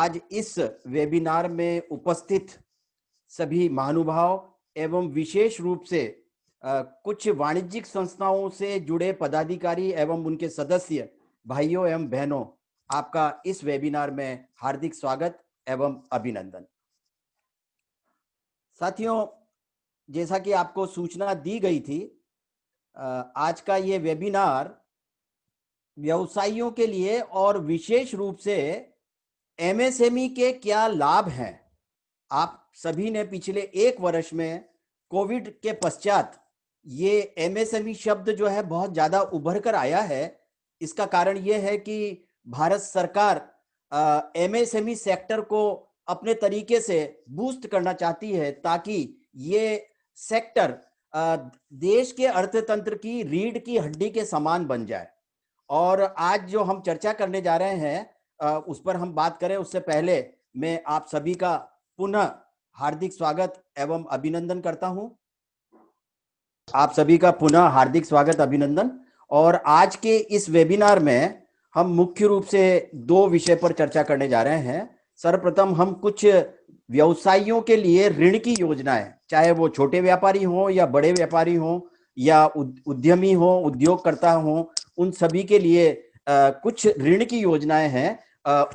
आज इस वेबिनार में उपस्थित सभी महानुभाव एवं विशेष रूप से कुछ वाणिज्यिक संस्थाओं से जुड़े पदाधिकारी एवं उनके सदस्य भाइयों एवं बहनों, आपका इस वेबिनार में हार्दिक स्वागत एवं अभिनंदन। साथियों, जैसा कि आपको सूचना दी गई थी, आज का ये वेबिनार व्यवसायियों के लिए और विशेष रूप से एमएसएमई के क्या लाभ हैं। आप सभी ने पिछले 1 वर्ष में कोविड के पश्चात ये एमएसएमई शब्द जो है बहुत ज्यादा उभर कर आया है। इसका कारण ये है कि भारत सरकार एमएसएमई सेक्टर को अपने तरीके से बूस्ट करना चाहती है ताकि ये सेक्टर देश के अर्थतंत्र की रीढ़ की हड्डी के समान बन जाए। और आज जो हम चर्चा करने जा रहे हैं उस पर हम बात करें उससे पहले मैं आप सभी का पुनः हार्दिक स्वागत एवं अभिनंदन करता हूं। आप सभी का पुनः हार्दिक स्वागत अभिनंदन। और आज के इस वेबिनार में हम मुख्य रूप से 2 विषय पर चर्चा करने जा रहे हैं। सर्वप्रथम हम कुछ व्यवसायियों के लिए ऋण की योजनाएं, चाहे वो छोटे व्यापारी हो या बड़े व्यापारी हो या उद्यमी हो, उद्योगकर्ता हो, उन सभी के लिए कुछ ऋण की योजनाएं हैं,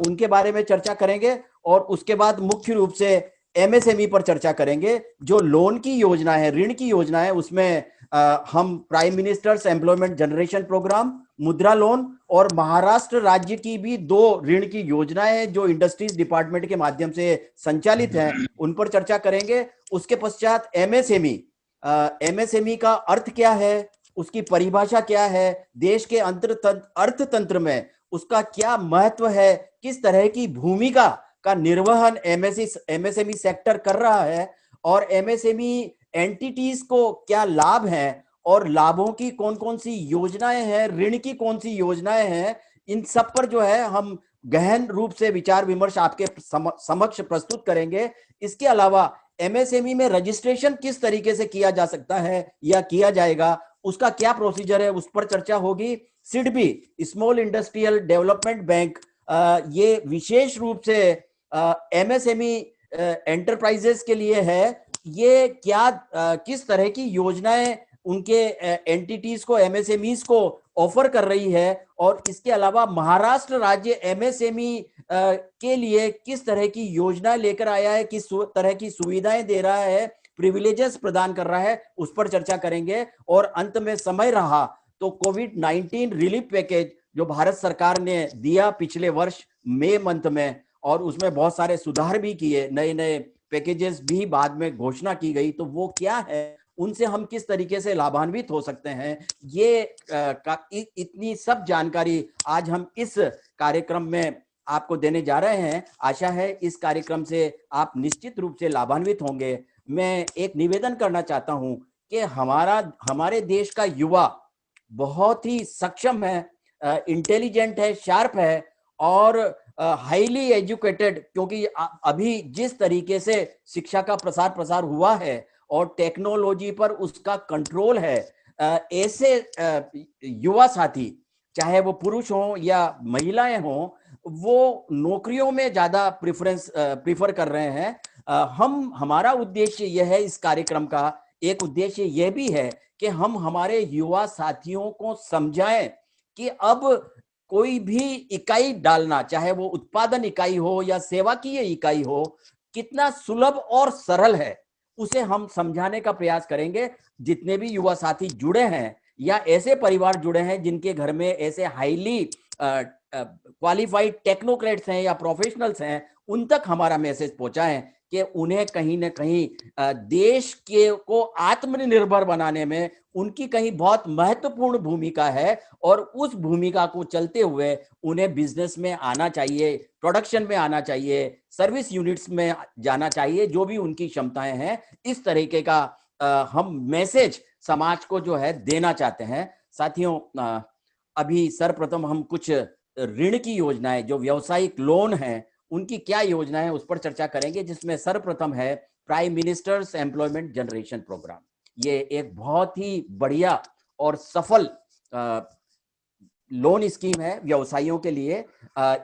उनके बारे में चर्चा करेंगे। और उसके बाद मुख्य रूप से एमएसएमई पर चर्चा करेंगे। जो लोन की योजना है, ऋण की योजना है, उसमें हम prime minister's employment generation programme, Mudra loan और महाराष्ट्र राज्य की भी 2 ऋण की योजनाएं हैं जो इंडस्ट्रीज डिपार्टमेंट के माध्यम से संचालित हैं, उन पर चर्चा करेंगे। उसके पश्चात एमएसएमई का अर्थ क्या है, उसकी परिभाषा क्या है, देश के अर्थतंत्र में उसका क्या महत्व है, किस तरह की भूमिका का निर्वहन एमएसएमई सेक्टर कर रहा है और एमएसएमई एंटिटीज को क्या लाभ हैं और लाभों की कौन कौन सी योजनाएं हैं, ऋण की कौन सी योजनाएं हैं, इन सब पर जो है हम गहन रूप से विचार विमर्श आपके समक्ष प्रस्तुत करेंगे। इसके अलावा एमएसएमई में रजिस्ट्रेशन किस तरीके से किया जा सकता है या किया जाएगा, उसका क्या प्रोसीजर है, उस पर चर्चा होगी। SIDBI, small industrial development bank, ये विशेष रूप से एमएसएमई एंटरप्राइजेस के लिए है। ये क्या किस तरह की योजनाएं उनके एंटिटीज को, एमएसएमईज को ऑफर कर रही है, और इसके अलावा महाराष्ट्र राज्य एमएसएमई के लिए किस तरह की योजना लेकर आया है, किस तरह की सुविधाएं दे रहा है, प्रिविलेजेस प्रदान कर रहा है, उस पर चर्चा करेंगे। और अंत में समय रहा तो कोविड-19 रिलीफ पैकेज जो भारत सरकार ने दिया पिछले वर्ष मई मंथ में, और उसमें बहुत सारे सुधार भी किए, नए नए पैकेजेस भी बाद में घोषणा की गई, तो वो क्या है, उनसे हम किस तरीके से लाभान्वित हो सकते हैं, ये इतनी सब जानकारी आज हम इस कार्यक्रम में आपको देने जा रहे हैं। आशा है इस कार्यक्रम से आप निश्चित रूप से लाभान्वित होंगे। मैं एक निवेदन करना चाहता हूं कि हमारे देश का युवा बहुत ही सक्षम है, इंटेलिजेंट है, शार्प है और हाईली एजुकेटेड, क्योंकि अभी जिस तरीके से शिक्षा का प्रसार हुआ है और टेक्नोलॉजी पर उसका कंट्रोल है, ऐसे युवा साथी, चाहे वो पुरुष हो या महिलाएं हो, वो नौकरियों में ज्यादा प्रीफर कर रहे हैं। हमारा उद्देश्य यह है, इस कार्यक्रम का एक उद्देश्य यह भी है कि हम हमारे युवा साथियों को समझाएं कि अब कोई भी इकाई डालना, चाहे वो उत्पादन इकाई हो या सेवा की इकाई हो, कितना सुलभ और सरल है, उसे हम समझाने का प्रयास करेंगे। जितने भी युवा साथी जुड़े हैं या ऐसे परिवार जुड़े हैं जिनके घर में ऐसे हाईली क्वालिफाइड टेक्नोक्रेट्स हैं या प्रोफेशनल्स हैं, उन तक हमारा मैसेज पहुंचाएं कि उन्हें कहीं ना कहीं देश को आत्मनिर्भर बनाने में उनकी कहीं बहुत महत्वपूर्ण भूमिका है, और उस भूमिका को चलते हुए उन्हें बिजनेस में आना चाहिए, प्रोडक्शन में आना चाहिए, सर्विस यूनिट्स में जाना चाहिए, जो भी उनकी क्षमताएं हैं। इस तरीके का हम मैसेज समाज को जो है देना चाहते हैं। साथियों, अभी सर्वप्रथम हम कुछ ऋण की योजनाएं, जो व्यावसायिक लोन है, उनकी क्या योजना है उस पर चर्चा करेंगे, जिसमें सर्वप्रथम है prime minister's employment generation programme. ये एक बहुत ही बढ़िया और सफल लोन स्कीम है व्यवसायियों के लिए।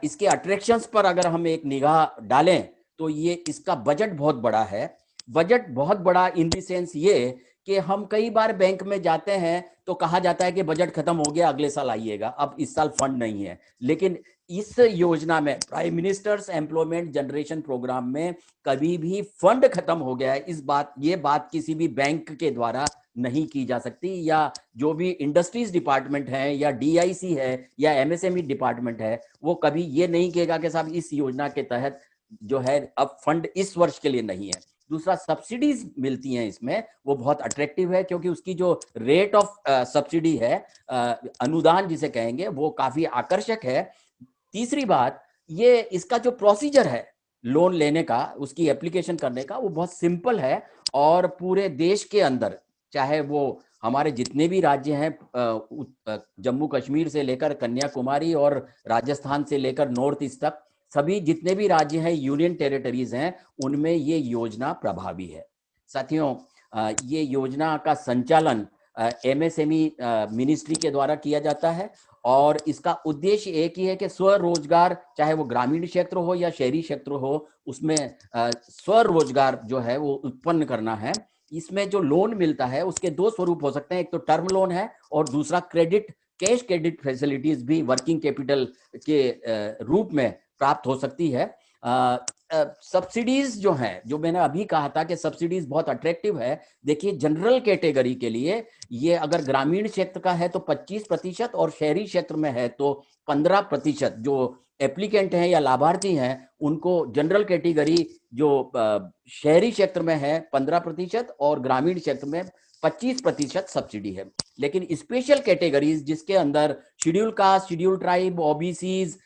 इसके अट्रैक्शंस पर अगर हम एक निगाह डालें तो ये इसका बजट बहुत बड़ा है। बजट बहुत बड़ा इन द सेंस ये कि हम कई बार बैंक में जाते हैं तो कहा जाता है कि बजट खत्म हो गया, अगले साल आइएगा, अब इस साल फंड नहीं है। लेकिन इस योजना में, prime minister's employment generation programme में, कभी भी फंड खत्म हो गया है ये बात किसी भी बैंक के द्वारा नहीं की जा सकती, या जो भी इंडस्ट्रीज डिपार्टमेंट है या डीआईसी है या एमएसएमई डिपार्टमेंट है, वो कभी ये नहीं कहेगा कि साहब इस योजना के तहत जो है अब फंड इस वर्ष के लिए नहीं है। दूसरा, सब्सिडीज मिलती हैं इसमें, वो बहुत अट्रैक्टिव है क्योंकि उसकी जो रेट ऑफ सब्सिडी है, अनुदान जिसे कहेंगे, वो काफी आकर्षक है। तीसरी बात, ये इसका जो प्रोसीजर है लोन लेने का, उसकी एप्लीकेशन करने का, वो बहुत सिंपल है। और पूरे देश के अंदर, चाहे वो हमारे जितने भी राज्य हैं, जम्मू कश्मीर से लेकर कन्याकुमारी और राजस्थान से लेकर नॉर्थ ईस्ट तक, सभी जितने भी राज्य हैं, यूनियन टेरिटरीज हैं, उनमें ये योजना प्रभावी है। साथियों, ये योजना का संचालन एमएसएमई मिनिस्ट्री के द्वारा किया जाता है और इसका उद्देश्य एक ही है कि स्वरोजगार, चाहे वो ग्रामीण क्षेत्र हो या शहरी क्षेत्र हो, उसमें स्वरोजगार जो है वो उत्पन्न करना है। इसमें जो लोन मिलता है उसके दो स्वरूप हो सकते हैं, एक तो टर्म लोन है और दूसरा कैश क्रेडिट फैसिलिटीज भी वर्किंग कैपिटल के रूप में प्राप्त हो सकती है। सब्सिडीज जो हैं, जो मैंने अभी कहा था कि सब्सिडीज बहुत अट्रैक्टिव है। देखिए, जनरल कैटेगरी के लिए ये अगर ग्रामीण क्षेत्र का है तो 25% और शहरी क्षेत्र में है तो 15%। जो एप्लीकेंट हैं या लाभार्थी हैं, उनको जनरल कैटेगरी जो शहरी क्षेत्र में है 15% और ग्रामीण क्षेत्र में 25% सब्सिडी है। लेकिन स्पेशल कैटेगरीज, जिसके अंदर schedule caste, schedule tribe, OBCs,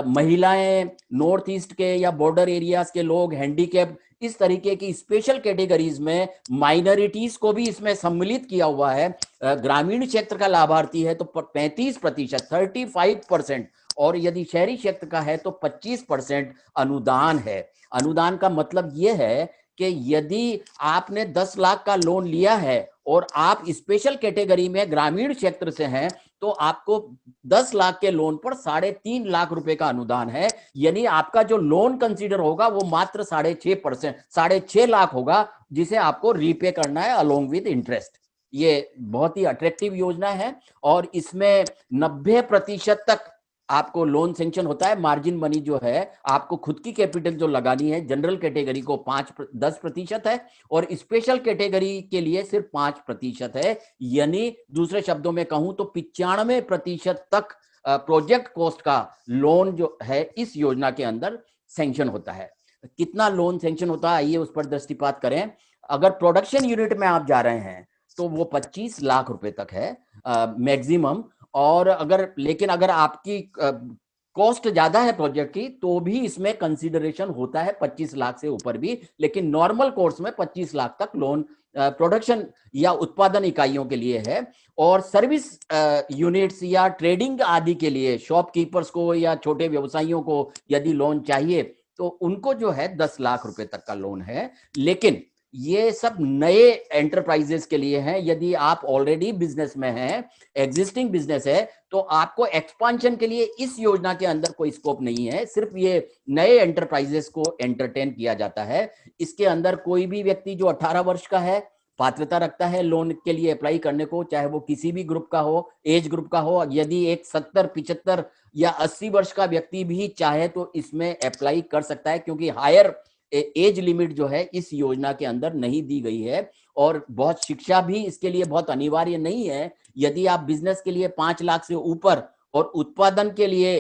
महिलाएं, नॉर्थ ईस्ट के या बॉर्डर एरियाज के लोग, हैंडीकैप, इस तरीके की स्पेशल कैटेगरीज में माइनॉरिटीज को भी इसमें सम्मिलित किया हुआ है। ग्रामीण क्षेत्र का लाभार्थी है तो 35%, 35%, और यदि शहरी क्षेत्र का है तो 25% अनुदान है। अनुदान का मतलब यह है कि यदि आपने 10 लाख का लोन लिया है और आप स्पेशल कैटेगरी में ग्रामीण क्षेत्र से हैं, तो आपको 10 लाख के लोन पर 3.5 लाख रुपए का अनुदान है। यानी आपका जो लोन कंसीडर होगा वो मात्र 6.5%, 6.5 लाख होगा, जिसे आपको रीपे करना है अलोंग विद इंटरेस्ट। ये बहुत ही अट्रैक्टिव योजना है और इसमें 90% तक आपको लोन सेंक्शन होता है। मार्जिन मनी जो है, आपको खुद की कैपिटल जो लगानी है, जनरल कैटेगरी को 10% है और स्पेशल कैटेगरी के लिए सिर्फ 5% है। यानी दूसरे शब्दों में कहूं तो 95% तक प्रोजेक्ट कॉस्ट का लोन जो है इस योजना के अंदर सेंक्शन होता है। कितना लोन सेंक्शन होता है, आइए उस पर दृष्टिपात करें। अगर प्रोडक्शन यूनिट में आप जा रहे हैं तो वो 25 लाख रुपए तक है मैक्सिमम। और लेकिन अगर आपकी कॉस्ट ज्यादा है प्रोजेक्ट की, तो भी इसमें कंसीडरेशन होता है 25 लाख से ऊपर भी। लेकिन नॉर्मल कोर्स में 25 लाख तक लोन प्रोडक्शन या उत्पादन इकाइयों के लिए है। और सर्विस यूनिट्स या ट्रेडिंग आदि के लिए शॉपकीपर्स को या छोटे व्यवसायियोयों को यदि लोन चाहिए तो उनको जो है 10 लाख रुपए तक का लोन है। लेकिन ये सब नए एंटरप्राइजेस के लिए हैं। यदि आप ऑलरेडी बिजनेस में हैं, एग्जिस्टिंग बिजनेस है, तो आपको एक्सपांशन के लिए इस योजना के अंदर कोई स्कोप नहीं है। सिर्फ ये नए एंटरप्राइजेस को एंटरटेन किया जाता है। इसके अंदर कोई भी व्यक्ति जो 18 वर्ष का है, पात्रता रखता है लोन के लिए अप्लाई करने को, चाहे वो किसी भी ग्रुप का हो, एज ग्रुप का हो। यदि एक 70, 75 या 80 वर्ष का व्यक्ति भी चाहे तो इसमें अप्लाई कर सकता है, क्योंकि हायर एज लिमिट जो है इस योजना के अंदर नहीं दी गई है। और बहुत शिक्षा भी इसके लिए बहुत अनिवार्य नहीं है। यदि आप बिजनेस के लिए 5 लाख से ऊपर और उत्पादन के लिए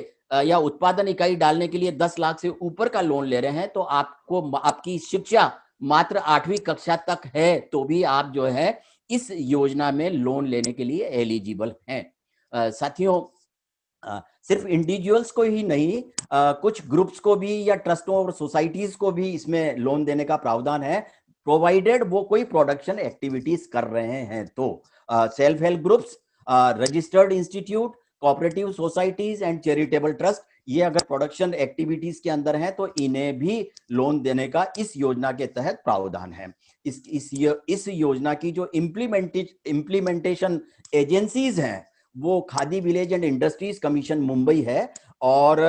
या उत्पादन इकाई डालने के लिए 10 लाख से ऊपर का लोन ले रहे हैं, तो आपको आपकी शिक्षा मात्र 8वीं कक्षा तक है तो भी आप जो है इस योजना में लोन लेने के लिए एलिजिबल हैं। साथियों, सिर्फ इंडिविजुअल्स को ही नहीं, कुछ ग्रुप्स को भी या ट्रस्टों और सोसाइटीज को भी इसमें लोन देने का प्रावधान है, प्रोवाइडेड वो कोई प्रोडक्शन एक्टिविटीज कर रहे हैं तो। Self help groups, registered institute, cooperative societies and charitable trust, ये अगर प्रोडक्शन एक्टिविटीज के अंदर हैं तो इन्हें भी लोन देने का इस योजना के तहत प्रावधान है। इस योजना की जो इम्प्लीमेंटेशन एजेंसीज हैं वो khadi village and industries commission Mumbai है। और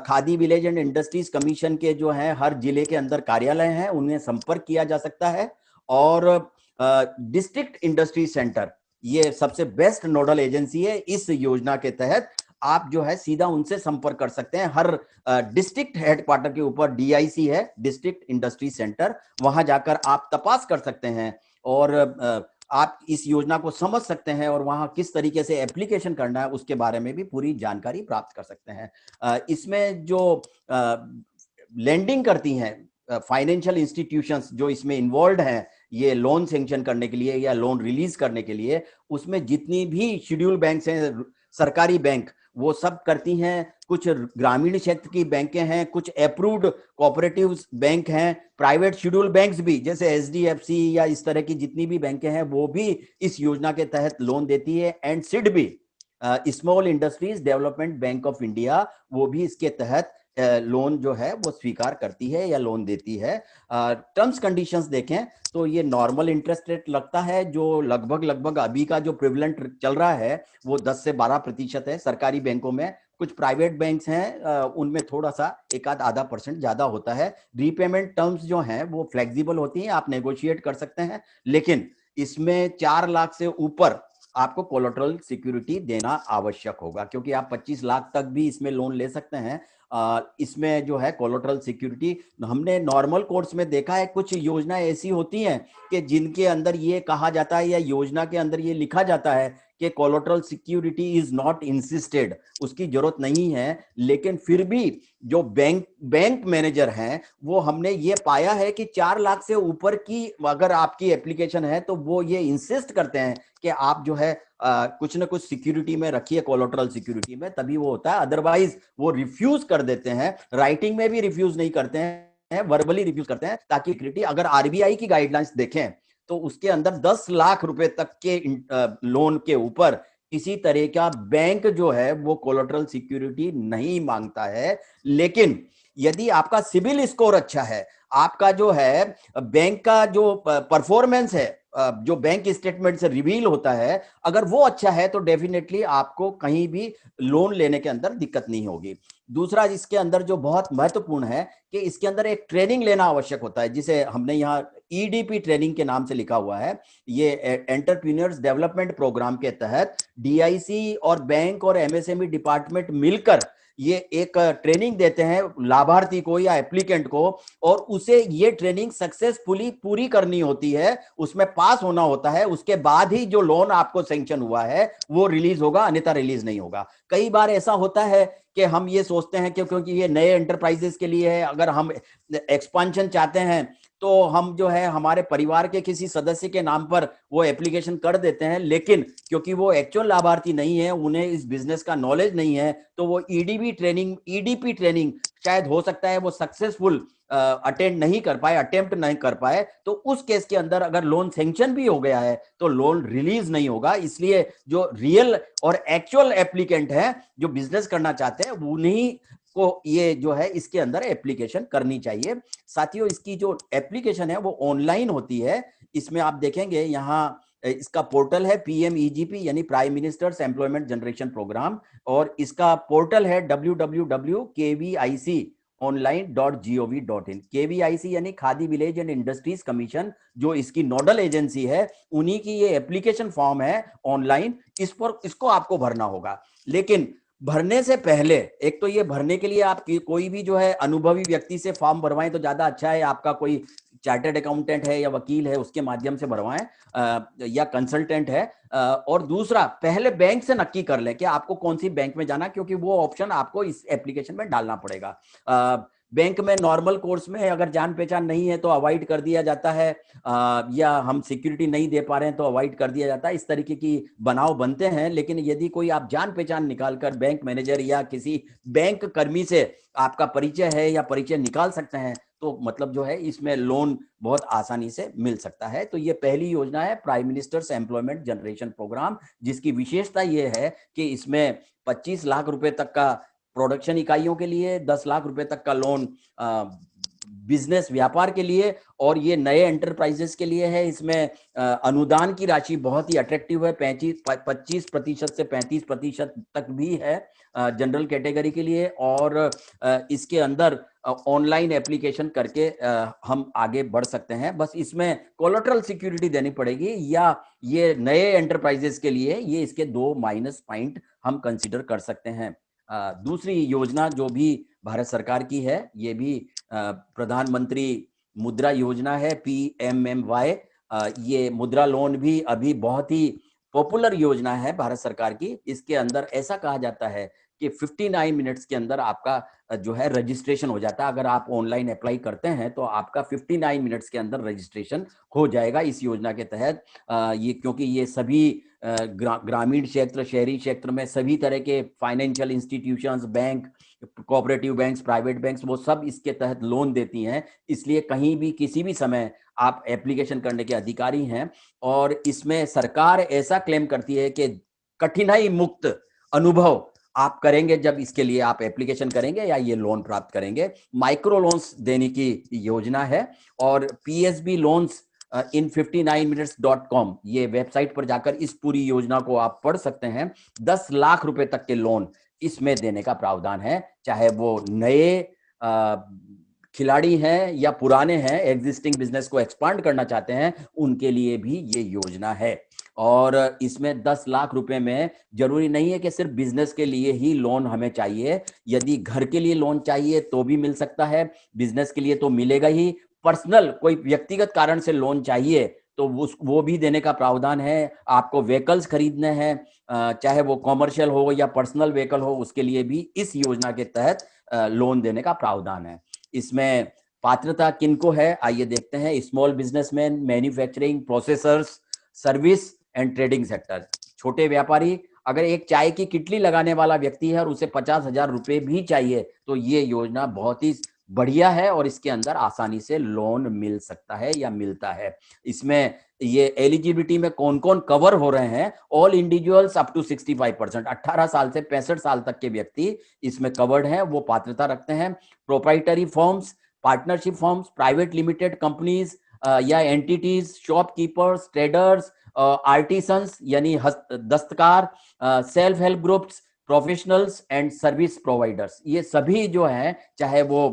khadi village and industries commission के जो है हर जिले के अंदर कार्यालय हैं, उन्हें संपर्क किया जा सकता है। और डिस्ट्रिक्ट इंडस्ट्री सेंटर ये सबसे बेस्ट नोडल एजेंसी है इस योजना के तहत। आप जो है सीधा उनसे संपर्क कर सकते हैं। हर डिस्ट्रिक्ट हेडक्वार्टर के ऊपर डीआईसी है, डिस्ट्रिक्ट इंडस्ट्री सेंटर, वहां जाकर आप तपास कर सकते हैं और आप इस योजना को समझ सकते हैं और वहां किस तरीके से एप्लीकेशन करना है उसके बारे में भी पूरी जानकारी प्राप्त कर सकते हैं। इसमें जो लेंडिंग करती हैं फाइनेंशियल इंस्टीट्यूशंस जो इसमें इन्वॉल्व हैं ये लोन सैंक्शन करने के लिए या लोन रिलीज करने के लिए, उसमें जितनी भी शेड्यूल बैंक हैं, सरकारी बैंक, वो सब करती हैं। कुछ ग्रामीण क्षेत्र की बैंकें हैं, कुछ अप्रूव्ड कोऑपरेटिव बैंक हैं, प्राइवेट शेड्यूल बैंक्स भी जैसे एचडीएफसी या इस तरह की जितनी भी बैंकें हैं वो भी इस योजना के तहत लोन देती है। एंड सिड भी, small industries development bank of India, वो भी इसके तहत लोन जो है वो स्वीकार करती है या लोन देती है। टर्म्स कंडीशंस देखें तो ये नॉर्मल इंटरेस्ट रेट लगता है जो लगभग अभी का जो प्रिवलेंट चल रहा है वो 10 से 12% है सरकारी बैंकों में। कुछ प्राइवेट बैंक्स हैं उनमें थोड़ा सा आधा % ज्यादा होता है। रीपेमेंट टर्म्स जो हैं वो फ्लेक्सिबल होती हैं, आप नेगोशिएट कर सकते हैं, लेकिन इसमें 4 लाख से ऊपर आपको कोलेटरल सिक्योरिटी देना आवश्यक होगा, क्योंकि आप 25 लाख तक भी इसमें लोन ले सकते हैं। इसमें जो है कोलेटरल सिक्योरिटी, हमने नॉर्मल कोर्स में देखा है कुछ योजनाएं ऐसी होती हैं कि जिनके अंदर ये कहा जाता है या योजना के अंदर ये लिखा जाता है कि collateral security is not insisted, उसकी जरूरत नहीं है, लेकिन फिर भी जो बैंक मैनेजर हैं वो हमने ये पाया है कि 4 लाख से ऊपर की अगर आपकी एप्लीकेशन है तो वो ये इंसिस्ट करते हैं कि आप जो है कुछ ना कुछ सिक्योरिटी में रखिए, कोलेटरल सिक्योरिटी में, तभी वो होता है। अदरवाइज वो रिफ्यूज कर देते हैं, राइटिंग में भी रिफ्यूज नहीं करते हैं, वर्बली रिफ्यूज करते हैं, ताकि सिक्योरिटी, अगर आरबीआई की गाइडलाइंस देखें तो उसके अंदर 10 लाख रुपए तक के लोन के ऊपर किसी तरह का बैंक जो है वो कोलेटरल सिक्योरिटी नहीं मांगता है। लेकिन यदि आपका सिबिल स्कोर अच्छा है, आपका जो है बैंक का जो परफॉर्मेंस है, जो बैंक स्टेटमेंट से रिवील होता है, अगर वो अच्छा है तो डेफिनेटली आपको कहीं भी लोन लेने के अंदर दिक्कत नहीं होगी। दूसरा, इसके अंदर जो बहुत महत्वपूर्ण है कि इसके अंदर एक ट्रेनिंग लेना आवश्यक होता है, जिसे हमने यहाँ ईडीपी ट्रेनिंग के नाम से लिखा हुआ है। ये एंटरप्रेन्योर्स डेवलपमेंट प्रोग्राम के तहत डीआईसी और बैंक और एमएसएमई डिपार्टमेंट मिलकर ये एक ट्रेनिंग देते हैं लाभार्थी को या एप्लीकेंट को, और उसे ये ट्रेनिंग सक्सेसफुली पूरी करनी होती है, उसमें पास होना होता है, उसके बाद ही जो लोन आपको सैंक्शन हुआ है वो रिलीज होगा, अन्यथा रिलीज नहीं होगा। कई बार ऐसा होता है कि हम ये सोचते हैं कि क्योंकि ये नए एंटरप्राइजेस के लिए है, अगर हम एक्सपांशन चाहते हैं तो हम जो है हमारे परिवार के किसी सदस्य के नाम पर वो एप्लीकेशन कर देते हैं, लेकिन क्योंकि वो एक्चुअल लाभार्थी नहीं है, उन्हें इस बिजनेस का नॉलेज नहीं है, तो वो ईडीपी ट्रेनिंग शायद हो सकता है वो सक्सेसफुल अटेम्प्ट नहीं कर पाए, तो उस केस के अंदर अगर लोन सैंक्शन भी हो गया है तो लोन रिलीज नहीं होगा। इसलिए जो रियल और एक्चुअल एप्लीकेंट है जो बिजनेस करना चाहते हैं उन्हीं को ये जो है इसके अंदर एप्लीकेशन करनी चाहिए। साथियों, इसकी जो एप्लीकेशन है वो ऑनलाइन होती है। इसमें आप देखेंगे यहाँ इसका पोर्टल है पीएमईजीपी यानी prime minister's employment generation programme, और इसका पोर्टल है www.kviconline.gov.in। केवीआईसी यानी Khadi village and industries commission, जो इसकी नोडल एजेंसी है, उन्हीं की ये एप्लीकेशन फॉर्म है ऑनलाइन। इसको आपको भरना होगा, लेकिन भरने से पहले, एक तो ये भरने के लिए आप कोई भी जो है अनुभवी व्यक्ति से फॉर्म भरवाएं तो ज्यादा अच्छा है। आपका कोई चार्टर्ड अकाउंटेंट है या वकील है उसके माध्यम से भरवाएं, या कंसल्टेंट है। और दूसरा, पहले बैंक से नक्की कर लें कि आपको कौन सी बैंक में जाना, क्योंकि वो ऑप्शन आपको इस एप्लीकेशन में डालना पड़ेगा। बैंक में नॉर्मल कोर्स में अगर जान पहचान नहीं है तो अवॉइड कर दिया जाता है, या हम सिक्योरिटी नहीं दे पा रहे हैं तो अवॉइड कर दिया जाता है। इस तरीके की बनाव बनते हैं। लेकिन यदि कोई आप जान पहचान निकालकर बैंक मैनेजर या किसी बैंक कर्मी से आपका परिचय है या परिचय निकाल सकते हैं, तो मतलब जो है इसमें लोन बहुत आसानी से मिल सकता है। तो ये पहली योजना है prime minister's employment generation programme, जिसकी विशेषता ये है कि इसमें 25 लाख रुपए तक का प्रोडक्शन इकाइयों के लिए, 10 लाख रुपए तक का लोन बिजनेस व्यापार के लिए और ये नए एंटरप्राइजेस के लिए है। इसमें अनुदान की राशि बहुत ही अट्रैक्टिव है, 25% से 35% तक भी है जनरल कैटेगरी के लिए। और इसके अंदर ऑनलाइन एप्लीकेशन करके हम आगे बढ़ सकते हैं। बस इसमें कोलेटरल सिक्योरिटी देनी पड़ेगी, या ये नए एंटरप्राइजेस के लिए ये इसके 2 माइनस पॉइंट हम कंसीडर कर सकते हैं। दूसरी योजना जो भी भारत सरकार की है, ये भी प्रधानमंत्री मुद्रा योजना है, PMMY। ये मुद्रा लोन भी अभी बहुत ही पॉपुलर योजना है भारत सरकार की। इसके अंदर ऐसा कहा जाता है कि 59 मिनट्स के अंदर आपका जो है रजिस्ट्रेशन हो जाता है। अगर आप ऑनलाइन अप्लाई करते हैं तो आपका 59 मिनट्स के अंदर रजिस्ट्रेशन हो जाएगा इस योजना के तहत। ये क्योंकि ये सभी ग्रामीण क्षेत्र, शहरी क्षेत्र में सभी तरह के financial institutions, bank, cooperative banks, private banks, वो सब इसके तहत लोन देती हैं। इसलिए कहीं भी किसी भी समय आप एप्लीकेशन करने के अधिकारी हैं। और इसमें सरकार ऐसा क्लेम करती है कि कठिनाई मुक्त अनुभव आप करेंगे जब इसके लिए आप एप्लीकेशन करेंगे या ये लोन प्राप्त करेंगे। माइक्रो लोन्स देने की योजना है। और PSB लोन्स इन 59minutes.com ये वेबसाइट पर जाकर इस पूरी योजना को आप पढ़ सकते हैं। 10 लाख रुपए तक के लोन इसमें देने का प्रावधान है, चाहे वो नए खिलाड़ी हैं या पुराने हैं, एग्जिस्टिंग बिजनेस को एक्सपांड करना चाहते हैं, उनके लिए भी ये योजना है। और इसमें 10 लाख रुपए में जरूरी नहीं है कि सिर्फ बिजनेस के लिए ही लोन हमें चाहिए। यदि घर के लिए लोन चाहिए तो भी मिल सकता है, बिजनेस के लिए तो मिलेगा ही। पर्सनल कोई व्यक्तिगत कारण से लोन चाहिए तो वो भी देने का प्रावधान है। आपको व्हीकल्स खरीदने हैं, चाहे वो कॉमर्शियल हो या पर्सनल व्हीकल हो, उसके लिए भी इस योजना के तहत लोन देने का प्रावधान है। इसमें पात्रता किनको है, आइए देखते हैं। Small businessman, manufacturing, processors, service and trading sector, छोटे व्यापारी। अगर एक चाय की किटली लगाने वाला व्यक्ति है और उसे 50,000 रुपए भी चाहिए तो ये योजना बहुत ही बढ़िया है और इसके अंदर आसानी से लोन मिल सकता है या मिलता है। इसमें ये एलिजिबिलिटी में कौन कौन कवर हो रहे हैं, ऑल इंडिविजुअल्स अप टू 65%, 18 साल से 65 साल तक के व्यक्ति इसमें कवर्ड हैं, वो पात्रता रखते हैं। Proprietary firms, partnership firms, private limited companies या एंटिटीज, शॉपकीपर्स, ट्रेडर्स, आर्टिसंस यानी दस्तकार, self help groups, professionals and service providers, ये सभी जो हैं, चाहे वो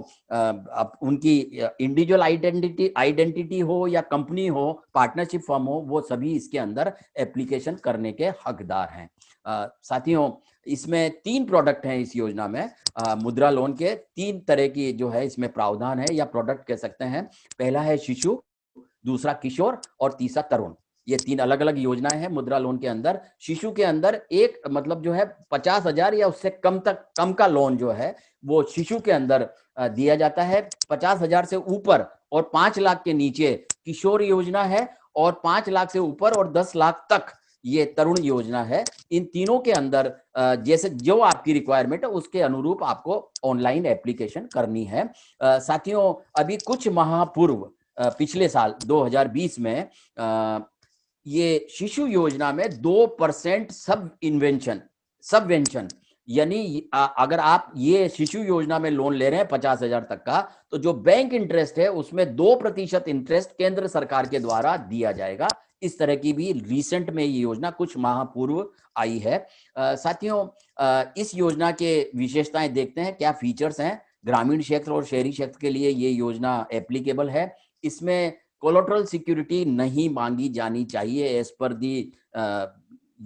उनकी इंडिविजुअल आइडेंटिटी हो या कंपनी हो, पार्टनरशिप फर्म हो, वो सभी इसके अंदर एप्लीकेशन करने के हकदार हैं। साथियों, इसमें 3 प्रोडक्ट हैं इस योजना में। मुद्रा लोन के 3 तरह की जो है इसमें प्रावधान है या प्रोडक्ट कह सकते हैं। पहला है शिशु, दूसरा किशोर और तीसरा तरुण। ये 3 अलग अलग योजनाएं हैं मुद्रा लोन के अंदर। शिशु के अंदर एक मतलब जो है 50,000 या उससे कम का लोन जो है वो शिशु के अंदर दिया जाता है। 50,000 से ऊपर और 5 लाख के नीचे किशोर योजना है, और 5 लाख से ऊपर और 10 लाख तक ये तरुण योजना है। इन तीनों के अंदर जैसे जो आपकी रिक्वायरमेंट है उसके अनुरूप आपको ऑनलाइन एप्लीकेशन करनी है। साथियों, अभी कुछ माह पूर्व पिछले साल 2020 में ये शिशु योजना में 2% सबवेंशन यानी अगर आप ये शिशु योजना में लोन ले रहे हैं 50,000 तक का, तो जो बैंक इंटरेस्ट है उसमें 2% इंटरेस्ट केंद्र सरकार के द्वारा दिया जाएगा। इस तरह की भी रिसेंट में ये योजना कुछ माह पूर्व आई है। साथियों, इस योजना के विशेषताएं देखते हैं, क्या फीचर्स हैं। ग्रामीण क्षेत्र और शहरी क्षेत्र के लिए ये योजना एप्लीकेबल है। इसमें कोलेटरल सिक्योरिटी नहीं मांगी जानी चाहिए एज पर दी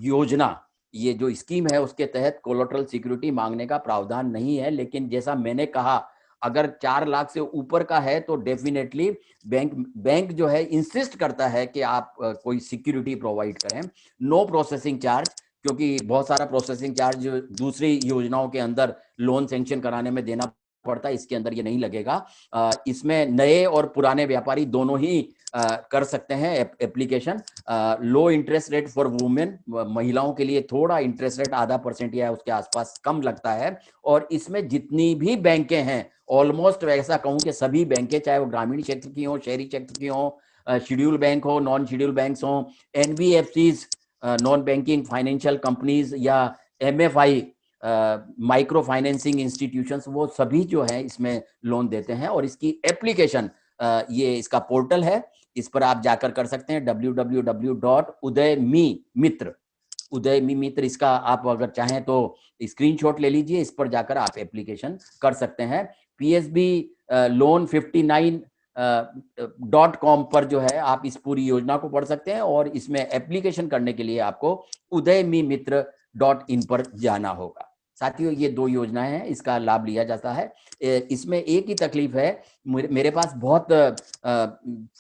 योजना। ये जो स्कीम है उसके तहत कोलेटरल सिक्योरिटी मांगने का प्रावधान नहीं है, लेकिन जैसा मैंने कहा, अगर 4 लाख से ऊपर का है तो डेफिनेटली बैंक जो है इंसिस्ट करता है कि आप कोई सिक्योरिटी प्रोवाइड करें। नो प्रोसेसिंग चार्ज, क्योंकि बहुत सारा प्रोसेसिंग चार्ज दूसरी योजनाओं के अंदर लोन सैंक्शन कराने में देना पड़ता है, इसके अंदर ये नहीं लगेगा। इसमें नए और पुराने व्यापारी दोनों ही कर सकते हैं application. Low interest rate for women, महिलाओं के लिए थोड़ा इंटरेस्ट रेट 0.5% या उसके आसपास कम लगता है। और इसमें जितनी भी बैंकें हैं, ऑलमोस्ट ऐसा कहूं कि सभी बैंकें, चाहे वो ग्रामीण क्षेत्र की हो, शहरी क्षेत्र की हो, शेड्यूल बैंक हो, नॉन शेड्यूल बैंक हो, NBFCs, non banking financial companies या MFI माइक्रो फाइनेंसिंग इंस्टीट्यूशंस, वो सभी जो है इसमें लोन देते हैं। और इसकी एप्लीकेशन, ये इसका पोर्टल है, इस पर आप जाकर कर सकते हैं www.udaymimitr, उदयमी मित्र। इसका आप अगर चाहें तो स्क्रीनशॉट ले लीजिए, इस पर जाकर आप एप्लीकेशन कर सकते हैं। PSB लोन 59.com पर जो है आप इस पूरी योजना को पढ़ सकते हैं, और इसमें एप्लीकेशन करने के लिए आपको udaymimitr.in पर जाना होगा। साथियों, ये 2 योजनाएं हैं, इसका लाभ लिया जाता है। इसमें एक ही तकलीफ है, मेरे पास बहुत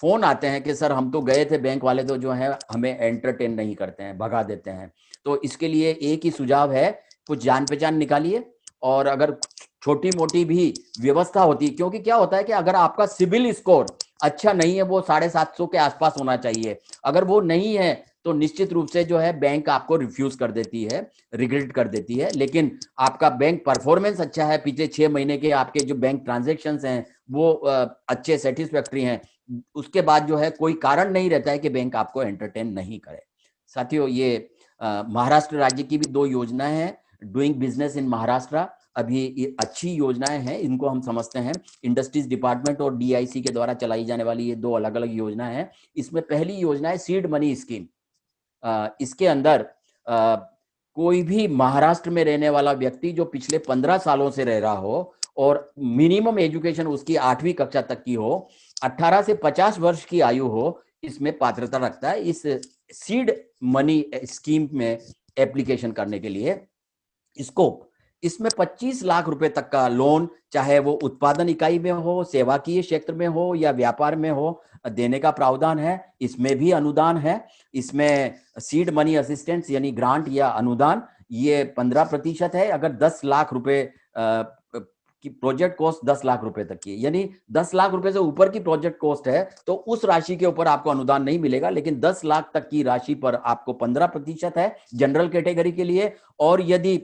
फोन आते हैं कि सर हम तो गए थे, बैंक वाले तो जो है हमें एंटरटेन नहीं करते हैं, भगा देते हैं। तो इसके लिए एक ही सुझाव है, कुछ जान पहचान निकालिए, और अगर छोटी मोटी भी व्यवस्था होती है, क्योंकि क्या होता है कि अगर आपका सिविल स्कोर अच्छा नहीं है, वो 750 के आसपास होना चाहिए, अगर वो नहीं है तो निश्चित रूप से जो है बैंक आपको रिफ्यूज कर देती है, रिग्रेट कर देती है। लेकिन आपका बैंक परफॉर्मेंस अच्छा है, पिछले 6 महीने के आपके जो बैंक ट्रांजेक्शन्स हैं वो अच्छे, सेटिस्फैक्ट्री हैं, उसके बाद जो है कोई कारण नहीं रहता है कि बैंक आपको एंटरटेन नहीं करे। साथियों, ये महाराष्ट्र राज्य की भी 2 योजनाएं हैं, डूइंग बिजनेस इन महाराष्ट्र, अभी ये अच्छी योजनाएं हैं, इनको हम समझते हैं। इंडस्ट्रीज डिपार्टमेंट और DIC के द्वारा चलाई जाने वाली ये 2 अलग अलग योजनाएं हैं। इसमें पहली योजना है सीड मनी स्कीम। इसके अंदर कोई भी महाराष्ट्र में रहने वाला व्यक्ति जो पिछले 15 सालों से रह रहा हो और मिनिमम एजुकेशन उसकी 8वीं कक्षा तक की हो, 18 से 50 वर्ष की आयु हो, इसमें पात्रता रखता है इस सीड मनी स्कीम में एप्लीकेशन करने के लिए। इसमें 25 लाख रुपए तक का लोन, चाहे वो उत्पादन इकाई में हो, सेवाकीय क्षेत्र में हो या व्यापार में हो, देने का प्रावधान है। इसमें भी अनुदान है। इसमें सीड मनी असिस्टेंस यानी ग्रांट या अनुदान, ये 15% है। अगर 10 लाख रुपए की प्रोजेक्ट कॉस्ट 10 लाख रुपए तक की, यानी 10 लाख रुपए से ऊपर की प्रोजेक्ट कॉस्ट है तो उस राशि के ऊपर आपको अनुदान नहीं मिलेगा, लेकिन 10 लाख तक की राशि पर आपको 15% है जनरल कैटेगरी के लिए। और यदि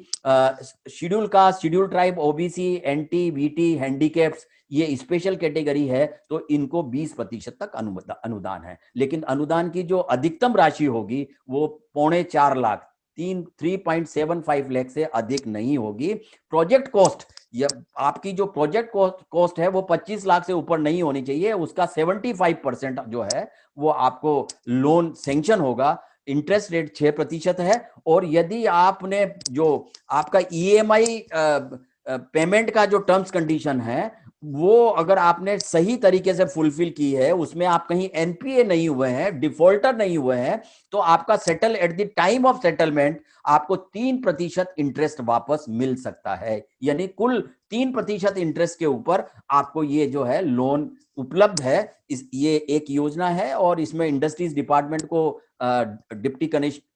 schedule caste, schedule tribe, OBC, NT, VT, handicaps, ये स्पेशल कैटेगरी है तो इनको 20% तक अनुदान है। लेकिन अनुदान की जो अधिकतम राशि होगी वो 3.25 लाख, 3.75 लाख से अधिक नहीं होगी। प्रोजेक्ट कॉस्ट, या आपकी जो प्रोजेक्ट कॉस्ट है वो 25 लाख से ऊपर नहीं होनी चाहिए, उसका 75% जो है वो आपको लोन सैंक्शन होगा। इंटरेस्ट रेट 6% है। और यदि आपने जो आपका EMI पेमेंट का जो टर्म्स कंडीशन है वो अगर आपने सही तरीके से फुलफिल की है, उसमें आप कहीं NPA नहीं हुए हैं, डिफॉल्टर नहीं हुए हैं, तो आपका settle at the time of settlement आपको 3% इंटरेस्ट वापस मिल सकता है। यानी कुल 3% इंटरेस्ट के ऊपर आपको ये जो है लोन उपलब्ध है। ये एक योजना है और इसमें इंडस्ट्रीज डिपार्टमेंट को डिप्टी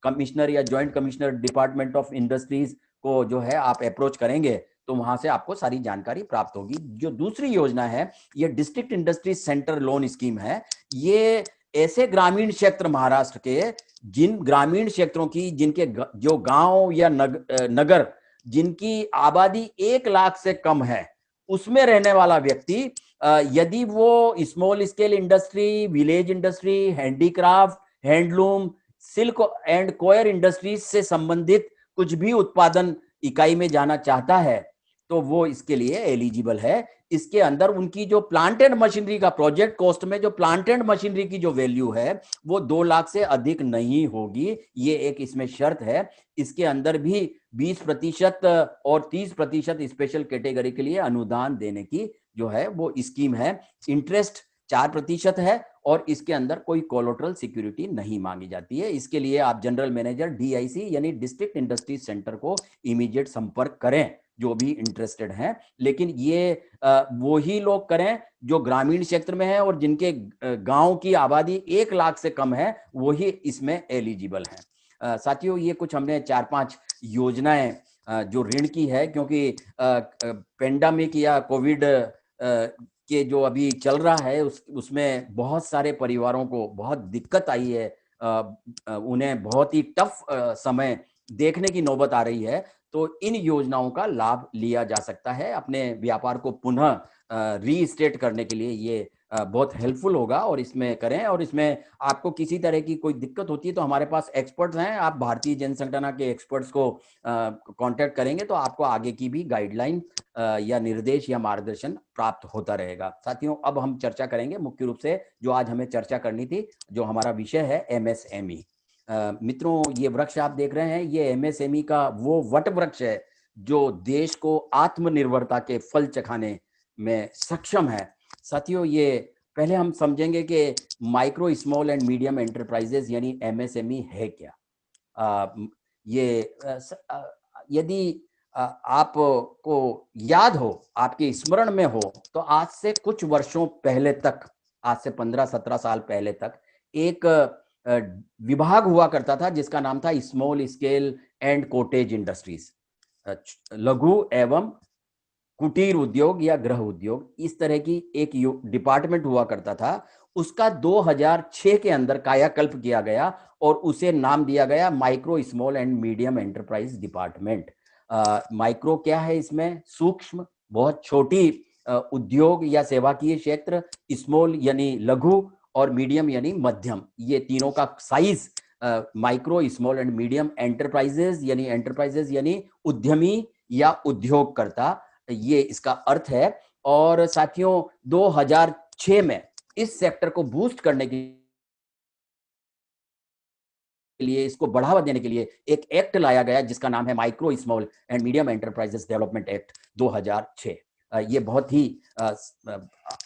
कमिश्नर या joint commissioner department of industries को जो है आप अप्रोच करेंगे तो वहां से आपको सारी जानकारी प्राप्त होगी। जो दूसरी योजना है ये district industries centre loan scheme है। ये ऐसे ग्रामीण क्षेत्र महाराष्ट्र के, जिन ग्रामीण क्षेत्रों की जिनके जो गांव या नगर जिनकी आबादी 1 लाख से कम है, उसमें रहने वाला व्यक्ति यदि वो small scale industry, village industry, handicraft, handloom, silk and coir industries से संबंधित कुछ भी उत्पादन इकाई में जाना चाहता है तो वो इसके लिए एलिजिबल है। इसके अंदर उनकी जो प्लांट एंड मशीनरी का प्रोजेक्ट कॉस्ट में जो प्लांट एंड मशीनरी की जो वैल्यू है वो 2 लाख से अधिक नहीं होगी, ये एक इसमें शर्त है। इसके अंदर भी 20% और 30% स्पेशल कैटेगरी के लिए अनुदान देने की जो है वो स्कीम है। इंटरेस्ट 4% है और इसके अंदर कोई कोलेटरल सिक्योरिटी नहीं मांगी जाती है। इसके लिए आप जनरल मैनेजर DIC यानी डिस्ट्रिक्ट इंडस्ट्रीज सेंटर को इमीडिएट संपर्क करें जो भी इंटरेस्टेड हैं। लेकिन ये वो ही लोग करें जो ग्रामीण क्षेत्र में है और जिनके गांव की आबादी 1 लाख से कम है, वही इसमें एलिजिबल हैं। साथियों, ये कुछ हमने 4-5 योजनाएं जो ऋण की है, क्योंकि पेंडेमिक या कोविड के जो अभी चल रहा है उसमें बहुत सारे परिवारों को बहुत दिक्कत आई है, उन्हें बहुत ही टफ समय देखने की नौबत आ रही है। तो इन योजनाओं का लाभ लिया जा सकता है। अपने व्यापार को पुनः रीस्टेट करने के लिए ये बहुत हेल्पफुल होगा और इसमें करें। और इसमें आपको किसी तरह की कोई दिक्कत होती है तो हमारे पास एक्सपर्ट्स हैं, आप भारतीय जनसंगठन के एक्सपर्ट्स को कांटेक्ट करेंगे तो आपको आगे की भी गाइडलाइन या निर्देश या मार्गदर्शन प्राप्त होता रहेगा। साथियों, अब हम चर्चा करेंगे मुख्य रूप से जो आज हमें चर्चा करनी थी, जो हमारा विषय है एमएसएमई। मित्रों, ये वृक्ष आप देख रहे हैं, ये एमएसएमई का वो वट वृक्ष है जो देश को आत्मनिर्भरता के फल चखाने में सक्षम है। साथियों, ये पहले हम समझेंगे कि micro small and medium enterprises यानी एमएसएमई है क्या। ये यदि आपको याद हो, आपके स्मरण में हो, तो आज से कुछ वर्षों पहले तक, आज से 15-17 साल पहले तक एक विभाग हुआ करता था जिसका नाम था small scale and cottage industries, लघु एवं कुटीर उद्योग या गृह उद्योग, इस तरह की एक डिपार्टमेंट हुआ करता था। उसका 2006 के अंदर कायाकल्प किया गया और उसे नाम दिया गया micro small and medium enterprise department. Micro क्या है? इसमें सूक्ष्म, बहुत छोटी उद्योग या सेवाकीय क्षेत्र, स्मॉल यानी लघु और मीडियम यानी मध्यम, ये तीनों का size micro small and medium enterprises यानी उद्यमी या उद्योगकर्ता, ये इसका अर्थ है। और साथियों, 2006 में इस सेक्टर को बूस्ट करने के लिए, इसको बढ़ावा देने के लिए एक एक्ट लाया गया जिसका नाम है micro small and medium enterprises development act 2006। ये बहुत ही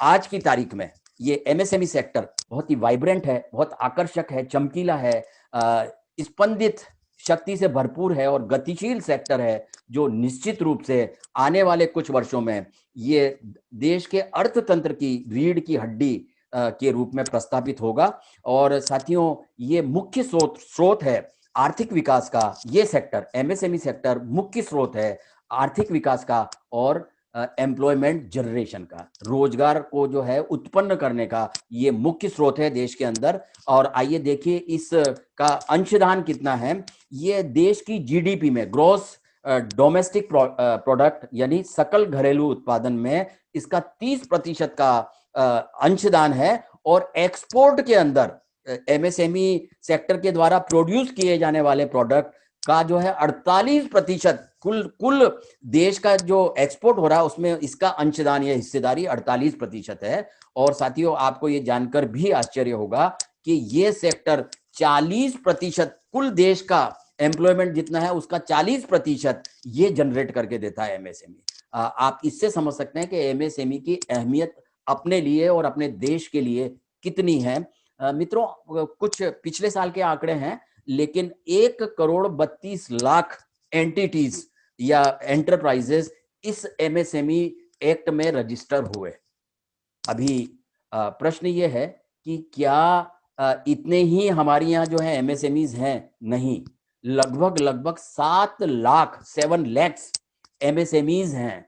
आज की तारीख में ये एमएसएमई सेक्टर बहुत ही वाइब्रेंट है, बहुत आकर्षक है, चमकीला है, स्पंदित शक्ति से भरपूर है और गतिशील सेक्टर है, जो निश्चित रूप से आने वाले कुछ वर्षों में ये देश के अर्थतंत्र की रीढ़ की हड्डी के रूप में प्रस्तावित होगा। और साथियों, ये मुख्य स्रोत है आर्थिक विकास का। ये सेक्टर, एमएसएमई सेक्टर, मुख्य स्रोत है आर्थिक विकास का और एम्प्लॉयमेंट जनरेशन का, रोजगार को जो है उत्पन्न करने का ये मुख्य स्रोत है देश के अंदर। और आइए देखिए इसका अंशदान कितना है। ये देश की जीडीपी में, ग्रॉस डोमेस्टिक प्रोडक्ट यानी सकल घरेलू उत्पादन में इसका 30% का अंशदान है। और एक्सपोर्ट के अंदर एमएसएमई सेक्टर के द्वारा प्रोड्यूस किए जाने वाले प्रोडक्ट का जो है 48%, कुल देश का जो एक्सपोर्ट हो रहा है उसमें इसका अंशदान या हिस्सेदारी 48% है। और साथियों, आपको ये जानकर भी आश्चर्य होगा कि ये सेक्टर 40%, कुल देश का एम्प्लॉयमेंट जितना है उसका 40% ये जनरेट करके देता है एमएसएमई। आप इससे समझ सकते हैं कि एमएसएमई की अहमियत अपने लिए और अपने देश के लिए कितनी है। मित्रों, कुछ पिछले साल के आंकड़े हैं, लेकिन 1,32,00,000 एंटिटीज या एंटरप्राइजेस इस एमएसएमई एक्ट में रजिस्टर हुए। अभी प्रश्न ये है कि क्या इतने ही हमारे यहाँ जो है एमएसएमईज हैं? नहीं, लगभग 7 लाख एमएसएमईज हैं।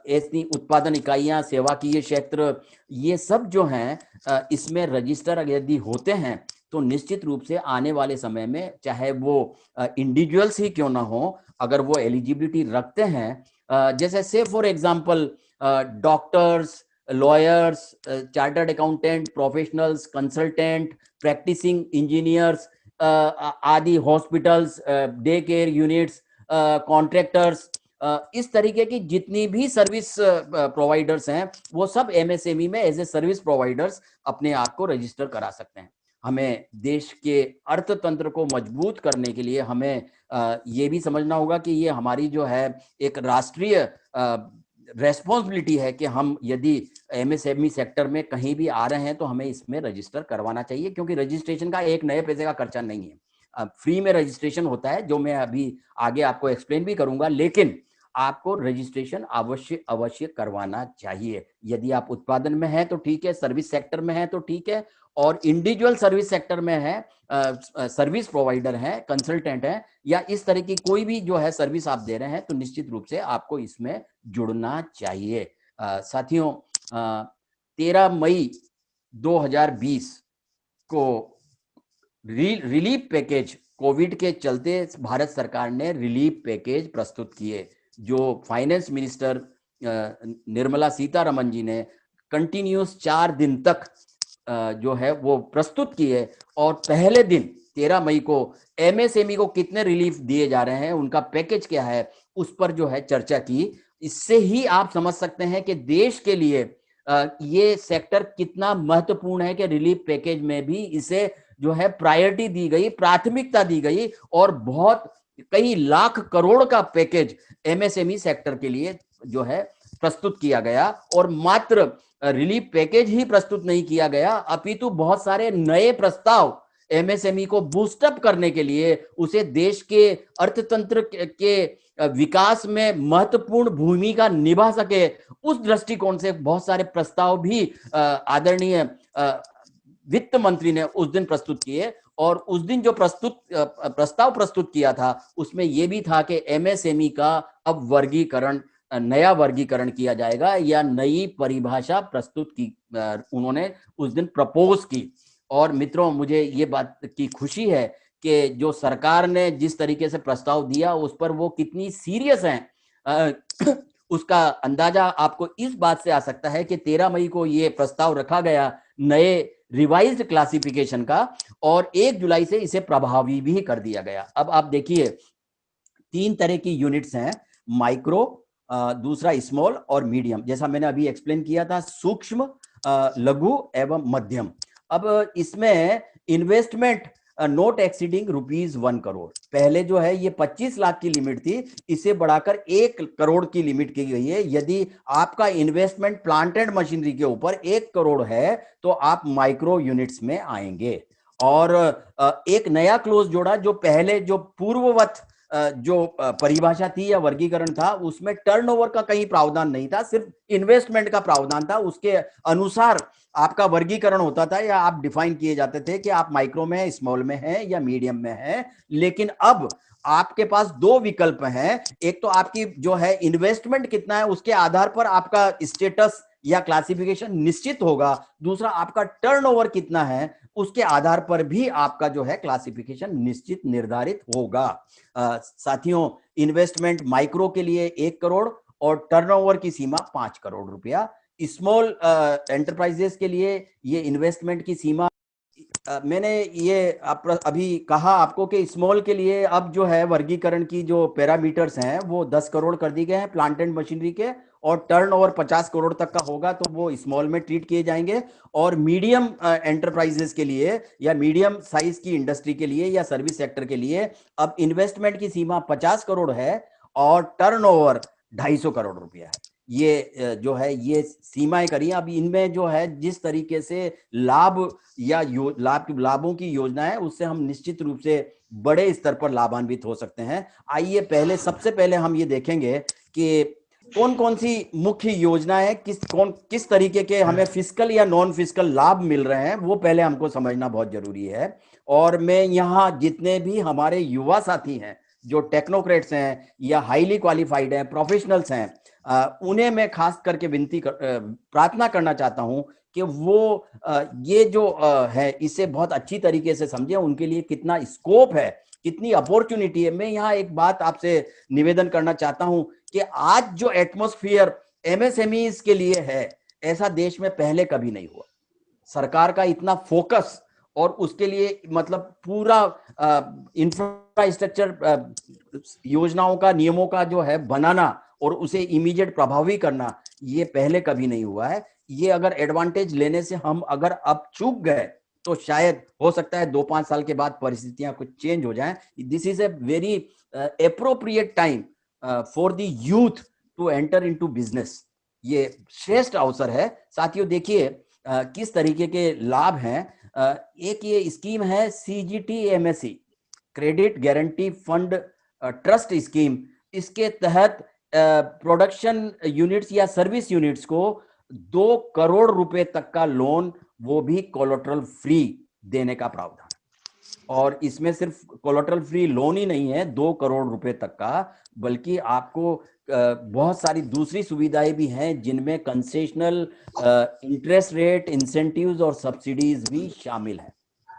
ऐसी उत्पादन इकाइयां, सेवाकीय क्षेत्र, ये सब जो हैं इसमें रजिस्टर यदि होते हैं तो निश्चित रूप से आने वाले समय में, चाहे वो इंडिविजुअल्स ही क्यों ना हो, अगर वो एलिजिबिलिटी रखते हैं, जैसे से for example doctors, lawyers, chartered accountant, professionals, consultant, practising engineers आदि, hospitals, day care units, contractors, इस तरीके की जितनी भी सर्विस प्रोवाइडर्स हैं वो सब एमएसएमई में एज ए सर्विस प्रोवाइडर्स अपने आप को रजिस्टर करा सकते हैं। हमें देश के अर्थतंत्र को मजबूत करने के लिए हमें ये भी समझना होगा कि ये हमारी जो है एक राष्ट्रीय रेस्पॉन्सिबिलिटी है कि हम यदि एमएसएमई सेक्टर में कहीं भी आ रहे हैं तो हमें इसमें रजिस्टर करवाना चाहिए, क्योंकि रजिस्ट्रेशन का एक नए पैसे का खर्चा नहीं है। फ्री में रजिस्ट्रेशन होता है, जो मैं अभी आगे आपको एक्सप्लेन भी करूंगा, लेकिन आपको रजिस्ट्रेशन अवश्य करवाना चाहिए। यदि आप उत्पादन में हैं तो ठीक है, सर्विस सेक्टर में हैं तो ठीक है, और इंडिविजुअल सर्विस सेक्टर में है, सर्विस प्रोवाइडर हैं, कंसल्टेंट हैं, या इस तरह की कोई भी जो है सर्विस आप दे रहे हैं, तो निश्चित रूप से आपको इसमें जुड़ना चाहिए। साथियों, 13 मई 2020 को रिलीफ पैकेज, कोविड के चलते भारत सरकार ने रिलीफ पैकेज प्रस्तुत किए, जो फाइनेंस मिनिस्टर निर्मला सीतारमण जी ने कंटिन्यूस 4 दिन तक जो है वो प्रस्तुत किए, और पहले दिन 13 मई को एमएसएमई को कितने रिलीफ दिए जा रहे हैं, उनका पैकेज क्या है, उस पर जो है चर्चा की। इससे ही आप समझ सकते हैं कि देश के लिए ये सेक्टर कितना महत्वपूर्ण है कि रिलीफ पैकेज में भी इसे जो है प्रायोरिटी दी गई, प्राथमिकता दी गई, और बहुत कई लाख करोड़ का पैकेज एमएसएमई सेक्टर के लिए जो है प्रस्तुत किया गया। और मात्र रिलीफ पैकेज ही प्रस्तुत नहीं किया गया, अपितु बहुत सारे नए प्रस्ताव एमएसएमई को बूस्टअप करने के लिए, उसे देश के अर्थतंत्र के विकास में महत्वपूर्ण भूमिका निभा सके, उस दृष्टिकोण से बहुत सारे प्रस्ताव भी आदरणीय वित्त मंत्री ने उस दिन प्रस्तुत किए। और उस दिन जो प्रस्ताव प्रस्तुत किया था, उसमें यह भी था कि एमएसएमई का अब वर्गीकरण, नया वर्गीकरण किया जाएगा, या नई परिभाषा प्रस्तुत की उन्होंने उस दिन प्रपोज की। और मित्रों, मुझे ये बात की खुशी है कि जो सरकार ने जिस तरीके से प्रस्ताव दिया, उस पर वो कितनी सीरियस हैं, उसका अंदाजा आपको इस बात से आ सकता है कि 13 मई को ये प्रस्ताव रखा गया नए रिवाइज्ड क्लासिफिकेशन का, और 1 जुलाई से इसे प्रभावी भी कर दिया गया। अब आप देखिए, 3 तरह की यूनिट्स हैं, माइक्रो, दूसरा स्मॉल और मीडियम। जैसा मैंने अभी एक्सप्लेन किया था, सूक्ष्म, लघु एवं मध्यम। अब इसमें इन्वेस्टमेंट नोट एक्सीडिंग ₹1 करोड़, पहले जो है ये 25 लाख की लिमिट थी, इसे बढ़ाकर 1 करोड़ की लिमिट की गई है। यदि आपका इन्वेस्टमेंट प्लांट एंड मशीनरी के ऊपर 1 करोड़ है तो आप माइक्रो यूनिट्स में आएंगे। और एक नया क्लोज जोड़ा, जो पहले जो पूर्ववत जो परिभाषा थी या वर्गीकरण था, उसमें टर्नओवर का कहीं प्रावधान नहीं था, सिर्फ इन्वेस्टमेंट का प्रावधान था। उसके अनुसार आपका वर्गीकरण होता था, या आप डिफाइन किए जाते थे कि आप माइक्रो में है, स्मॉल में है, या मीडियम में है। लेकिन अब आपके पास 2 विकल्प हैं। एक तो आपकी जो है इन्वेस्टमेंट कितना है, उसके आधार पर आपका स्टेटस या क्लासिफिकेशन निश्चित होगा। दूसरा, आपका टर्नओवर कितना है, उसके आधार पर भी आपका जो है क्लासिफिकेशन निश्चित निर्धारित होगा। साथियों, इन्वेस्टमेंट माइक्रो के लिए 1 करोड़ और टर्नओवर की सीमा 5 करोड़ रुपया। स्मॉल एंटरप्राइजेस के लिए ये इन्वेस्टमेंट की सीमा, मैंने ये अभी कहा आपको कि स्मॉल के लिए अब जो है वर्गीकरण की जो पैरामीटर्स हैं वो 10 करोड़ कर दिए गए हैं प्लांट एंड मशीनरी के, और टर्नओवर 50 करोड़ तक का होगा तो वो स्मॉल में ट्रीट किए जाएंगे। और मीडियम एंटरप्राइजेस के लिए, या मीडियम साइज की इंडस्ट्री के लिए, या सर्विस सेक्टर के लिए अब इन्वेस्टमेंट की सीमा 50 करोड़ है और टर्नओवर 250 करोड़ रुपया है। ये जो है ये सीमाएं करी। अब इनमें जो है जिस तरीके से लाभ या लाभों की योजना है, उससे हम निश्चित रूप से बड़े स्तर पर लाभान्वित हो सकते हैं। आइए सबसे पहले हम ये देखेंगे कि कौन कौन सी मुख्य योजनाएं, किस तरीके के हमें फिस्कल या नॉन फिस्कल लाभ मिल रहे हैं, वो पहले हमको समझना बहुत जरूरी है। और मैं यहाँ जितने भी हमारे युवा साथी हैं, जो टेक्नोक्रेट्स हैं या हाईली क्वालिफाइड हैं, प्रोफेशनल्स हैं, उन्हें मैं खास करके प्रार्थना करना चाहता हूं कि वो ये जो है इसे बहुत अच्छी तरीके से समझें। उनके लिए कितना स्कोप है, कितनी अपॉर्चुनिटी है। मैं यहाँ एक बात आपसे निवेदन करना चाहता हूं कि आज जो एटमॉस्फेयर एमएसएमईज के लिए है, ऐसा देश में पहले कभी नहीं हुआ। सरकार का इतना फोकस और उसके लिए मतलब पूरा इंफ्रास्ट्रक्चर, योजनाओं का, नियमों का जो है बनाना और उसे इमीडिएट प्रभावी करना, ये पहले कभी नहीं हुआ है। ये अगर एडवांटेज लेने से हम अगर अब चूक गए तो शायद हो सकता है 2-5 साल के बाद परिस्थितियां कुछ चेंज हो जाएं। This is a very appropriate time for the youth to enter into business. ये श्रेष्ठ अवसर है। साथियों, देखिए किस तरीके के लाभ हैं। एक ये स्कीम है CGTMSE, credit guarantee fund trust scheme. इसके तहत प्रोडक्शन यूनिट्स या सर्विस यूनिट्स को 2 करोड़ रुपए तक का लोन, वो भी कोलेटरल फ्री देने का प्रावधान। और इसमें सिर्फ कोलेटरल फ्री लोन ही नहीं है 2 करोड़ रुपए तक का, बल्कि आपको बहुत सारी दूसरी सुविधाएं भी हैं, जिनमें कंसेशनल इंटरेस्ट रेट, इंसेंटिव्स और सब्सिडीज भी शामिल हैं।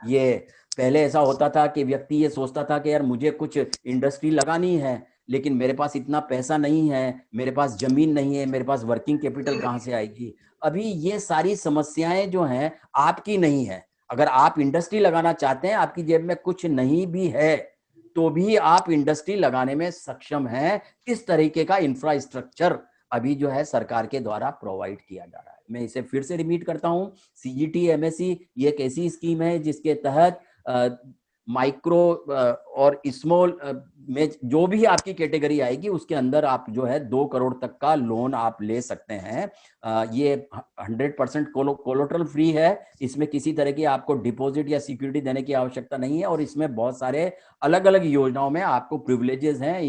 ये पहले ऐसा होता था कि व्यक्ति ये सोचता था कि यार मुझे कुछ इंडस्ट्री लगानी है, लेकिन मेरे पास इतना पैसा नहीं है, मेरे पास जमीन नहीं है, मेरे पास वर्किंग कैपिटल कहाँ से आएगी। अभी ये सारी समस्याएं जो हैं आपकी नहीं है। अगर आप इंडस्ट्री लगाना चाहते हैं, आपकी जेब में कुछ नहीं भी है तो भी आप इंडस्ट्री लगाने में सक्षम हैं। इस तरीके का इंफ्रास्ट्रक्चर अभी जो है सरकार के द्वारा प्रोवाइड किया जा रहा है। मैं इसे फिर से रिपीट करता हूं, सीजीटी एमएससी ये एक ऐसी स्कीम है जिसके तहत माइक्रो और स्मॉल में जो भी आपकी कैटेगरी आएगी उसके अंदर आप जो है 2 करोड़ तक का लोन आप ले सकते हैं। ये 100% कोलेटरल फ्री है। इसमें किसी तरह की आपको डिपॉजिट या सिक्योरिटी देने की आवश्यकता नहीं है और इसमें बहुत सारे अलग अलग योजनाओं में आपको प्रिविलेजेस हैं,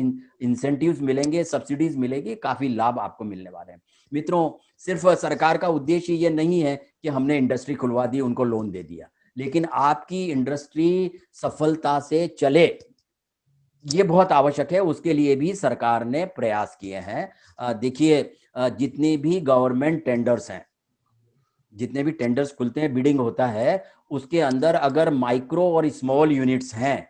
इंसेंटिव्स मिलेंगे, सब्सिडीज मिलेगी, काफी लाभ आपको मिलने वाले हैं। मित्रों, सिर्फ सरकार का उद्देश्य ये नहीं है कि हमने इंडस्ट्री खुलवा दी, उनको लोन दे दिया, लेकिन आपकी इंडस्ट्री सफलता से चले ये बहुत आवश्यक है। उसके लिए भी सरकार ने प्रयास किए हैं। देखिए, जितनी भी गवर्नमेंट टेंडर्स हैं, जितने भी टेंडर्स खुलते हैं, बिडिंग होता है, उसके अंदर अगर माइक्रो और स्मॉल यूनिट्स हैं,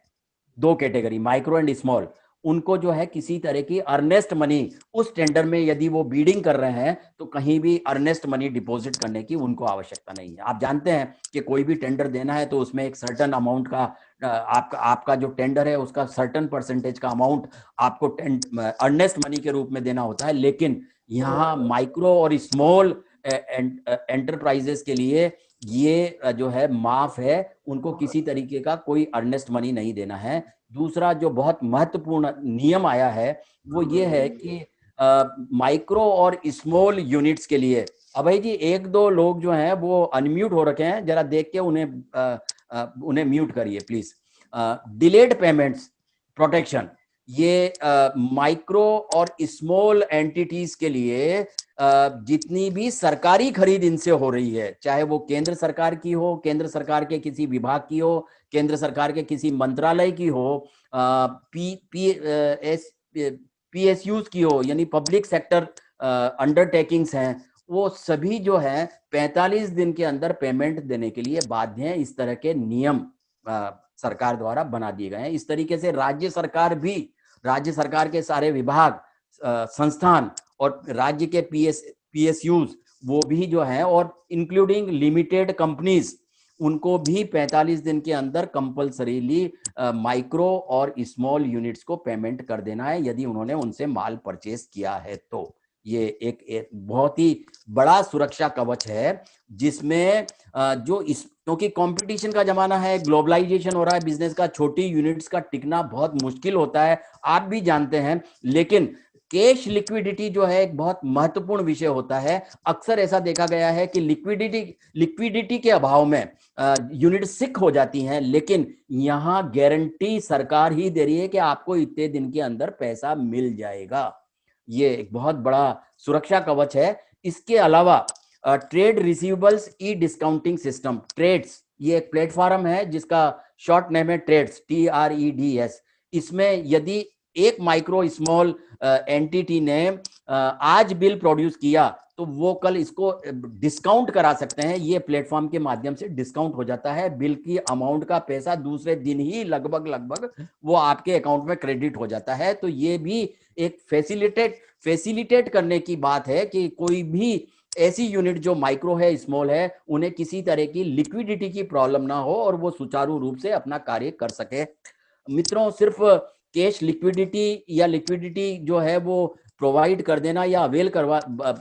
2 कैटेगरी माइक्रो एंड स्मॉल, उनको जो है किसी तरह की अर्नेस्ट मनी उस टेंडर में यदि वो बीडिंग कर रहे हैं तो कहीं भी अर्नेस्ट मनी डिपॉजिट करने की उनको आवश्यकता नहीं है। आप जानते हैं कि कोई भी टेंडर देना है तो उसमें एक सर्टन अमाउंट का आपका जो टेंडर है उसका सर्टन परसेंटेज का अमाउंट आपको अर्नेस्ट मनी के रूप में देना होता है। लेकिन यहाँ माइक्रो और स्मॉल एंटरप्राइजेस के लिए ये जो है माफ है, उनको किसी तरीके का कोई अर्नेस्ट मनी नहीं देना है। दूसरा जो बहुत महत्वपूर्ण नियम आया है वो ये है कि माइक्रो और स्मॉल यूनिट्स के लिए, अभय जी 1-2 लोग जो हैं वो अनम्यूट हो रखे हैं, जरा देख के उन्हें म्यूट करिए प्लीज। डिलेड पेमेंट्स प्रोटेक्शन, ये माइक्रो और स्मॉल एंटिटीज के लिए जितनी भी सरकारी खरीद इनसे हो रही है, चाहे वो केंद्र सरकार की हो, केंद्र सरकार के किसी विभाग की हो, केंद्र सरकार के किसी मंत्रालय की हो, पीएसयूज की हो, यानी पब्लिक सेक्टर अंडरटेकिंग्स हैं, वो सभी जो है 45 दिन के अंदर पेमेंट देने के लिए बाध्य हैं। इस तरह के नियम सरकार द्वारा बना दिए गए हैं। इस तरीके से राज्य सरकार के सारे विभाग, संस्थान और राज्य के पीएसयूज वो भी जो है, और इंक्लूडिंग लिमिटेड कंपनीज, उनको भी 45 दिन के अंदर कंपल्सरीली माइक्रो और स्मॉल यूनिट्स को पेमेंट कर देना है यदि उन्होंने उनसे माल परचेस किया है। तो ये एक बहुत ही बड़ा सुरक्षा कवच है जिसमें जो इस, क्योंकि कंपटीशन का जमाना है, ग्लोबलाइजेशन हो रहा है बिजनेस का, छोटी यूनिट्स का टिकना बहुत मुश्किल होता है, आप भी जानते हैं। लेकिन कैश लिक्विडिटी जो है एक बहुत महत्वपूर्ण विषय होता है। अक्सर ऐसा देखा गया है कि लिक्विडिटी के अभाव में यूनिट सिक हो जाती हैं, लेकिन यहां गारंटी सरकार ही दे रही है कि आपको इतने दिन के अंदर पैसा मिल जाएगा। ये एक बहुत बड़ा सुरक्षा कवच है। इसके अलावा ट्रेड रिसीवेबल्स ई डिस्काउंटिंग सिस्टम, ट्रेड्स, ये एक प्लेटफॉर्म है जिसका शॉर्ट नेम है ट्रेड्स, TREDS। इसमें यदि एक माइक्रो स्मॉल एंटिटी ने आज बिल प्रोड्यूस किया तो वो कल इसको डिस्काउंट करा सकते हैं। ये प्लेटफॉर्म के माध्यम से डिस्काउंट हो जाता है, बिल की अमाउंट का पैसा दूसरे दिन ही लगभग वो आपके अकाउंट में क्रेडिट हो जाता है। तो ये भी एक फैसिलिटेट करने की बात है कि कोई भी ऐसी यूनिट जो माइक्रो है, स्मॉल है, उन्हें किसी तरह की लिक्विडिटी की प्रॉब्लम ना हो और वो सुचारू रूप से अपना कार्य कर सके। मित्रों, सिर्फ कैश लिक्विडिटी जो है वो प्रोवाइड कर देना या अवेल करवा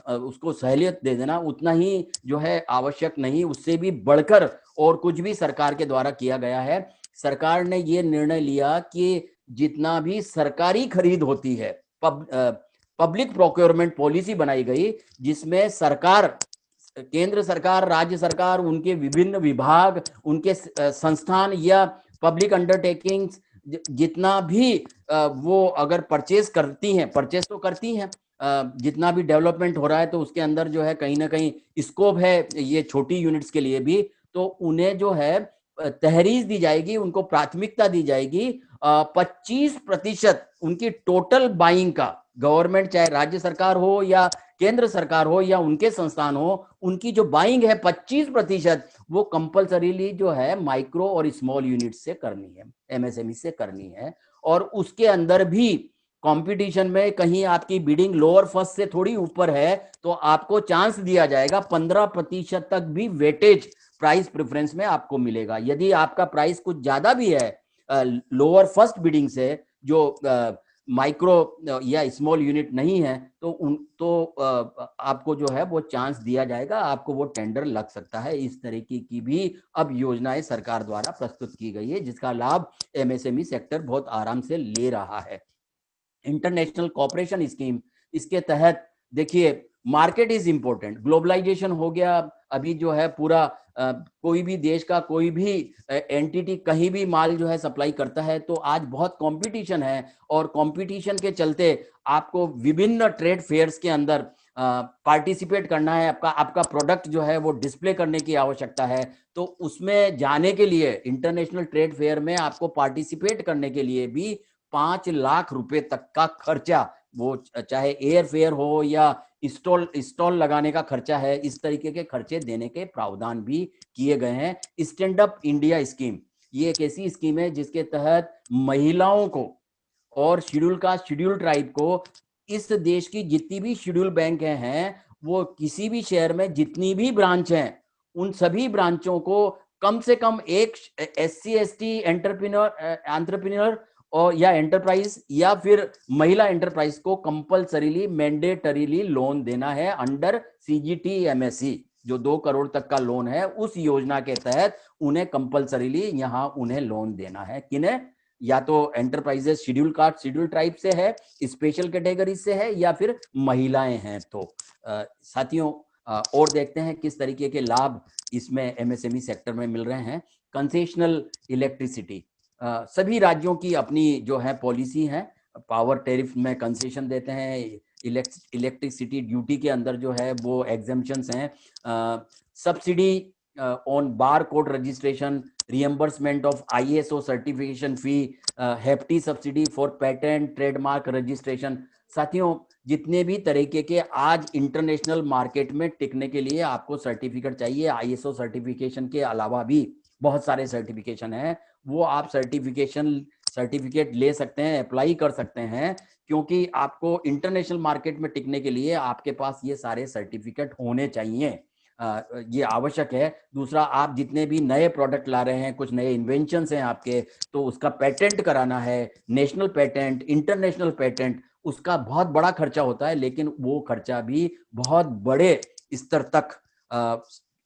उसको सहूलियत दे देना उतना ही जो है आवश्यक नहीं, उससे भी बढ़कर और कुछ भी सरकार के द्वारा किया गया है। सरकार ने ये निर्णय लिया कि जितना भी सरकारी खरीद होती है, पब्लिक प्रोक्योरमेंट पॉलिसी बनाई गई जिसमें सरकार, केंद्र सरकार, राज्य सरकार, उनके विभिन्न विभाग, उनके संस्थान या पब्लिक अंडरटेकिंग्स जितना भी वो अगर परचेस तो करती हैं, जितना भी डेवलपमेंट हो रहा है तो उसके अंदर जो है कहीं ना कहीं स्कोप है ये छोटी यूनिट्स के लिए भी, तो उन्हें जो है तहरीर दी जाएगी, उनको प्राथमिकता दी जाएगी। 25% उनकी टोटल बाइंग का, गवर्नमेंट चाहे राज्य सरकार हो या केंद्र सरकार हो या उनके संस्थान हो, उनकी जो बाइंग है 25% वो कंपल्सरीली जो है माइक्रो और स्मॉल यूनिट से करनी है, MSME से करनी है। और उसके अंदर भी कंपटीशन में कहीं आपकी बिडिंग लोअर फर्स्ट से थोड़ी ऊपर है तो आपको चांस दिया जाएगा 15% तक भी वेटेज प्राइस प्रेफरेंस में आपको मिलेगा। यदि आपका प्राइस कुछ ज्यादा भी है लोअर फर्स्ट बिडिंग से, जो माइक्रो या स्मॉल यूनिट नहीं है, तो आपको जो है वो चांस दिया जाएगा, आपको वो टेंडर लग सकता है। इस तरीके की भी अब योजनाएं सरकार द्वारा प्रस्तुत की गई है, जिसका लाभ एमएसएमई सेक्टर बहुत आराम से ले रहा है। इंटरनेशनल कॉपरेशन स्कीम, इसके तहत देखिए मार्केट इज इंपॉर्टेंट, ग्लोबलाइजेशन हो गया। अभी जो है पूरा कोई भी देश का कोई भी एंटिटी कहीं भी माल जो है सप्लाई करता है, तो आज बहुत कंपटीशन है, और कंपटीशन के चलते आपको विभिन्न ट्रेड फेयर्स के अंदर पार्टिसिपेट करना है, आपका प्रोडक्ट जो है वो डिस्प्ले करने की आवश्यकता है। तो उसमें जाने के लिए इंटरनेशनल ट्रेड फेयर में आपको पार्टिसिपेट करने के लिए भी 5 लाख रुपए तक का खर्चा, वो चाहे एयर फेयर हो या स्टॉल लगाने का खर्चा है, इस तरीके के खर्चे देने के प्रावधान भी किए गए हैं। स्टैंड अप इंडिया स्कीम, ये एक ऐसी स्कीम है जिसके तहत महिलाओं को और शेड्यूल ट्राइब को, इस देश की जितनी भी शेड्यूल बैंक हैं, वो किसी भी शहर में जितनी भी ब्रांच हैं, उन सभी ब्रांचों को कम से कम एक SC ST एंटरप्रेन्योर और या एंटरप्राइज या फिर महिला एंटरप्राइज को कंपलसरीली मैंडेटरीली लोन देना है अंडर CGT MSE, जो 2 करोड़ तक का लोन है, उस योजना के तहत उन्हें कंपलसरीली यहाँ उन्हें लोन देना है। किन्हें? या तो एंटरप्राइजेस शेड्यूल ट्राइब से है, स्पेशल कैटेगरी से है, या फिर महिलाएं हैं। तो साथियों, और देखते हैं किस तरीके के लाभ इसमें MSME सेक्टर में मिल रहे हैं। कंसेशनल इलेक्ट्रिसिटी, सभी राज्यों की अपनी जो है पॉलिसी है, पावर टैरिफ में कंसेशन देते हैं, इलेक्ट्रिसिटी ड्यूटी के अंदर जो है वो एग्जेम्पशंस हैं, subsidy on bar code registration, reimbursement of ISO certification fee, hefty subsidy for patent trademark registration. साथियों, जितने भी तरीके के आज इंटरनेशनल मार्केट में टिकने के लिए आपको सर्टिफिकेट चाहिए, ISO सर्टिफिकेशन के अलावा भी बहुत सारे सर्टिफिकेशन हैं, वो आप सर्टिफिकेट ले सकते हैं, अप्लाई कर सकते हैं, क्योंकि आपको इंटरनेशनल मार्केट में टिकने के लिए आपके पास ये सारे सर्टिफिकेट होने चाहिए, ये आवश्यक है। दूसरा, आप जितने भी नए प्रोडक्ट ला रहे हैं, कुछ नए इन्वेंशंस हैं आपके, तो उसका पेटेंट कराना है, नेशनल पेटेंट, इंटरनेशनल पेटेंट, उसका बहुत बड़ा खर्चा होता है, लेकिन वो खर्चा भी बहुत बड़े स्तर तक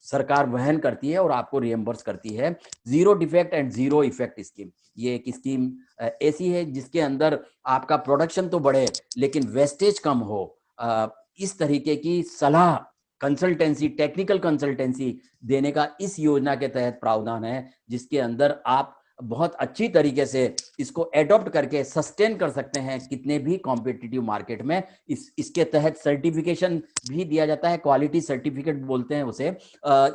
सरकार वहन करती है और आपको रिएम्बर्स करती है। Zero defect and zero effect scheme, ये एक स्कीम ऐसी है जिसके अंदर आपका प्रोडक्शन तो बढ़े लेकिन वेस्टेज कम हो, इस तरीके की सलाह, कंसल्टेंसी, टेक्निकल कंसल्टेंसी देने का इस योजना के तहत प्रावधान है, जिसके अंदर आप बहुत अच्छी तरीके से इसको एडॉप्ट करके सस्टेन कर सकते हैं कितने भी कॉम्पिटिटिव मार्केट में। इसके तहत सर्टिफिकेशन भी दिया जाता है, क्वालिटी सर्टिफिकेट बोलते हैं उसे।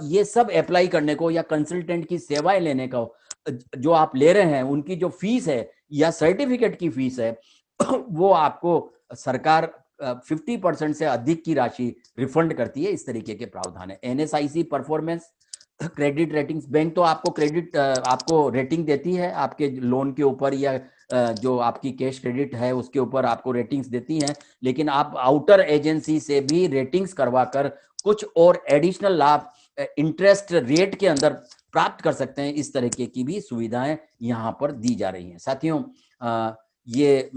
ये सब अप्लाई करने को या कंसल्टेंट की सेवाएं लेने को जो आप ले रहे हैं, उनकी जो फीस है या सर्टिफिकेट की फीस है, वो आपको सरकार 50% से अधिक की राशि रिफंड करती है। इस तरीके के प्रावधान है। NSIC performance credit ratings, bank तो आपको आपको रेटिंग देती है आपके लोन के ऊपर, या जो आपकी कैश क्रेडिट है उसके ऊपर आपको रेटिंग्स देती हैं, लेकिन आप आउटर एजेंसी से भी रेटिंग्स करवाकर कुछ और एडिशनल लाभ इंटरेस्ट रेट के अंदर प्राप्त कर सकते हैं। इस तरीके की भी सुविधाएं यहाँ पर दी जा रही हैं। साथियों, ये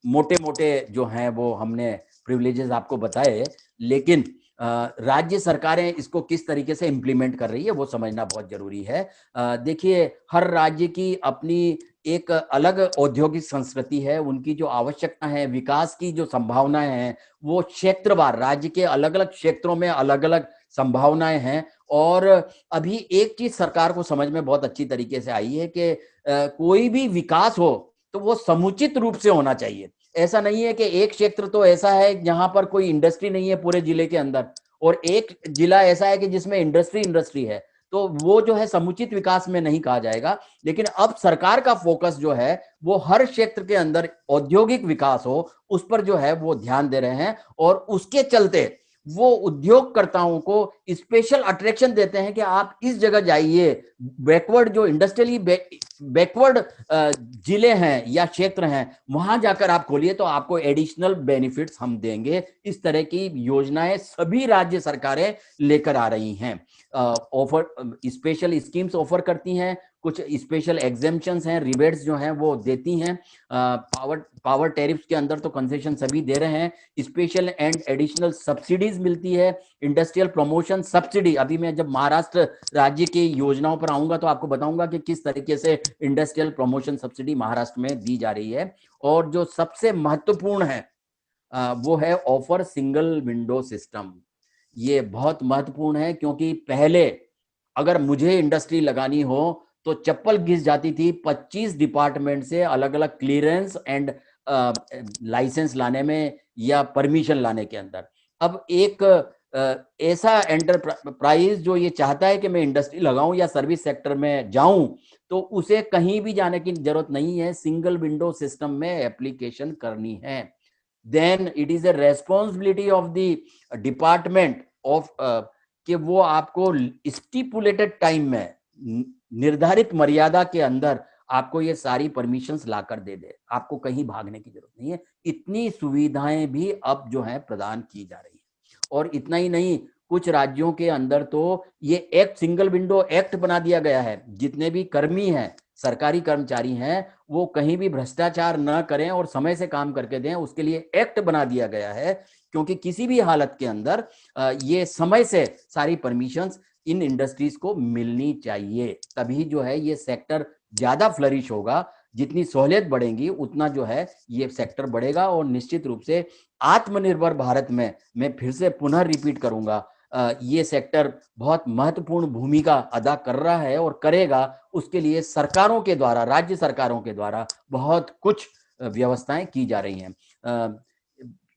मोटे मोटे जो हैं वो हमने प्रिविलेजेस आपको बताए, लेकिन राज्य सरकारें इसको किस तरीके से इम्प्लीमेंट कर रही है वो समझना बहुत जरूरी है। देखिए, हर राज्य की अपनी एक अलग औद्योगिक संस्कृति है, उनकी जो आवश्यकता है, विकास की जो संभावनाएं हैं, वो क्षेत्रवार, राज्य के अलग अलग क्षेत्रों में अलग अलग संभावनाएं हैं। और अभी एक चीज सरकार को समझ में बहुत अच्छी तरीके से आई है कि कोई भी विकास हो तो वो समुचित रूप से होना चाहिए। ऐसा नहीं है कि एक क्षेत्र तो ऐसा है जहां पर कोई इंडस्ट्री नहीं है पूरे जिले के अंदर, और एक जिला ऐसा है कि जिसमें इंडस्ट्री है, तो वो जो है समुचित विकास में नहीं कहा जाएगा। लेकिन अब सरकार का फोकस जो है वो हर क्षेत्र के अंदर औद्योगिक विकास हो, उस पर जो है वो ध्यान दे रहे हैं, और उसके चलते वो उद्योगकर्ताओं को स्पेशल अट्रैक्शन देते हैं कि आप इस जगह जाइए, बैकवर्ड जो इंडस्ट्रियली बैकवर्ड जिले हैं या क्षेत्र हैं, वहां जाकर आप खोलिए तो आपको एडिशनल बेनिफिट्स हम देंगे। इस तरह की योजनाएं सभी राज्य सरकारें लेकर आ रही हैं, ऑफर स्पेशल स्कीम्स ऑफर करती हैं, कुछ स्पेशल एग्जेम्पशंस हैं, रिबेट्स जो हैं वो देती हैं। पावर टैरिफ्स के अंदर तो कंसेशन सभी दे रहे हैं, स्पेशल एंड एडिशनल सब्सिडीज मिलती है, इंडस्ट्रियल प्रमोशन सब्सिडी। अभी मैं जब महाराष्ट्र राज्य की योजनाओं पर आऊंगा तो आपको बताऊंगा कि किस तरीके से इंडस्ट्रियल प्रमोशन सब्सिडी महाराष्ट्र में दी जा रही है। और जो सबसे महत्वपूर्ण है वो है ऑफर सिंगल विंडो सिस्टम। ये बहुत महत्वपूर्ण है, क्योंकि पहले अगर मुझे इंडस्ट्री लगानी हो तो चप्पल घिस जाती थी 25 डिपार्टमेंट से अलग अलग क्लियरेंस एंड लाइसेंस लाने में या परमिशन लाने के अंदर। अब एक ऐसा एंटरप्राइज जो ये चाहता है कि मैं इंडस्ट्री लगाऊं या सर्विस सेक्टर में जाऊं, तो उसे कहीं भी जाने की जरूरत नहीं है, सिंगल विंडो सिस्टम में एप्लीकेशन करनी है। Then it is a responsibility of the department of कि वो आपको स्टिपुलेटेड टाइम में, निर्धारित मर्यादा के अंदर आपको ये सारी परमिशंस लाकर दे दे, आपको कहीं भागने की जरूरत नहीं है। इतनी सुविधाएं भी अब जो है प्रदान की जा रही है। और इतना ही नहीं, कुछ राज्यों के अंदर तो ये एक्ट, सिंगल विंडो एक्ट बना दिया गया है। जितने भी कर्मी हैं, सरकारी कर्मचारी हैं, वो कहीं भी भ्रष्टाचार न करें और समय से काम करके दें, उसके लिए एक्ट बना दिया गया है। क्योंकि किसी भी हालत के अंदर ये समय से सारी परमिशंस इन इंडस्ट्रीज को मिलनी चाहिए, तभी जो है ये सेक्टर ज्यादा फ्लरिश होगा। जितनी सहूलियत बढ़ेगी उतना जो है ये सेक्टर बढ़ेगा। और निश्चित रूप से आत्मनिर्भर भारत में, मैं फिर से पुनः रिपीट करूंगा, ये सेक्टर बहुत महत्वपूर्ण भूमिका अदा कर रहा है और करेगा। उसके लिए सरकारों के द्वारा, राज्य सरकारों के द्वारा बहुत कुछ व्यवस्थाएं की जा रही हैं।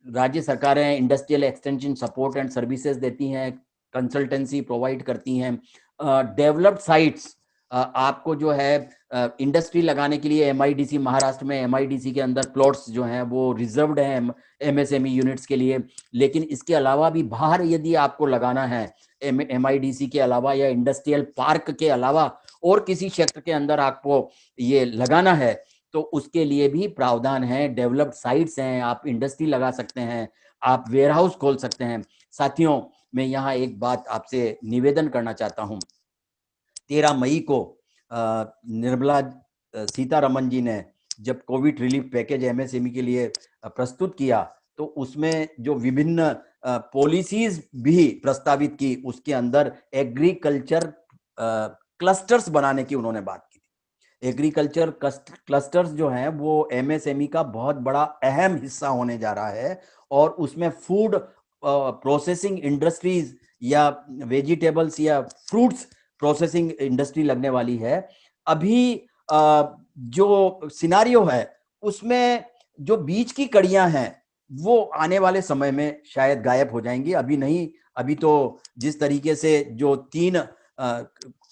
राज्य सरकारें industrial extension support and services देती हैं, कंसल्टेंसी प्रोवाइड करती हैं। डेवलप्ड साइट्स, आपको जो है इंडस्ट्री लगाने के लिए एमआईडीसी, महाराष्ट्र में एमआईडीसी के अंदर प्लॉट्स जो हैं वो रिजर्व्ड हैं एमएसएमई यूनिट्स के लिए। लेकिन इसके अलावा भी बाहर यदि आपको लगाना है एमआईडीसी के अलावा या इंडस्ट्रियल पार्क के अलावा और किसी क्षेत्र के अंदर आपको ये लगाना है, तो उसके लिए भी प्रावधान है। डेवलप्ड साइट्स हैं, आप इंडस्ट्री लगा सकते हैं, आप वेयरहाउस खोल सकते हैं। साथियों, मैं यहाँ एक बात आपसे निवेदन करना चाहता हूँ। 13 मई को निर्मला सीतारमन जी ने जब कोविड रिलीफ पैकेज एमएसएमई के लिए प्रस्तुत किया, तो उसमें जो विभिन्न पॉलिसीज भी प्रस्तावित की, उसके अंदर एग्रीकल्चर क्लस्टर्स बनाने की उन्होंने बात की थी। एग्रीकल्चर क्लस्टर्स जो हैं वो एमएसएमई का बहुत बड़ा अहम हिस्सा होने जा रहा है। और उसमें फूड प्रोसेसिंग इंडस्ट्रीज या वेजिटेबल्स या फ्रूट्स प्रोसेसिंग इंडस्ट्री लगने वाली है। अभी जो सिनारियो है उसमें जो बीच की कड़ियां हैं वो आने वाले समय में शायद गायब हो जाएंगी। अभी नहीं, अभी तो जिस तरीके से जो 3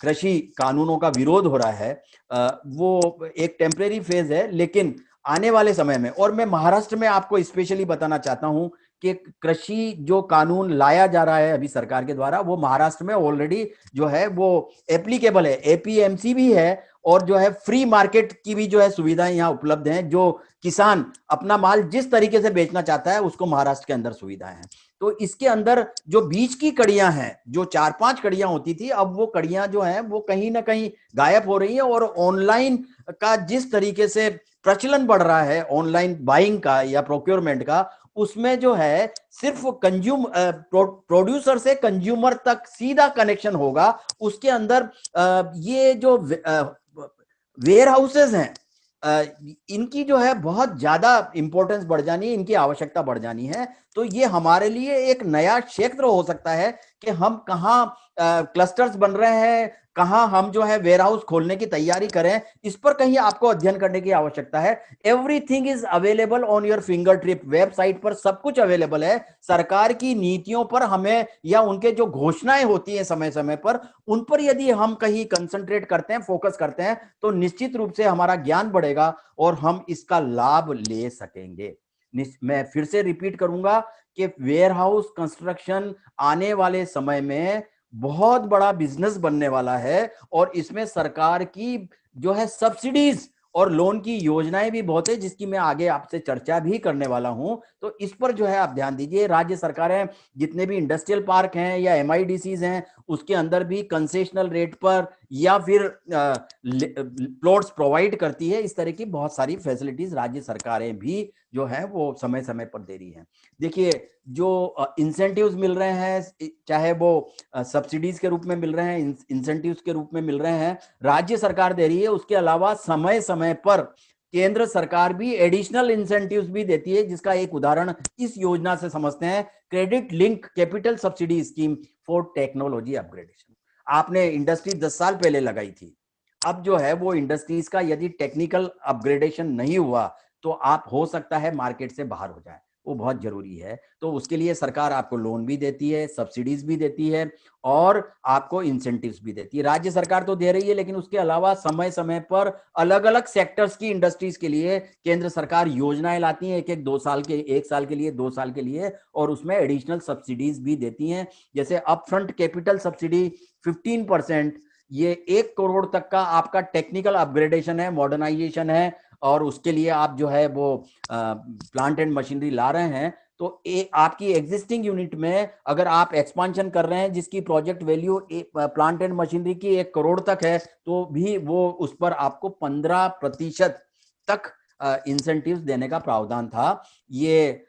कृषि कानूनों का विरोध हो रहा है वो एक टेम्परेरी फेज है, लेकिन आने वाले समय में, और मैं महाराष्ट्र में आपको स्पेशली बताना चाहता हूं कि कृषि जो कानून लाया जा रहा है अभी सरकार के द्वारा, वो महाराष्ट्र में ऑलरेडी जो है वो एप्लीकेबल है, एपीएमसी भी है, और जो है फ्री मार्केट की भी जो है सुविधाएं यहाँ उपलब्ध हैं। जो किसान अपना माल जिस तरीके से बेचना चाहता है उसको महाराष्ट्र के अंदर सुविधाएं हैं। तो इसके अंदर जो बीच की कड़ियां हैं, जो 4-5 कड़ियां होती थी, अब वो कड़ियां जो हैं वो कहीं ना कहीं गायब हो रही हैं। और ऑनलाइन का जिस तरीके से प्रचलन बढ़ रहा है, ऑनलाइन बाइंग का या प्रोक्योरमेंट का, उसमें जो है सिर्फ प्रोड्यूसर से कंज्यूमर तक सीधा कनेक्शन होगा। उसके अंदर ये जो वेयर हाउसेज हैं, इनकी जो है बहुत ज्यादा इंपॉर्टेंस बढ़ जानी है, इनकी आवश्यकता बढ़ जानी है। तो ये हमारे लिए एक नया क्षेत्र हो सकता है कि हम कहाँ क्लस्टर्स बन रहे हैं, कहाँ हम जो है वेयर हाउस खोलने की तैयारी करें, इस पर कहीं आपको अध्ययन करने की आवश्यकता है। Everything is available on your finger tip, website पर सब कुछ अवेलेबल है। सरकार की नीतियों पर हमें, या उनके जो घोषणाएं होती हैं समय समय पर, उन पर यदि हम कहीं कंसंट्रेट करते हैं, फोकस करते हैं, तो निश्चित रूप से हमारा ज्ञान बढ़ेगा और हम इसका लाभ ले सकेंगे। मैं फिर से रिपीट करूंगा कि वेयर हाउस कंस्ट्रक्शन आने वाले समय में बहुत बड़ा बिजनेस बनने वाला है, और इसमें सरकार की जो है सब्सिडीज और लोन की योजनाएं भी बहुत है, जिसकी मैं आगे आपसे चर्चा भी करने वाला हूं। तो इस पर जो है आप ध्यान दीजिए। राज्य सरकारें जितने भी इंडस्ट्रियल पार्क हैं या एमआईडीसीज हैं, उसके अंदर भी कंसेशनल रेट पर या फिर प्लॉट्स प्रोवाइड करती है। इस तरह की बहुत सारी फैसिलिटीज राज्य सरकारें भी जो है वो समय समय पर दे रही हैं। देखिए, जो इंसेंटिव्स मिल रहे हैं, चाहे वो सब्सिडीज के रूप में मिल रहे हैं, इंसेंटिव्स के रूप में मिल रहे हैं, राज्य सरकार दे रही है। उसके अलावा समय समय पर केंद्र सरकार भी एडिशनल इंसेंटिव्स भी देती है, जिसका एक उदाहरण इस योजना से समझते हैं, credit link capital subsidy scheme for technology upgradation. आपने इंडस्ट्री 10 साल पहले लगाई थी, अब जो है वो इंडस्ट्रीज का यदि टेक्निकल अपग्रेडेशन नहीं हुआ तो आप हो सकता है मार्केट से बाहर हो जाए, वो बहुत जरूरी है। तो उसके लिए सरकार आपको लोन भी देती है, सब्सिडीज भी देती है और आपको इंसेंटिव्स भी देती है। राज्य सरकार तो दे रही है, लेकिन उसके अलावा समय समय पर अलग अलग सेक्टर्स की इंडस्ट्रीज के लिए केंद्र सरकार योजनाएं लाती है, एक 2 साल के, 1 साल के लिए, 2 साल के लिए, और उसमें एडिशनल सब्सिडीज भी देती हैं। जैसे अपफ्रंट कैपिटल सब्सिडी 15%, ये 1 करोड़ तक का आपका टेक्निकल अपग्रेडेशन है, मॉडर्नाइजेशन है, और उसके लिए आप जो है वो प्लांट एंड मशीनरी ला रहे हैं। तो आपकी एग्जिस्टिंग यूनिट में अगर आप एक्सपांशन कर रहे हैं जिसकी project value plant and machinery की 1 करोड़ तक है, तो भी वो उस पर आपको 15% तक इंसेंटिव्स देने का प्रावधान था। ये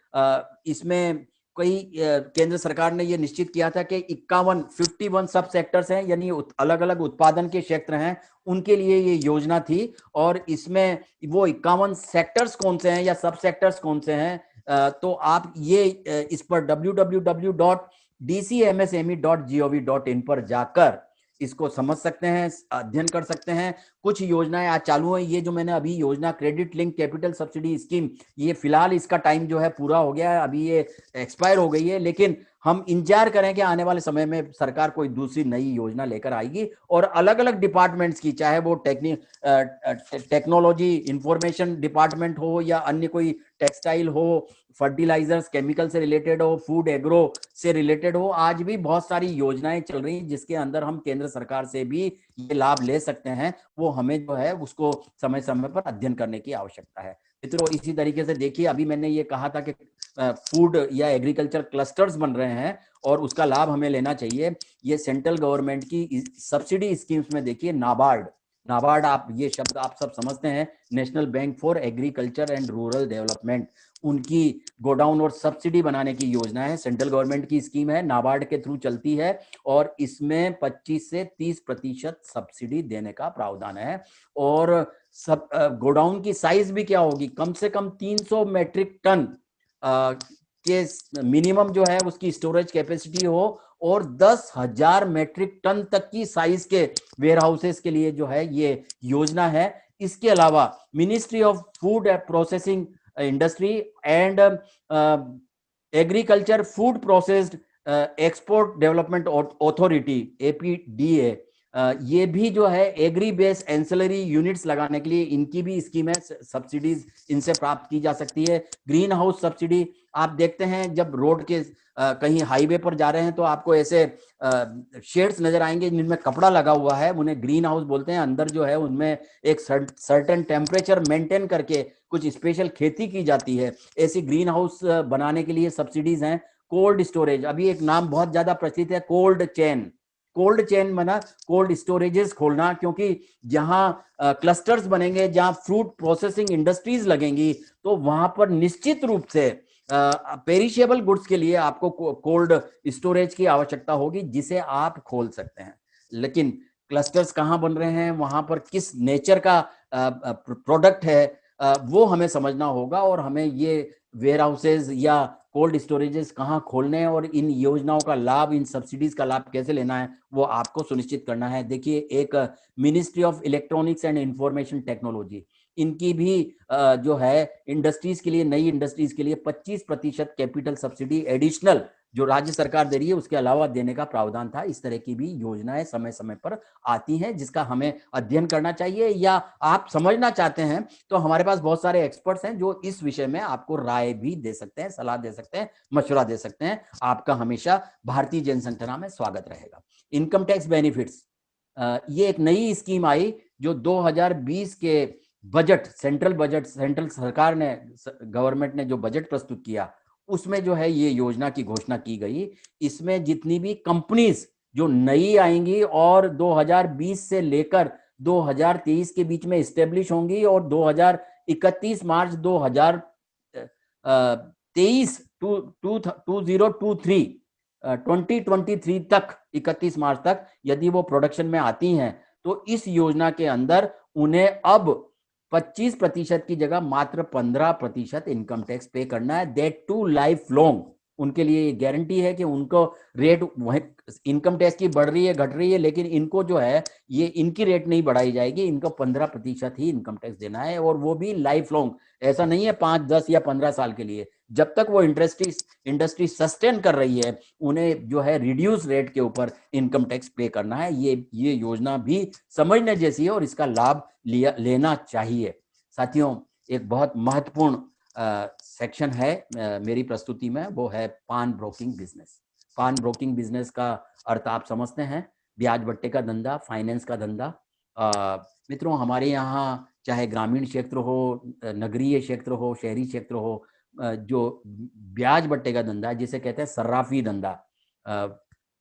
इसमें कई केंद्र सरकार ने ये निश्चित किया था कि 51 सब सेक्टर्स हैं, यानी अलग अलग उत्पादन के क्षेत्र हैं, उनके लिए ये योजना थी। और इसमें वो 51 सेक्टर्स कौन से हैं या सब सेक्टर्स कौन से हैं, तो आप ये इस पर www.dcmsme.gov.in पर जाकर इसको समझ सकते हैं, अध्ययन कर सकते हैं। कुछ योजनाएं आज चालू हैं। ये जो मैंने अभी योजना credit link capital subsidy scheme, ये फिलहाल इसका टाइम जो है पूरा हो गया है, अभी ये एक्सपायर हो गई है, लेकिन हम इंतजार करें कि आने वाले समय में सरकार कोई दूसरी नई योजना लेकर आएगी और अलग अलग डिपार्टमेंट्स की, चाहे वो टेक्नोलॉजी इंफॉर्मेशन डिपार्टमेंट हो या अन्य कोई टेक्सटाइल हो, फर्टिलाइजर्स केमिकल से रिलेटेड हो, फूड एग्रो से रिलेटेड हो, आज भी बहुत सारी योजनाएं चल रही हैं जिसके अंदर हम केंद्र सरकार से भी ये लाभ ले सकते हैं। वो हमें जो है उसको समय समय पर अध्ययन करने की आवश्यकता है। मित्रों, इसी तरीके से देखिए, अभी मैंने ये कहा था कि फूड या एग्रीकल्चर क्लस्टर्स बन रहे हैं और उसका लाभ हमें लेना चाहिए। ये सेंट्रल गवर्नमेंट की सब्सिडी स्कीम्स में देखिए, नाबार्ड, आप ये शब्द आप सब समझते हैं, national bank for agriculture and rural development, उनकी गोडाउन और सब्सिडी बनाने की योजना है, सेंट्रल गवर्नमेंट की स्कीम है, नाबार्ड के थ्रू चलती है और इसमें 25 से 30% सब्सिडी देने का प्रावधान है। और सब गोडाउन की साइज भी क्या होगी, कम से कम 300 मेट्रिक टन के मिनिमम जो है उसकी स्टोरेज कैपेसिटी हो और 10,000 मेट्रिक टन तक की साइज के वेयर हाउसेस के लिए जो है ये योजना है। इसके अलावा ministry of food processing industry and agriculture food processed export development authority APDA, ये भी जो है एग्री बेस एंसिलरी यूनिट्स लगाने के लिए इनकी भी स्कीम है, सब्सिडीज इनसे प्राप्त की जा सकती है। ग्रीन हाउस सब्सिडी, आप देखते हैं जब रोड के कहीं हाईवे पर जा रहे हैं तो आपको ऐसे शेड्स नजर आएंगे जिनमें कपड़ा लगा हुआ है, उन्हें ग्रीन हाउस बोलते हैं। अंदर जो है उनमें एक सर्टेन टेम्परेचर मेंटेन करके कुछ स्पेशल खेती की जाती है। ऐसी ग्रीन हाउस बनाने के लिए सब्सिडीज हैं। कोल्ड स्टोरेज, अभी एक नाम बहुत ज्यादा प्रचलित है, कोल्ड चेन। कोल्ड चेन बना कोल्ड स्टोरेजेस खोलना, क्योंकि जहां क्लस्टर्स बनेंगे, जहां फ्रूट प्रोसेसिंग इंडस्ट्रीज लगेंगी, तो वहां पर निश्चित रूप से पेरिशेबल गुड्स के लिए आपको कोल्ड स्टोरेज की आवश्यकता होगी जिसे आप खोल सकते हैं। लेकिन क्लस्टर्स कहां बन रहे हैं, वहां पर किस नेचर का प्रोडक्ट है, वो हमें समझना होगा और हमें ये वेयर हाउसेज या कोल्ड स्टोरेजेस कहाँ खोलने हैं और इन योजनाओं का लाभ, इन सब्सिडीज का लाभ कैसे लेना है, वो आपको सुनिश्चित करना है। देखिए, एक ministry of electronics and information technology, इनकी भी जो है इंडस्ट्रीज के लिए, नई इंडस्ट्रीज के लिए 25% कैपिटल सब्सिडी एडिशनल जो राज्य सरकार दे रही है उसके अलावा देने का प्रावधान था। इस तरह की भी योजनाएं समय समय पर आती हैं जिसका हमें अध्ययन करना चाहिए, या आप समझना चाहते हैं तो हमारे पास बहुत सारे एक्सपर्ट्स हैं जो इस विषय में आपको राय भी दे सकते हैं, सलाह दे सकते हैं, मशवरा दे सकते हैं। आपका हमेशा भारतीय जनसंगठन में स्वागत रहेगा। इनकम टैक्स बेनिफिट्स, ये एक नई स्कीम आई जो 2020 के बजट, सेंट्रल सरकार ने, गवर्नमेंट ने जो बजट प्रस्तुत किया उसमें जो है ये योजना की घोषणा की गई। इसमें जितनी भी कंपनीज जो नई आएंगी और 2020 से लेकर 2023 के बीच में स्टेब्लिश होंगी और 2031 मार्च 2023 2023 तक, 31 मार्च तक यदि वो प्रोडक्शन में आती हैं तो इस योजना के अंदर उन्हें अब 25% की जगह मात्र 15% इनकम टैक्स पे करना है, दैट टू लाइफ लॉन्ग। उनके लिए ये गारंटी है कि उनको रेट वही इनकम टैक्स की बढ़ रही है, घट रही है, लेकिन इनको जो है ये इनकी रेट नहीं बढ़ाई जाएगी, इनको 15% ही इनकम टैक्स देना है, और वो भी लाइफ लॉन्ग। ऐसा नहीं है 5, 10 या 15 साल के लिए, जब तक वो इंडस्ट्री सस्टेन कर रही है उन्हें जो है रिड्यूस रेट के ऊपर इनकम टैक्स पे करना है। ये योजना भी समझने जैसी है और इसका लाभ लेना चाहिए। साथियों, एक बहुत महत्वपूर्ण सेक्शन है मेरी प्रस्तुति में, वो है पान ब्रोकिंग बिजनेस। पान ब्रोकिंग बिजनेस का अर्थ आप समझते हैं, ब्याज बट्टे का धंधा, फाइनेंस का धंधा। मित्रों, हमारे यहाँ चाहे ग्रामीण क्षेत्र हो, नगरीय क्षेत्र हो, शहरी क्षेत्र हो, जो ब्याज बट्टे का धंधा जिसे कहते हैं सर्राफी धंधा,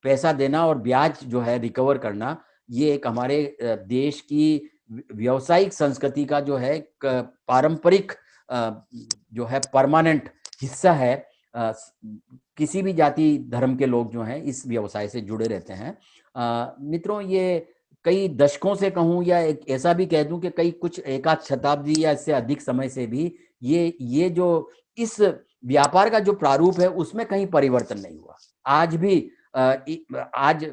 पैसा देना और ब्याज जो है रिकवर करना, ये एक हमारे देश की व्यावसायिक संस्कृति का जो है पारंपरिक जो है परमानेंट हिस्सा है। किसी भी जाति धर्म के लोग जो हैं इस व्यवसाय से जुड़े रहते हैं। मित्रों, ये कई दशकों से कहूं या एक ऐसा भी कह दूं कि कई कुछ एकाध शताब्दी या इससे अधिक समय से भी ये जो इस व्यापार का जो प्रारूप है उसमें कहीं परिवर्तन नहीं हुआ। आज भी आज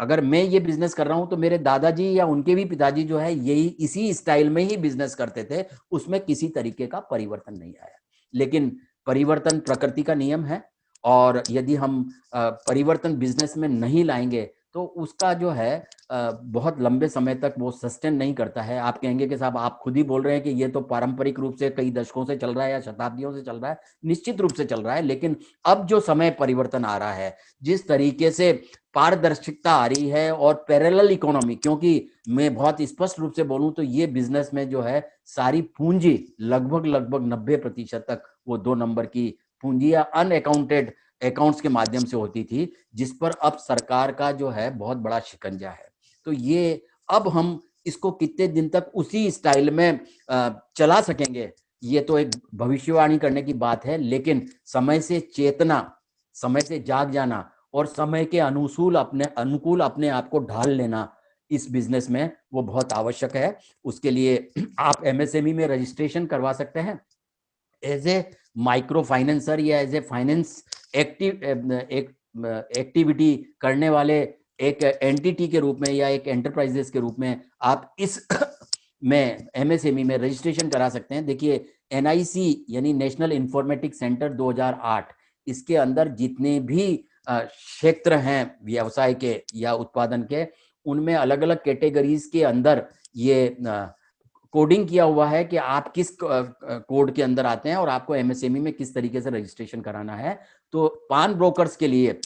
अगर मैं ये बिजनेस कर रहा हूं तो मेरे दादाजी या उनके भी पिताजी जो है यही इसी स्टाइल में ही बिजनेस करते थे, उसमें किसी तरीके का परिवर्तन नहीं आया। लेकिन परिवर्तन प्रकृति का नियम है, और यदि हम परिवर्तन बिजनेस में नहीं लाएंगे तो उसका जो है बहुत लंबे समय तक वो सस्टेन नहीं करता है। आप कहेंगे कि साहब आप खुद ही बोल रहे हैं कि ये तो पारंपरिक रूप से कई दशकों से चल रहा है या शताब्दियों से चल रहा है। निश्चित रूप से चल रहा है, लेकिन अब जो समय परिवर्तन आ रहा है, जिस तरीके से पारदर्शिता आ रही है और पैरेलल इकोनॉमी, क्योंकि मैं बहुत स्पष्ट रूप से बोलूं तो ये बिजनेस में जो है सारी पूंजी लगभग 90% तक वो 2 नंबर की पूंजी या अनअकाउंटेड अकाउंट्स के माध्यम से होती थी, जिस पर अब सरकार का जो है बहुत बड़ा शिकंजा है। तो ये अब हम इसको कितने दिन तक उसी स्टाइल में चला सकेंगे, ये तो एक भविष्यवाणी करने की बात है, लेकिन समय से चेतना, समय से जाग जाना और समय के अनुकूल अपने आप को ढाल लेना इस बिजनेस में वो बहुत आवश्यक है। उसके लिए आप एमएसएमई में रजिस्ट्रेशन करवा सकते हैं एज ए माइक्रो फाइनेंसर या एज ए फाइनेंस एक्टिविटी करने वाले एक एंटिटी के रूप में या एक एंटरप्राइजेस के रूप में आप इस में एमएसएमई में रजिस्ट्रेशन करा सकते हैं। देखिए, एनआईसी यानी नेशनल इंफॉर्मेटिक्स सेंटर 2008, इसके अंदर जितने भी क्षेत्र हैं व्यवसाय के या उत्पादन के, उनमें अलग अलग कैटेगरीज के अंदर ये कोडिंग किया हुआ है कि आप किस कोड के अंदर आते हैं और आपको एमएसएमई में किस तरीके से रजिस्ट्रेशन कराना है। तो पान ब्रोकर्स के लिए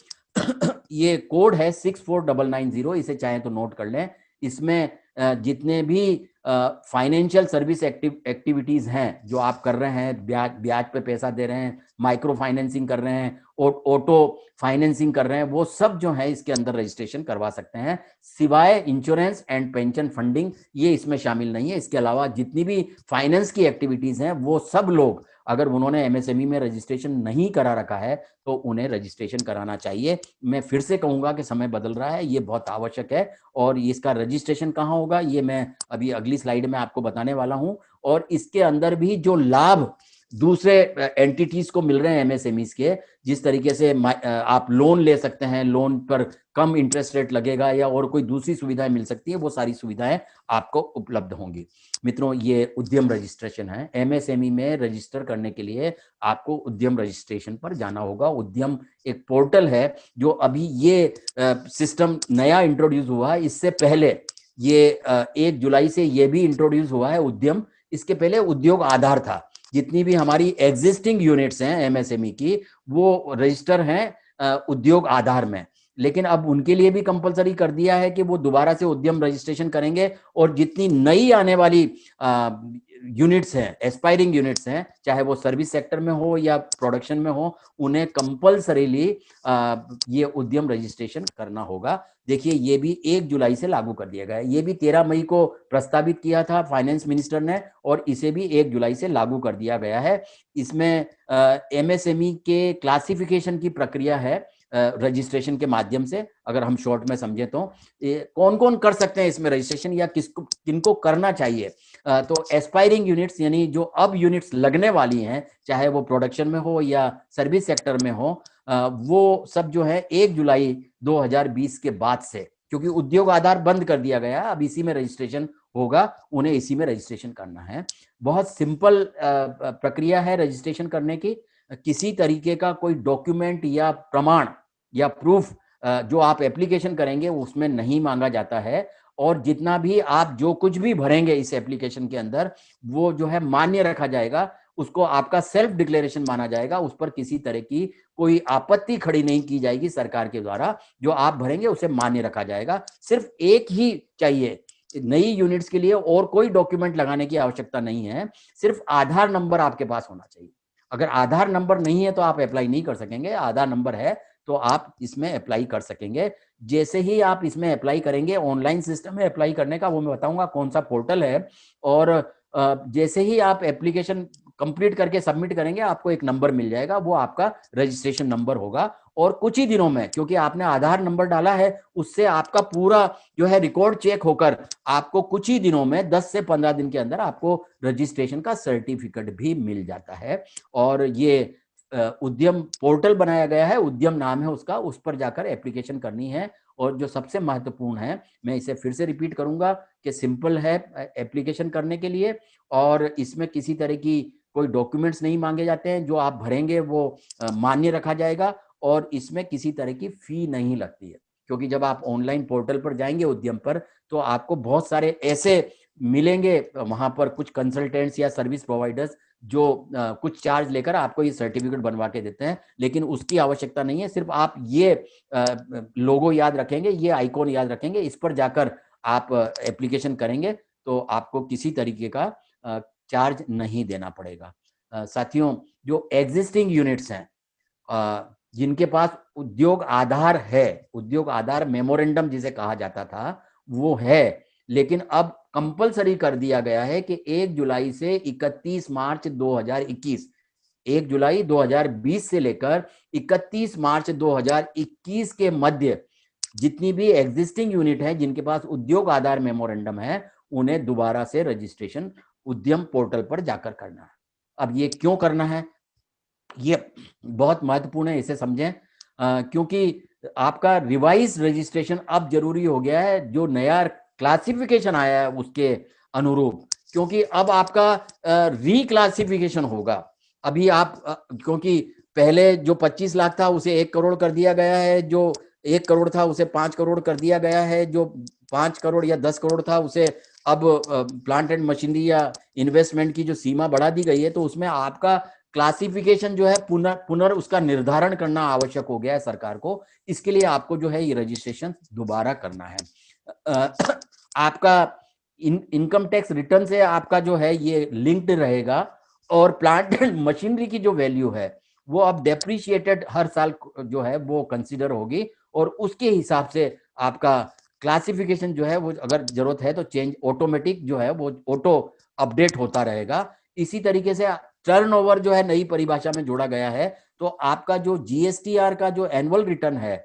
ये कोड है 64990, इसे चाहें तो नोट कर लें। इसमें जितने भी फाइनेंशियल सर्विस एक्टिविटीज हैं जो आप कर रहे हैं, ब्याज पे पैसा दे रहे हैं, माइक्रो फाइनेंसिंग कर रहे हैं, ऑटो फाइनेंसिंग कर रहे हैं, वो सब जो है इसके अंदर रजिस्ट्रेशन करवा सकते हैं, सिवाय इंश्योरेंस एंड पेंशन फंडिंग, ये इसमें शामिल नहीं है। इसके अलावा जितनी भी फाइनेंस की एक्टिविटीज हैं वो सब लोग, अगर उन्होंने एमएसएमई में रजिस्ट्रेशन नहीं करा रखा है तो उन्हें रजिस्ट्रेशन कराना चाहिए। मैं फिर से कहूंगा कि समय बदल रहा है, ये बहुत आवश्यक है, और इसका रजिस्ट्रेशन कहाँ होगा ये मैं अभी अगली स्लाइड में आपको बताने वाला हूं। और इसके अंदर भी जो लाभ दूसरे एंटिटीज को मिल रहे हैं एमएसएमईज के, जिस तरीके से आप लोन ले सकते हैं, लोन पर कम इंटरेस्ट रेट लगेगा या और कोई दूसरी सुविधाएं मिल सकती है, वो सारी सुविधाएं आपको उपलब्ध होंगी। मित्रों, ये उद्यम रजिस्ट्रेशन है। एमएसएमई में रजिस्टर करने के लिए आपको उद्यम रजिस्ट्रेशन पर जाना होगा। उद्यम एक पोर्टल है जो अभी ये सिस्टम नया इंट्रोड्यूस हुआ। इससे पहले ये 1 जुलाई से ये भी इंट्रोड्यूस हुआ है उद्यम। इसके पहले उद्योग आधार था। जितनी भी हमारी एग्जिस्टिंग यूनिट्स हैं एमएसएमई की, वो रजिस्टर हैं उद्योग आधार में, लेकिन अब उनके लिए भी कंपलसरी कर दिया है कि वो दोबारा से उद्यम रजिस्ट्रेशन करेंगे। और जितनी नई आने वाली यूनिट्स हैं, एस्पायरिंग यूनिट्स हैं, चाहे वो सर्विस सेक्टर में हो या प्रोडक्शन में हो, उन्हें कंपलसरीली ये उद्यम रजिस्ट्रेशन करना होगा। देखिए, ये भी 1 जुलाई से लागू कर दिया गया है। ये भी 13 मई को प्रस्तावित किया था फाइनेंस मिनिस्टर ने, और इसे भी 1 जुलाई से लागू कर दिया गया है। इसमें एमएसएमई के क्लासिफिकेशन की प्रक्रिया है रजिस्ट्रेशन के माध्यम से। अगर हम शॉर्ट में समझे तो कौन कौन कर सकते हैं इसमें रजिस्ट्रेशन, या किनको करना चाहिए। तो एस्पायरिंग यूनिट्स, यानी जो अब यूनिट्स लगने वाली हैं, चाहे वो प्रोडक्शन में हो या सर्विस सेक्टर में हो, वो सब जो है 1 जुलाई 2020 के बाद से, क्योंकि उद्योग आधार बंद कर दिया गया, अब इसी में रजिस्ट्रेशन होगा, उन्हें इसी में रजिस्ट्रेशन करना है। बहुत सिंपल प्रक्रिया है रजिस्ट्रेशन करने की। किसी तरीके का कोई डॉक्यूमेंट या प्रमाण या प्रूफ जो आप एप्लीकेशन करेंगे उसमें नहीं मांगा जाता है। और जितना भी आप जो कुछ भी भरेंगे इस एप्लीकेशन के अंदर, वो जो है मान्य रखा जाएगा। उसको आपका सेल्फ डिक्लेरेशन माना जाएगा। उस पर किसी तरह की कोई आपत्ति खड़ी नहीं की जाएगी सरकार के द्वारा। जो आप भरेंगे उसे मान्य रखा जाएगा। सिर्फ एक ही चाहिए नई यूनिट्स के लिए, और कोई डॉक्यूमेंट लगाने की आवश्यकता नहीं है। सिर्फ आधार नंबर आपके पास होना चाहिए। अगर आधार नंबर नहीं है तो आप अप्लाई नहीं कर सकेंगे। आधार नंबर है तो आप इसमें अप्लाई कर सकेंगे। जैसे ही आप इसमें अप्लाई करेंगे, ऑनलाइन सिस्टम है अप्लाई करने का, वो मैं बताऊंगा कौन सा पोर्टल है। और जैसे ही आप एप्लीकेशन कंप्लीट करके सबमिट करेंगे, आपको एक नंबर मिल जाएगा, वो आपका रजिस्ट्रेशन नंबर होगा। और कुछ ही दिनों में, क्योंकि आपने आधार नंबर डाला है, उससे आपका पूरा जो है रिकॉर्ड चेक होकर आपको कुछ ही दिनों में 10 से 15 दिन के अंदर आपको रजिस्ट्रेशन का सर्टिफिकेट भी मिल जाता है। और ये उद्यम पोर्टल बनाया गया है, उद्यम नाम है उसका, उस पर जाकर एप्लीकेशन करनी है। और जो सबसे महत्वपूर्ण है, मैं इसे फिर से रिपीट करूंगा कि सिंपल है एप्लीकेशन करने के लिए, और इसमें किसी तरह की कोई डॉक्यूमेंट्स नहीं मांगे जाते हैं। जो आप भरेंगे वो मान्य रखा जाएगा, और इसमें किसी तरह की फी नहीं लगती है। क्योंकि जब आप ऑनलाइन पोर्टल पर जाएंगे उद्यम पर, तो आपको बहुत सारे ऐसे मिलेंगे वहां पर, कुछ कंसल्टेंट्स या सर्विस प्रोवाइडर्स जो कुछ चार्ज लेकर आपको ये सर्टिफिकेट बनवा के देते हैं, लेकिन उसकी आवश्यकता नहीं है। सिर्फ आप ये लोगो याद रखेंगे, ये आइकॉन याद रखेंगे, इस पर जाकर आप एप्लीकेशन करेंगे तो आपको किसी तरीके का चार्ज नहीं देना पड़ेगा। साथियों, जो एग्जिस्टिंग यूनिट्स हैं, जिनके पास उद्योग आधार है, उद्योग आधार मेमोरेंडम जिसे कहा जाता था, वो है, लेकिन अब कंपलसरी कर दिया गया है कि 1 जुलाई से 31 मार्च 2021, 1 जुलाई 2020 से लेकर 31 मार्च 2021 के मध्य जितनी भी एग्जिस्टिंग यूनिट है जिनके पास उद्योग आधार मेमोरेंडम है, उन्हें दोबारा से रजिस्ट्रेशन उद्यम पोर्टल पर जाकर करना है। अब ये क्यों करना है, ये बहुत महत्वपूर्ण है, इसे समझें। क्योंकि आपका रिवाइज रजिस्ट्रेशन अब जरूरी हो गया है, जो नया क्लासिफिकेशन आया है उसके अनुरूप। क्योंकि अब आपका रिक्लासिफिकेशन होगा। अभी आप क्योंकि पहले जो 25 लाख था उसे 1 करोड़ कर दिया गया है, जो 1 करोड़ था उसे 5 करोड़ कर दिया गया है, जो 5 करोड़ या 10 करोड़ था उसे अब प्लांट एंड मशीनरी या इन्वेस्टमेंट की जो सीमा बढ़ा दी गई है। तो उसमें आपका क्लासिफिकेशन जो है पुनः उसका निर्धारण करना आवश्यक हो गया है सरकार को। इसके लिए आपको जो है ये रजिस्ट्रेशन दोबारा करना है। आपका इनकम टैक्स रिटर्न से आपका जो है ये लिंक्ड रहेगा, और प्लांट एंड मशीनरी की जो वैल्यू है वो अब डेप्रिशिएटेड हर साल जो है वो कंसीडर होगी, और उसके हिसाब से आपका क्लासिफिकेशन जो है वो अगर जरूरत है तो चेंज ऑटोमेटिक जो है वो ऑटो अपडेट होता रहेगा। इसी तरीके से टर्नओवर जो है नई परिभाषा में जोड़ा गया है। तो आपका जो जीएसटीआर का जो एनुअल रिटर्न है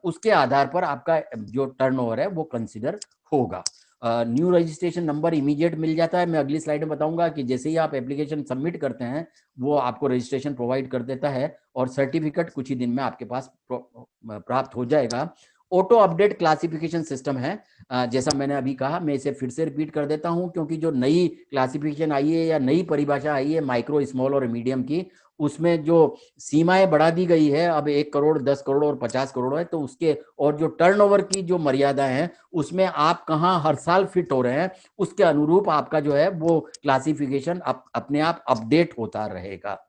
उसके आधार पर आपका जो टर्नओवर है वो कंसीडर होगा। न्यू रजिस्ट्रेशन नंबर इमीडिएट मिल जाता है। मैं अगली स्लाइड में बताऊंगा कि जैसे ही आप एप्लीकेशन सबमिट करते हैं वो आपको रजिस्ट्रेशन प्रोवाइड कर देता है और सर्टिफिकेट कुछ ही दिन में आपके पास प्राप्त हो जाएगा। ऑटो अपडेट क्लासिफिकेशन सिस्टम है, जैसा मैंने अभी कहा, मैं इसे फिर से रिपीट कर देता हूं क्योंकि जो नई क्लासिफिकेशन आई है या नई परिभाषा आई है माइक्रो, स्मॉल और मीडियम की, उसमें जो सीमाएं बढ़ा दी गई है, अब 1 करोड़, 10 करोड़ और 50 करोड़ है, तो उसके और जो टर्नओवर की जो मर्यादाएं हैं उसमें आप कहाँ हर साल फिट हो रहे हैं, उसके अनुरूप आपका जो है वो क्लासिफिकेशन अपने आप अपडेट होता रहेगा।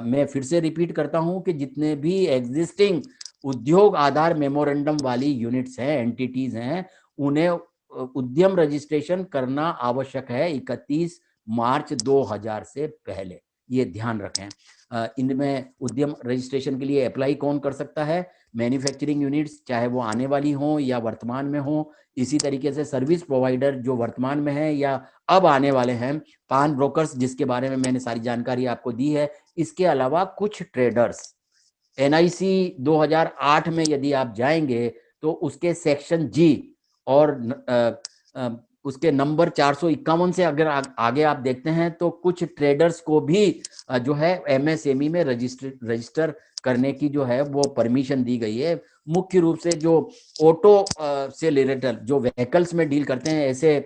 मैं फिर से रिपीट करता हूं कि जितने भी एग्जिस्टिंग उद्योग आधार मेमोरेंडम वाली यूनिट्स हैं, एंटिटीज हैं, उन्हें उद्यम रजिस्ट्रेशन करना आवश्यक है 31 मार्च 2000 से पहले, ये ध्यान रखें। इनमें उद्यम रजिस्ट्रेशन के लिए अप्लाई कौन कर सकता है? मैन्युफैक्चरिंग यूनिट्स, चाहे वो आने वाली हो या वर्तमान में हो, इसी तरीके से सर्विस प्रोवाइडर जो वर्तमान में है या अब आने वाले हैं, पान ब्रोकर्स जिसके बारे में मैंने सारी जानकारी आपको दी है, इसके अलावा कुछ ट्रेडर्स। एनआईसी 2008 में यदि आप जाएंगे तो उसके सेक्शन जी और उसके नंबर 451 से अगर आगे आप देखते हैं तो कुछ ट्रेडर्स को भी जो है एमएसएमई में रजिस्टर करने की जो है वो परमिशन दी गई है। मुख्य रूप से जो ऑटो से रिलेटेड जो व्हीकल्स में डील करते हैं ऐसे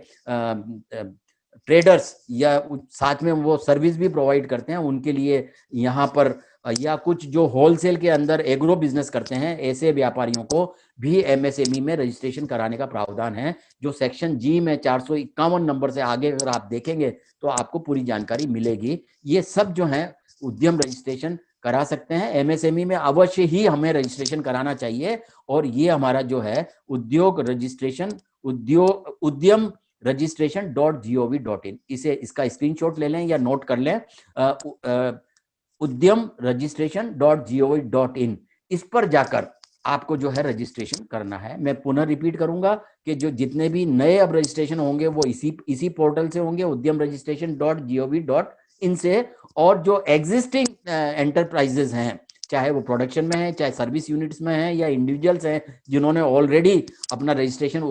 ट्रेडर्स या साथ में वो सर्विस भी प्रोवाइड करते हैं, उनके लिए यहाँ पर, या कुछ जो होलसेल के अंदर एग्रो बिजनेस करते हैं ऐसे व्यापारियों को भी एमएसएमई में रजिस्ट्रेशन कराने का प्रावधान है, जो सेक्शन जी में 451 नंबर से आगे अगर आप देखेंगे तो आपको पूरी जानकारी मिलेगी। ये सब जो है उद्यम रजिस्ट्रेशन करा सकते हैं। एमएसएमई में अवश्य ही हमें रजिस्ट्रेशन कराना चाहिए और ये हमारा जो है उद्योग रजिस्ट्रेशन उद्यम registration.gov.in, इसे इसका स्क्रीनशॉट ले लें या नोट कर लें, उद्यम registration.gov.in, इस पर जाकर आपको जो है रजिस्ट्रेशन करना है। मैं पुनः रिपीट करूंगा कि जो जितने भी नए अब रजिस्ट्रेशन होंगे वो इसी पोर्टल से होंगे, उद्यम registration.gov.in से, और जो एग्जिस्टिंग एंटरप्राइजेस हैं, चाहे वो प्रोडक्शन में है, चाहे सर्विस यूनिट्स में है या इंडिविजुअल्स हैं जिन्होंने ऑलरेडी अपना रजिस्ट्रेशन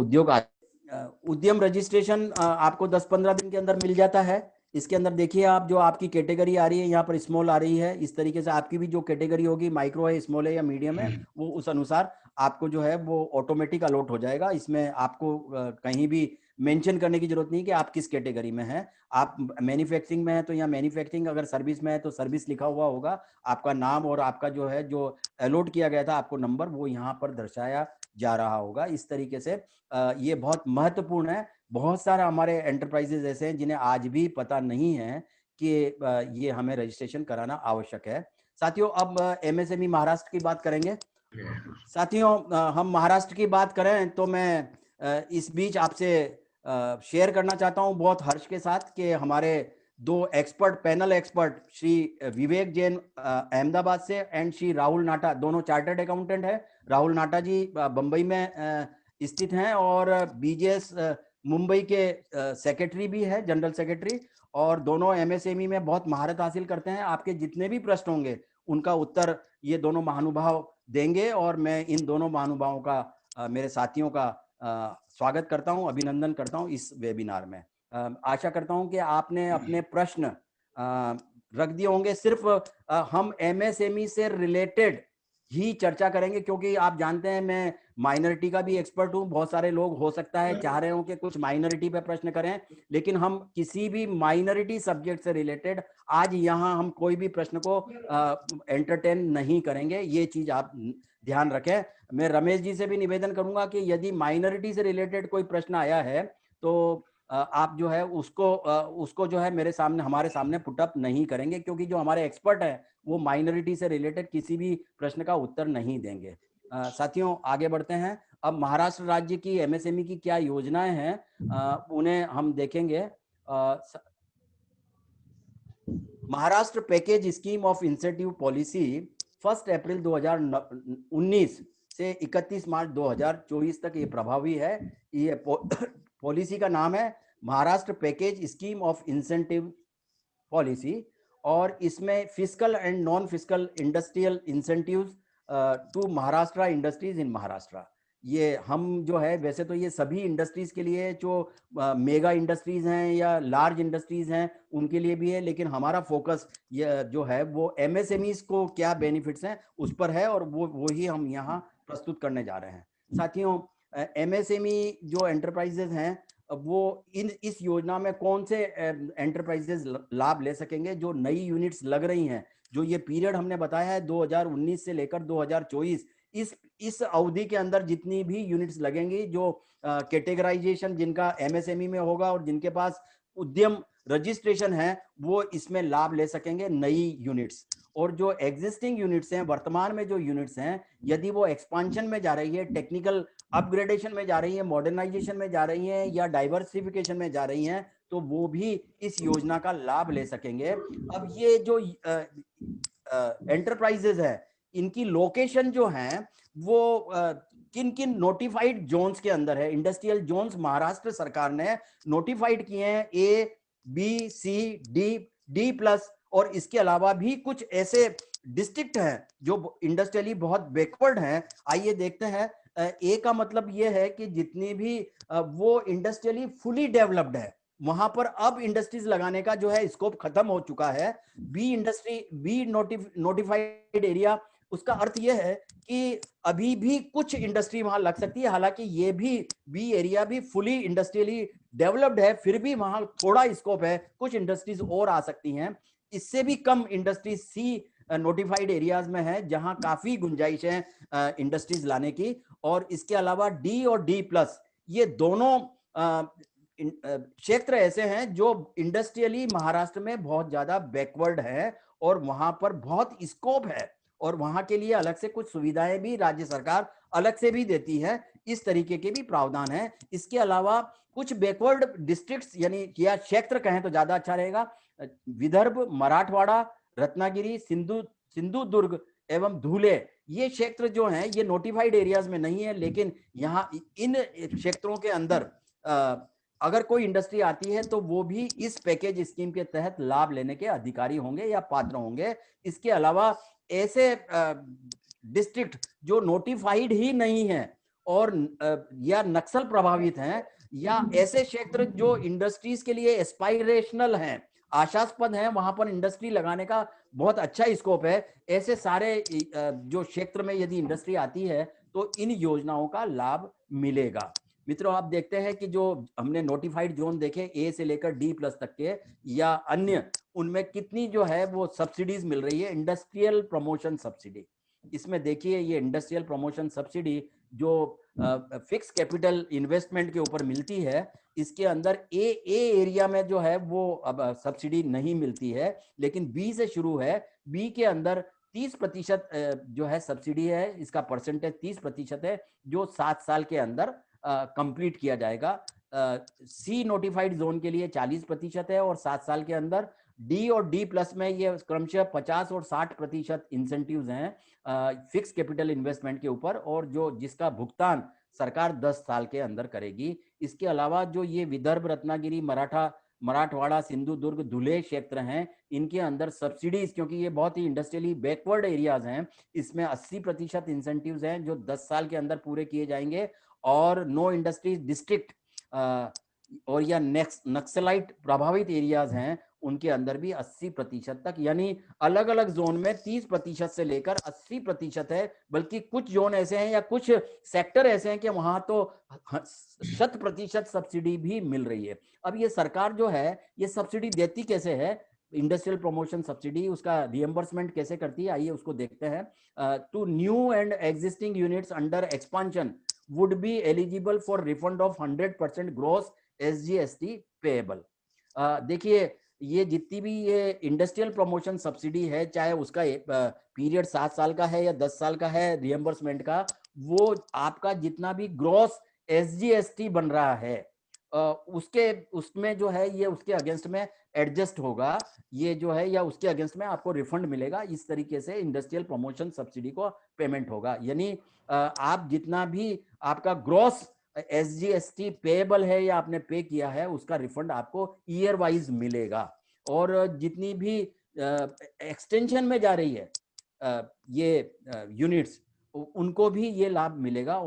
उद्यम रजिस्ट्रेशन आपको 10-15 दिन के अंदर मिल जाता है। इसके अंदर देखिए आप, जो आपकी कैटेगरी आ रही है यहाँ पर स्मॉल आ रही है, इस तरीके से आपकी भी जो कैटेगरी होगी, माइक्रो है, स्मॉल है या मीडियम है, वो उस अनुसार आपको जो है वो ऑटोमेटिक अलॉट हो जाएगा। इसमें आपको कहीं भी मेंशन करने की जरूरत नहीं कि आप किस कैटेगरी में हैं। आप मैन्युफैक्चरिंग में है तो यहाँ मैन्युफैक्चरिंग, अगर सर्विस में है तो सर्विस लिखा हुआ होगा, आपका नाम और आपका जो है जो अलॉट किया गया था आपको नंबर, वो यहाँ पर दर्शाया जा रहा होगा। इस तरीके से ये बहुत महत्वपूर्ण है। बहुत सारे हमारे एंटरप्राइजेज ऐसे हैं जिन्हें आज भी पता नहीं है कि ये हमें रजिस्ट्रेशन कराना आवश्यक है। साथियों, अब एमएसएमई महाराष्ट्र की बात करेंगे। साथियों, हम महाराष्ट्र की बात करें तो मैं इस बीच आपसे शेयर करना चाहता हूं बहुत हर्ष के साथ कि हमारे दो expert, panel expert, Shri Vivek Jain Ahmedabad से एंड श्री राहुल नाटा, दोनों चार्टर्ड अकाउंटेंट है। राहुल नाटा जी बंबई में स्थित हैं और बीजेएस मुंबई के सेक्रेटरी भी है, जनरल सेक्रेटरी, और दोनों एमएसएमई में बहुत महारत हासिल करते हैं। आपके जितने भी प्रश्न होंगे उनका उत्तर ये दोनों महानुभाव देंगे और मैं इन दोनों महानुभावों का, मेरे साथियों का स्वागत करता हूं, अभिनंदन करता हूं इस वेबिनार में। आशा करता हूं कि आपने अपने प्रश्न रख दिए होंगे। सिर्फ हम एमएसएमई से रिलेटेड ही चर्चा करेंगे क्योंकि आप जानते हैं मैं माइनॉरिटी का भी एक्सपर्ट हूं। बहुत सारे लोग हो सकता है चाह रहे हो कि कुछ माइनॉरिटी पे प्रश्न करें, लेकिन हम किसी भी माइनॉरिटी सब्जेक्ट से रिलेटेड आज यहाँ हम कोई भी प्रश्न को एंटरटेन नहीं करेंगे, ये चीज आप ध्यान रखें। मैं रमेश जी से भी निवेदन करूंगा कि यदि माइनॉरिटी से रिलेटेड कोई प्रश्न आया है तो आप जो है उसको जो है मेरे सामने, हमारे सामने पुटअप नहीं करेंगे, क्योंकि जो हमारे एक्सपर्ट हैं वो माइनॉरिटी से रिलेटेड किसी भी प्रश्न का उत्तर नहीं देंगे। साथियों, आगे बढ़ते हैं। अब महाराष्ट्र राज्य की एमएसएमई की क्या योजनाएं हैं उन्हें हम देखेंगे। Maharashtra package scheme of incentive policy 1 अप्रैल 2019 से 31 मार्च 2024 तक ये प्रभावी है। ये पॉलिसी का नाम है Maharashtra package scheme of incentive policy, और इसमें fiscal and non fiscal industrial incentives to Maharashtra industries in Maharashtra, ये हम जो है, वैसे तो ये सभी इंडस्ट्रीज के लिए, जो मेगा इंडस्ट्रीज हैं या लार्ज इंडस्ट्रीज हैं उनके लिए भी है, लेकिन हमारा फोकस ये जो है वो एमएसएमईज को क्या बेनिफिट्स हैं उस पर है, और वो ही हम यहाँ प्रस्तुत करने जा रहे हैं। साथियों, एमएसएमई जो एंटरप्राइजेज हैं, वो इस योजना में कौन से एंटरप्राइजेज लाभ ले सकेंगे? जो नई यूनिट्स लग रही हैं, जो ये पीरियड हमने बताया है 2019 से लेकर 2024, इस अवधि के अंदर जितनी भी यूनिट्स लगेंगी, जो कैटेगराइजेशन जिनका एमएसएमई में होगा और जिनके पास उद्यम रजिस्ट्रेशन है, वो इसमें लाभ ले सकेंगे, नई यूनिट्स। और जो एग्जिस्टिंग यूनिट्स हैं, वर्तमान में जो यूनिट्स हैं, यदि वो एक्सपांशन में जा रही है, टेक्निकल अपग्रेडेशन में जा रही है, मॉडर्नाइजेशन में जा रही है, या डाइवर्सिफिकेशन में जा रही हैं, तो वो भी इस योजना का लाभ ले सकेंगे। अब ये जो एंटरप्राइजेज है, इनकी लोकेशन जो है वो किन किन नोटिफाइड जोन्स के अंदर है? इंडस्ट्रियल जोन्स महाराष्ट्र सरकार ने नोटिफाइड किए हैं, ए, बी, सी, डी प्लस, और इसके अलावा भी कुछ ऐसे डिस्ट्रिक्ट हैं जो इंडस्ट्रियली बहुत बैकवर्ड हैं। आइए देखते हैं। ए का मतलब ये है कि जितनी भी वो इंडस्ट्रियली फुली डेवलप्ड है, वहां पर अब इंडस्ट्रीज लगाने का जो है स्कोप खत्म हो चुका है। बी नोटिफाइड एरिया, उसका अर्थ यह है कि अभी भी कुछ इंडस्ट्री वहां लग सकती है, हालांकि ये भी बी एरिया भी फुली इंडस्ट्रियली डेवलप्ड है, फिर भी वहां थोड़ा स्कोप है, कुछ इंडस्ट्रीज और आ सकती हैं। इससे भी कम इंडस्ट्रीज सी नोटिफाइड एरियाज में है, जहां काफी गुंजाइश है इंडस्ट्रीज लाने की। और इसके अलावा डी और डी प्लस, ये दोनों क्षेत्र ऐसे हैं जो इंडस्ट्रियली महाराष्ट्र में बहुत ज्यादा बैकवर्ड है, और वहां पर बहुत स्कोप है, और वहां के लिए अलग से कुछ सुविधाएं भी राज्य सरकार अलग से भी देती है। इस तरीके के भी प्रावधान है। इसके अलावा कुछ बैकवर्ड डिस्ट्रिक्ट्स, यानी या क्षेत्र कहें तो ज्यादा अच्छा रहेगा, विदर्भ, मराठवाड़ा, रत्नागिरी, सिंधु दुर्ग एवं धुले, ये क्षेत्र जो हैं ये नोटिफाइड एरियाज में नहीं है, लेकिन यहाँ इन क्षेत्रों के अंदर अगर कोई इंडस्ट्री आती है तो वो भी इस पैकेज स्कीम के तहत लाभ लेने के अधिकारी होंगे या पात्र होंगे। इसके अलावा ऐसे डिस्ट्रिक्ट जो नोटिफाइड ही नहीं है और या नक्सल प्रभावित हैं, या ऐसे क्षेत्र जो इंडस्ट्रीज के लिए एस्पायरेशनल हैं, आशास्पद हैं, वहां पर इंडस्ट्री लगाने का बहुत अच्छा स्कोप है, ऐसे सारे जो क्षेत्र में यदि इंडस्ट्री आती है तो इन योजनाओं का लाभ मिलेगा। मित्रों, आप देखते हैं कि जो हमने नोटिफाइड जोन देखे ए से लेकर डी प्लस तक के या अन्य, उनमें कितनी जो है वो सब्सिडीज मिल रही है। इंडस्ट्रियल प्रमोशन सब्सिडी, इसमें देखिए ये इंडस्ट्रियल प्रमोशन सब्सिडी जो फिक्स कैपिटल इन्वेस्टमेंट के ऊपर मिलती है, इसके अंदर ए एरिया में जो है वो अब सब्सिडी नहीं मिलती है, लेकिन बी से शुरू है। बी के अंदर 30% जो है सब्सिडी है, इसका परसेंटेज 30% है, जो 7 साल के अंदर कंप्लीट किया जाएगा। सी नोटिफाइड जोन के लिए 40% है और 7 साल के अंदर। डी और डी प्लस में ये क्रमशः 50 और 60% इंसेंटिव्स हैं फिक्स कैपिटल इन्वेस्टमेंट के ऊपर, और जो जिसका भुगतान सरकार 10 साल के अंदर करेगी। इसके अलावा जो ये विदर्भ, रत्नागिरी, मराठवाड़ा, सिंधु दुर्ग, धुले क्षेत्र हैं, इनके अंदर सब्सिडीज, क्योंकि ये बहुत ही इंडस्ट्रियली बैकवर्ड एरियाज हैं, इसमें 80% इंसेंटिव्स हैं जो 10 साल के अंदर पूरे किए जाएंगे। और नो इंडस्ट्रीज डिस्ट्रिक्ट और या नक्सलाइट प्रभावित एरियाज हैं, उनके अंदर भी 80% तक, यानी अलग अलग जोन में 30% से लेकर 80% है। बल्कि कुछ जोन ऐसे हैं या कुछ सेक्टर ऐसे हैं कि वहां तो 100% सब्सिडी भी मिल रही है। अब ये सरकार जो है ये सब्सिडी देती कैसे है? इंडस्ट्रियल प्रमोशन सब्सिडी, उसका रिएम्बर्समेंट कैसे करती है, आइए उसको देखते हैं। To new and existing units under expansion would be eligible for refund of 100% gross SGST payable। देखिए, ये जितनी भी ये इंडस्ट्रियल प्रमोशन सब्सिडी है, चाहे उसका पीरियड 7 साल का है या 10 साल का है रिएम्बर्समेंट का, वो आपका जितना भी ग्रॉस SGST बन रहा है उसमें जो है ये उसके अगेंस्ट में एडजस्ट होगा, ये जो है, या उसके अगेंस्ट में आपको रिफंड मिलेगा। इस तरीके से इंडस्ट्रियल प्रमोशन सब्सिडी को पेमेंट होगा। यानी आप जितना भी आपका ग्रॉस SGST पेएबल है या आपने पे किया है, उसका रिफंड आपको ईयर वाइज मिलेगा। और जितनी भी एक्सटेंशन में जा रही है ये यूनिट्स, उनको भी ये लाभ मिलेगा।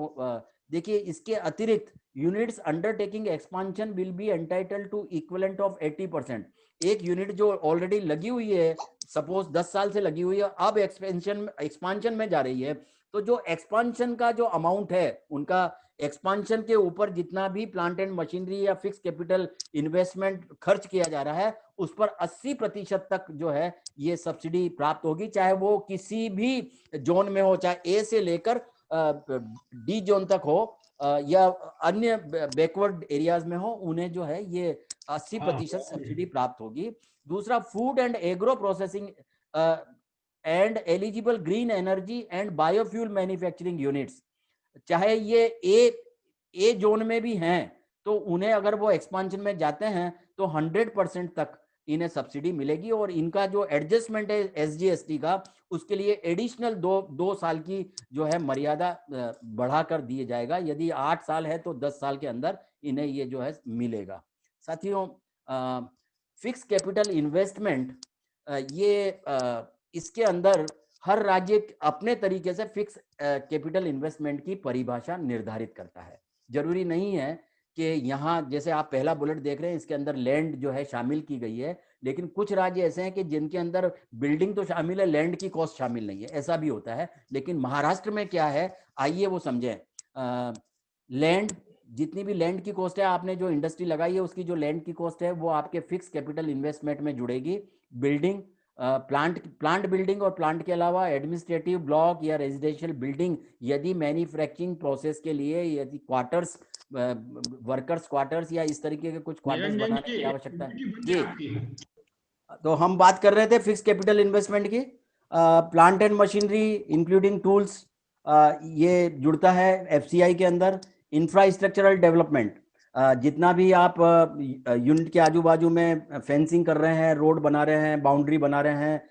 देखिए इसके अतिरिक्त units undertaking expansion will be entitled to equivalent of 80%। एक यूनिट जो ऑलरेडी लगी हुई है, सपोज 10 साल से लगी हुई है, अब एक्सपांशन में जा रही है, तो जो एक्सपांशन का जो अमाउंट है उनका, एक्सपांशन के ऊपर जितना भी प्लांट एंड मशीनरी या फिक्स कैपिटल इन्वेस्टमेंट खर्च किया जा रहा है, उस पर 80% तक जो है ये सब्सिडी प्राप्त होगी, चाहे वो किसी भी जोन में हो, चाहे ए से लेकर डी जोन तक हो या अन्य बैकवर्ड एरियाज में हो, उन्हें जो है ये 80% सब्सिडी प्राप्त होगी। दूसरा, food and agro processing and eligible green energy and biofuel manufacturing units, चाहे ये ए जोन में भी हैं, तो उन्हें अगर वो एक्सपांशन में जाते हैं तो 100% तक इन्हें सब्सिडी मिलेगी। और इनका जो एडजस्टमेंट है एसजीएसटी का, उसके लिए एडिशनल 2 साल की जो है मर्यादा बढ़ाकर दिए जाएगा। यदि 8 साल है तो 10 साल के अंदर इन्हें ये जो है मिलेगा। साथियों, फिक्स कैपिटल इन्वेस्टमेंट, ये इसके अंदर हर राज्य अपने तरीके से फिक्स कैपिटल इन्वेस्टमेंट की परिभाषा निर्धारित करता है। जरूरी नहीं है कि यहाँ जैसे आप पहला बुलेट देख रहे हैं इसके अंदर लैंड जो है शामिल की गई है, लेकिन कुछ राज्य ऐसे हैं कि जिनके अंदर बिल्डिंग तो शामिल है, लैंड की कॉस्ट शामिल नहीं है, ऐसा भी होता है। लेकिन महाराष्ट्र में क्या है, आइए वो समझें। लैंड, जितनी भी लैंड की कॉस्ट है, आपने जो इंडस्ट्री लगाई है उसकी जो लैंड की कॉस्ट है वो आपके फिक्स कैपिटल इन्वेस्टमेंट में जुड़ेगी। बिल्डिंग, प्लांट बिल्डिंग और प्लांट के अलावा एडमिनिस्ट्रेटिव ब्लॉक या रेजिडेंशियल बिल्डिंग, यदि मैन्युफैक्चरिंग प्रोसेस के लिए यदि क्वार्टर्स, वर्कर्स क्वार्टर्स या इस तरीके के कुछ क्वार्टर्स बनाने की आवश्यकता है जी। तो हम बात कर रहे थे फिक्स कैपिटल इन्वेस्टमेंट की। Plant and machinery including tools, ये जुड़ता है एफसीआई के अंदर। इंफ्रास्ट्रक्चरल डेवलपमेंट, जितना भी आप यूनिट के आजू बाजू में फेंसिंग कर रहे हैं, रोड बना रहे हैं, बाउंड्री बना रहे हैं,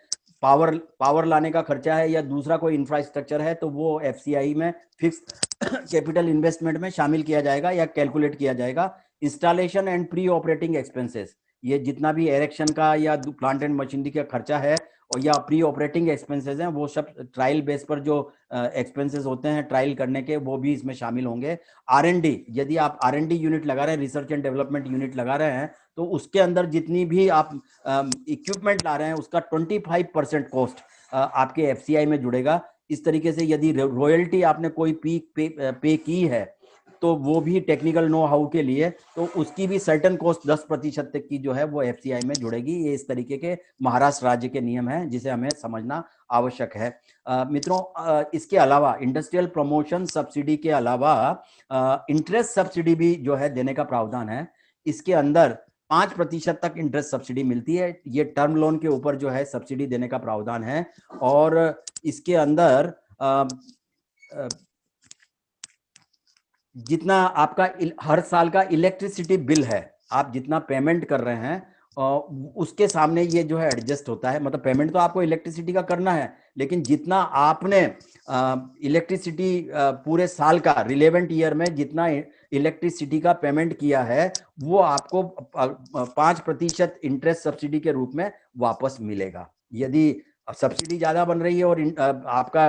पावर लाने का खर्चा है या दूसरा कोई इंफ्रास्ट्रक्चर है, तो वो एफसीआई में फिक्स कैपिटल इन्वेस्टमेंट में शामिल किया जाएगा या कैलकुलेट किया जाएगा। Installation and pre operating expenses, ये जितना भी एरेक्शन का या प्लांट एंड मशीनरी का खर्चा है और या प्री ऑपरेटिंग एक्सपेंसेस हैं, वो सब ट्रायल बेस पर जो एक्सपेंसेस होते हैं ट्रायल करने के, वो भी इसमें शामिल होंगे। आर&डी, यदि आप आर&डी यूनिट लगा रहे हैं, रिसर्च एंड डेवलपमेंट यूनिट लगा रहे हैं, तो उसके अंदर जितनी भी आप इक्विपमेंट ला रहे हैं उसका 25% कॉस्ट आपके एफसीआई में जुड़ेगा। इस तरीके से यदि रॉयल्टी आपने कोई पे की है तो वो भी टेक्निकल नो हाउ के लिए, तो उसकी भी सर्टेन कॉस्ट 10% तक की जो है वो एफसीआई में जुड़ेगी। ये इस तरीके के महाराष्ट्र राज्य के नियम हैं जिसे हमें समझना आवश्यक है। मित्रों, इसके अलावा इंडस्ट्रियल प्रमोशन सब्सिडी के अलावा इंटरेस्ट सब्सिडी भी जो है देने का प्रावधान है। इसके अंदर 5% तक इंटरेस्ट सब्सिडी मिलती है। ये टर्म लोन के ऊपर जो है सब्सिडी देने का प्रावधान है। और इसके अंदर जितना आपका हर साल का इलेक्ट्रिसिटी बिल है, आप जितना पेमेंट कर रहे हैं उसके सामने ये जो है एडजस्ट होता है। मतलब पेमेंट तो आपको इलेक्ट्रिसिटी का करना है, लेकिन जितना आपने इलेक्ट्रिसिटी पूरे साल का रिलेवेंट ईयर में जितना इलेक्ट्रिसिटी का पेमेंट किया है, वो आपको 5% इंटरेस्ट सब्सिडी के रूप में वापस मिलेगा। यदि सब्सिडी ज्यादा बन रही है और आपका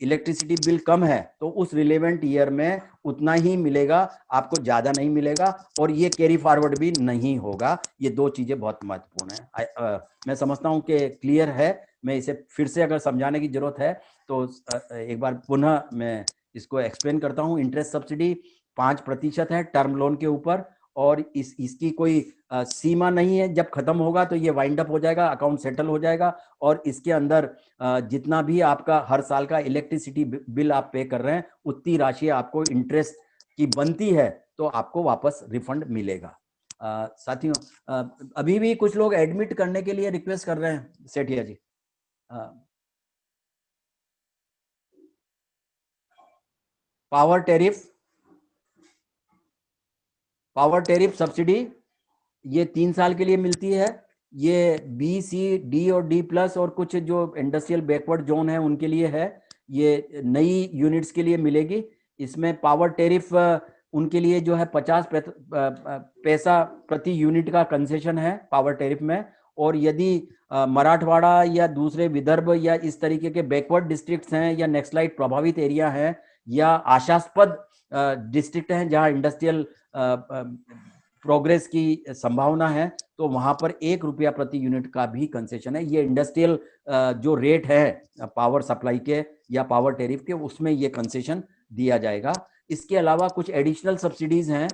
इलेक्ट्रिसिटी बिल कम है, तो उस रिलेवेंट ईयर में उतना ही मिलेगा, आपको ज्यादा नहीं मिलेगा, और ये कैरी फॉरवर्ड भी नहीं होगा। ये 2 चीजें बहुत महत्वपूर्ण है। मैं समझता हूं कि क्लियर है। मैं इसे फिर से अगर समझाने की जरूरत है तो एक बार पुनः मैं इसको एक्सप्लेन करता हूं। इंटरेस्ट सब्सिडी 5% है टर्म लोन के ऊपर, और इसकी कोई सीमा नहीं है। जब खत्म होगा तो ये वाइंड अप हो जाएगा, अकाउंट सेटल हो जाएगा, और इसके अंदर जितना भी आपका हर साल का इलेक्ट्रिसिटी बिल आप पे कर रहे हैं, उतनी राशि आपको इंटरेस्ट की बनती है तो आपको वापस रिफंड मिलेगा। साथियों, अभी भी कुछ लोग एडमिट करने के लिए रिक्वेस्ट कर रहे हैं, सेठिया जी। पावर टैरिफ सब्सिडी ये 3 साल के लिए मिलती है। ये बी, सी, डी और डी प्लस और कुछ जो इंडस्ट्रियल बैकवर्ड जोन है उनके लिए है। ये नई यूनिट्स के लिए मिलेगी। इसमें पावर टैरिफ उनके लिए जो है 50 पैसा प्रति यूनिट का कंसेशन है पावर टैरिफ में। और यदि मराठवाड़ा या दूसरे विदर्भ या इस तरीके के बैकवर्ड डिस्ट्रिक्ट्स हैं या नक्सलाइट प्रभावित एरिया हैं या आशास्पद डिस्ट्रिक्ट हैं जहां इंडस्ट्रियल प्रोग्रेस की संभावना है, तो वहां पर 1 रुपया प्रति यूनिट का भी कंसेशन है। ये इंडस्ट्रियल जो रेट है पावर सप्लाई के या पावर टेरिफ के, उसमें ये कंसेशन दिया जाएगा। इसके अलावा कुछ एडिशनल सब्सिडीज हैं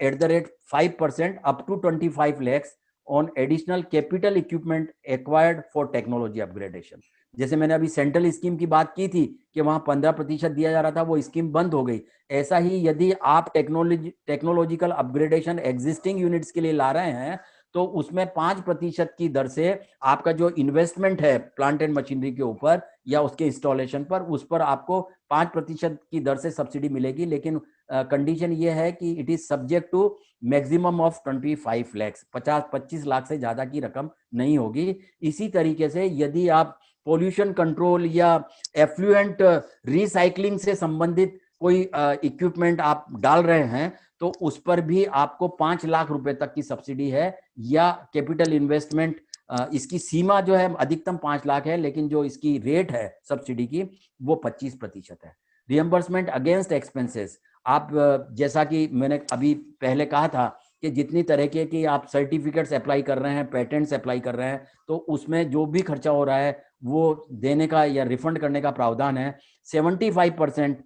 at the rate 5% up to 25 lakhs on additional capital equipment acquired for technology upgradation. जैसे मैंने अभी सेंट्रल स्कीम की बात की थी कि वहां 15% दिया जा रहा था, वो स्कीम बंद हो गई। ऐसा ही यदि आप टेक्नोलॉजिकल अपग्रेडेशन एग्जिस्टिंग यूनिट्स के लिए ला रहे हैं, तो उसमें 5% की दर से आपका जो इन्वेस्टमेंट है प्लांट एंड मशीनरी के ऊपर या उसके इंस्टॉलेशन पर, उस पर आपको 5% की दर से सब्सिडी मिलेगी। लेकिन कंडीशन ये है कि it is subject to maximum of 25 lakhs, 25 lakh से ज्यादा की रकम नहीं होगी। इसी तरीके से यदि आप पोल्यूशन कंट्रोल या एफ्लुएंट रिसाइकलिंग से संबंधित कोई इक्विपमेंट आप डाल रहे हैं, तो उस पर भी आपको 5 लाख रुपए तक की सब्सिडी है। या कैपिटल इन्वेस्टमेंट, इसकी सीमा जो है अधिकतम 5 लाख है, लेकिन जो इसकी रेट है सब्सिडी की वो 25% है। रिएम्बर्समेंट अगेंस्ट एक्सपेंसेस, आप जैसा कि मैंने अभी पहले कहा था कि जितनी तरह के कि आप सर्टिफिकेट्स अप्लाई कर रहे हैं, पेटेंट्स अप्लाई कर रहे हैं, तो उसमें जो भी खर्चा हो रहा है वो देने का या रिफंड करने का प्रावधान है। 75%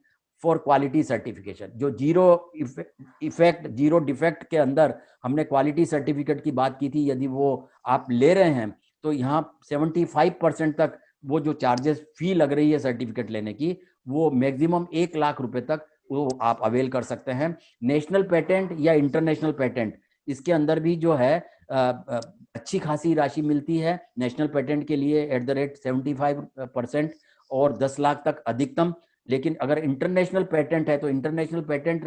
फॉर क्वालिटी सर्टिफिकेशन, जो जीरो इफेक्ट जीरो डिफेक्ट के अंदर हमने क्वालिटी सर्टिफिकेट की बात की थी, यदि वो आप ले रहे हैं तो यहाँ 75% तक वो जो चार्जेस फी लग रही है सर्टिफिकेट लेने की, वो मैक्सिमम 1 लाख रुपए तक वो आप अवेल कर सकते हैं। नेशनल पेटेंट या इंटरनेशनल पेटेंट, इसके अंदर भी जो है अच्छी खासी राशि मिलती है। नेशनल पेटेंट के लिए एट द रेट 75% और 10 लाख तक अधिकतम। लेकिन अगर इंटरनेशनल पेटेंट है तो इंटरनेशनल पेटेंट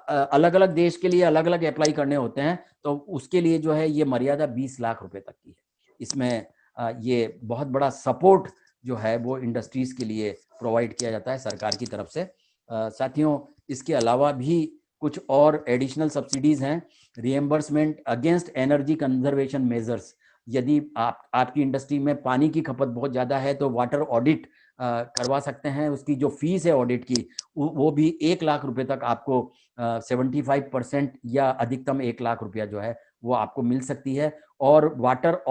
अलग अलग देश के लिए अलग अलग अप्लाई करने होते हैं, तो उसके लिए जो है ये मर्यादा 20 लाख रुपए तक की है। इसमें ये बहुत बड़ा सपोर्ट जो है वो इंडस्ट्रीज के लिए प्रोवाइड किया जाता है सरकार की तरफ से। साथियों, इसके अलावा भी कुछ और एडिशनल सब्सिडीज हैं। Reimbursement against energy conservation measures, यदि आपकी इंडस्ट्री में पानी की खपत बहुत ज्यादा है तो वाटर ऑडिट करवा सकते हैं। उसकी जो फीस है ऑडिट की, वो भी 1 लाख रुपए तक आपको 75% या अधिकतम 1 लाख रुपया जो है वो आपको मिल सकती है। और वाटर